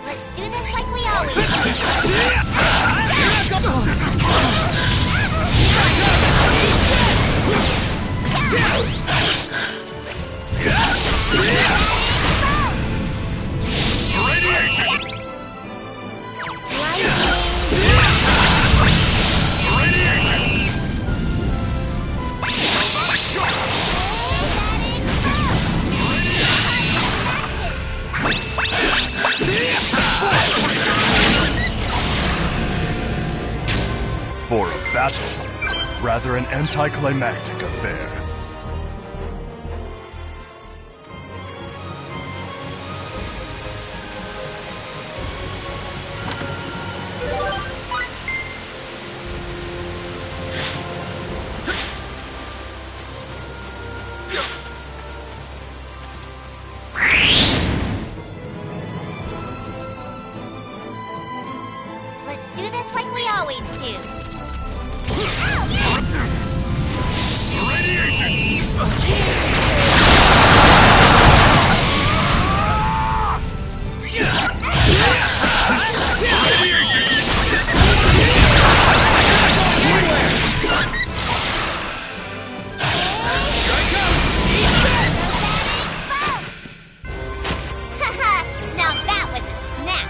Let's do this like we always do. For a battle, rather an anticlimactic affair. Let's do this like we always do. Now that was a snap.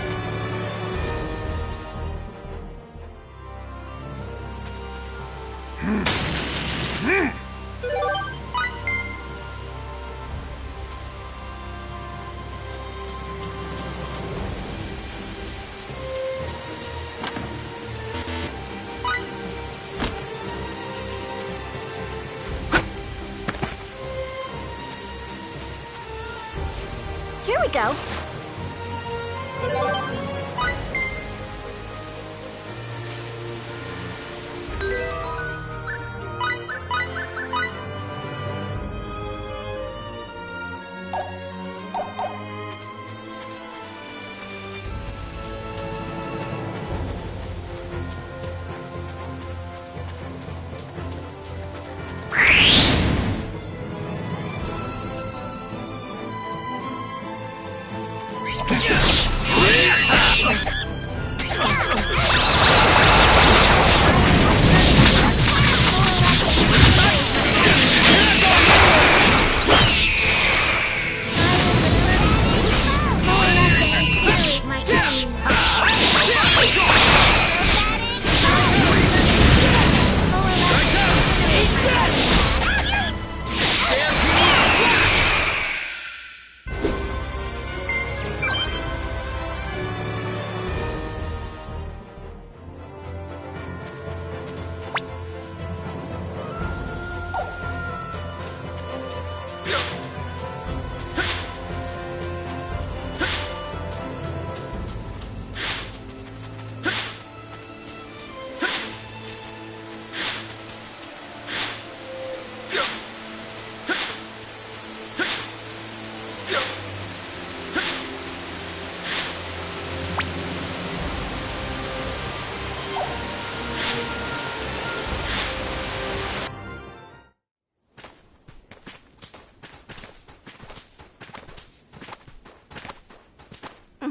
Here we go.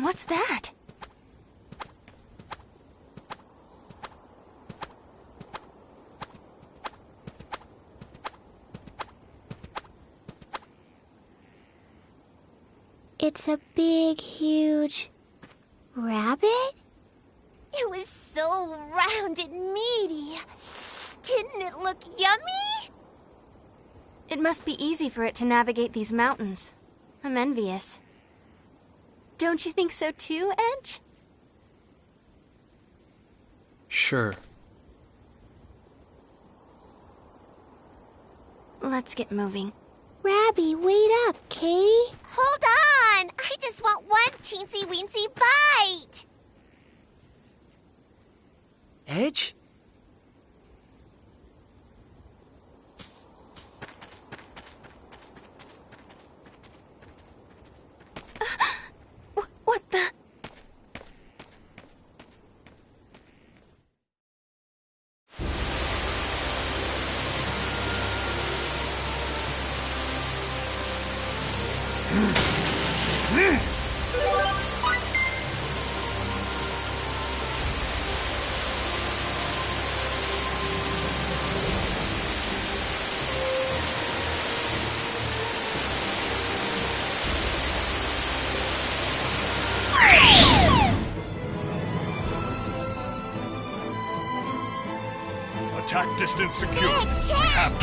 What's that? It's a big, huge rabbit? It was so round and meaty. Didn't it look yummy? It must be easy for it to navigate these mountains. I'm envious. Don't you think so too, Edge? Sure. Let's get moving. Rabby, wait up, Kay. Hold on! I just want one teensy-weensy bite! Edge? What the? Attack distance secure. We have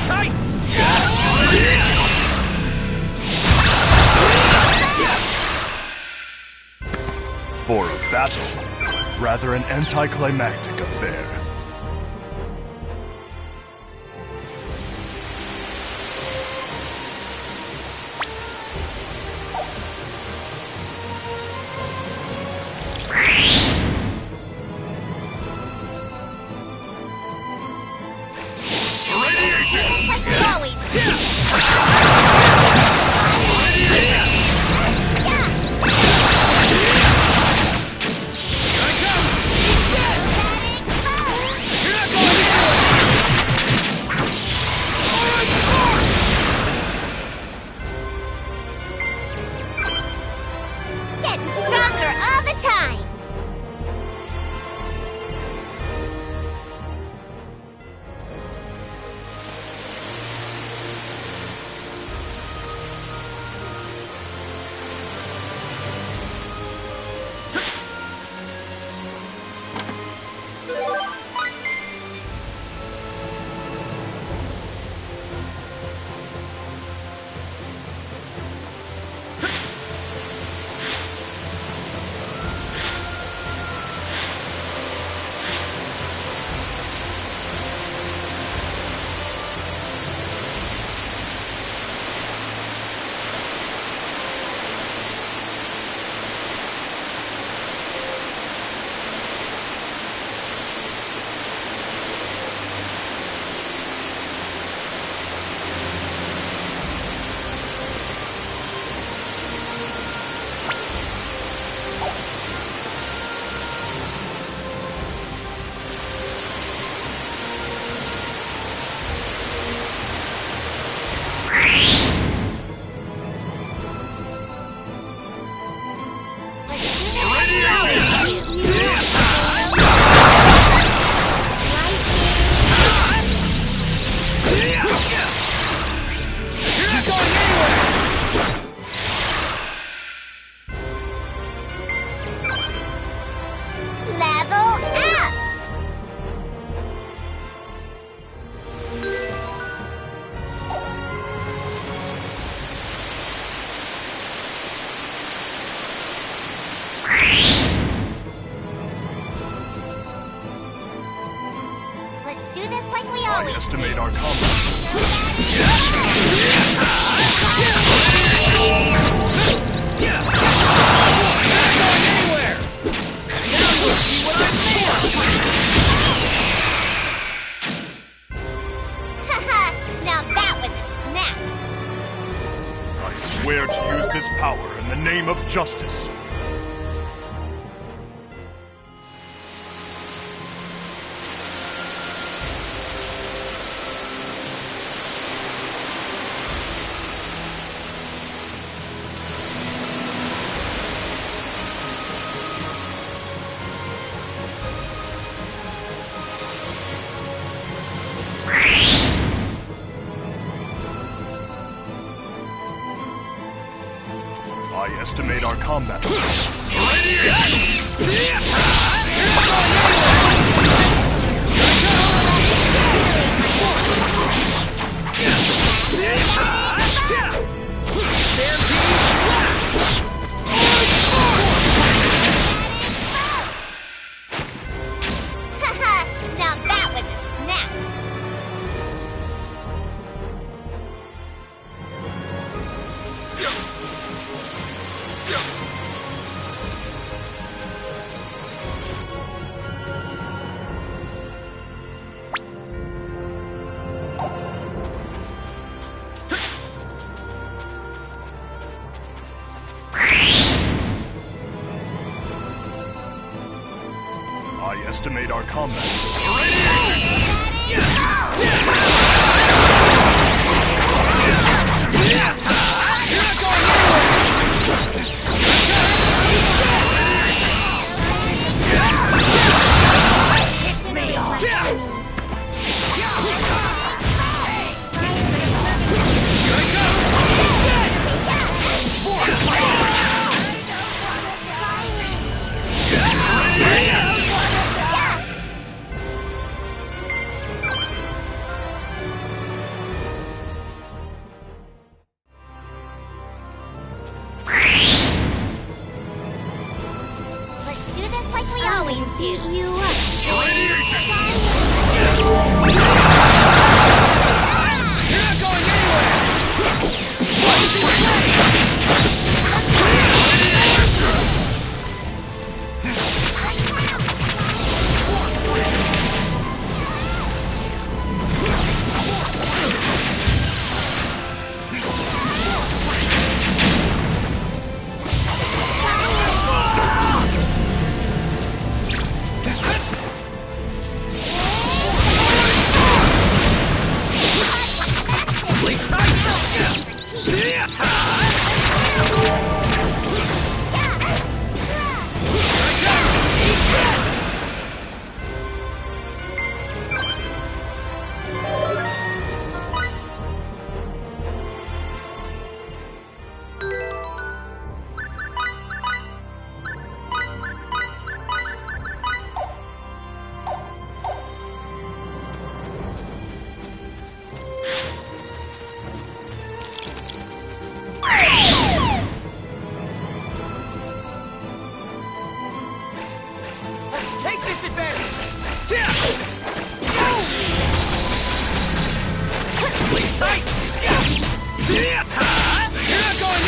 Tight! For a battle, rather an anticlimactic affair. Getting stronger all the time! Let's do this like we I always estimate do. our combat. Now that was a snap. I swear to use this power in the name of justice. I estimate our combat. Now that was a snap. I estimate our combat. Let's do this like we always do. You Take this advantage! Sleep tight! You're not going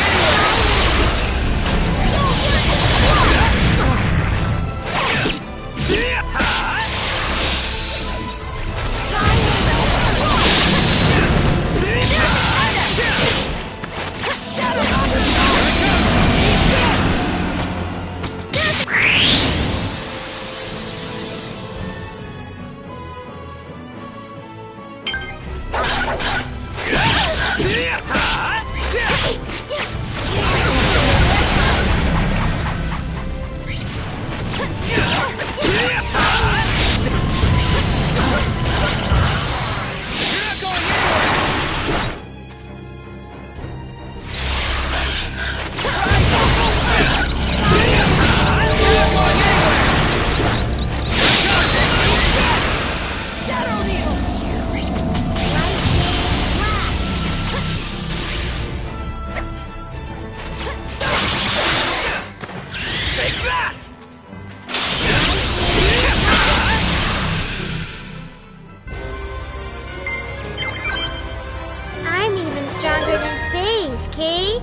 I'm even stronger than Faze, Kay.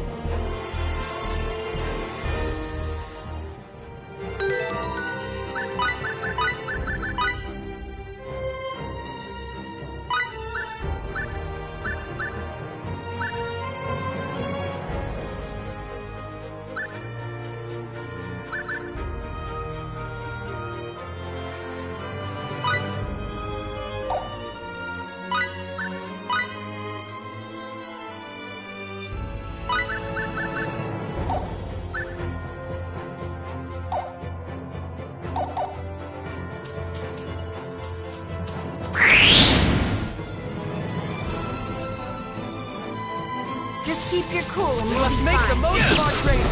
Just keep your cool and we must make the most of our training.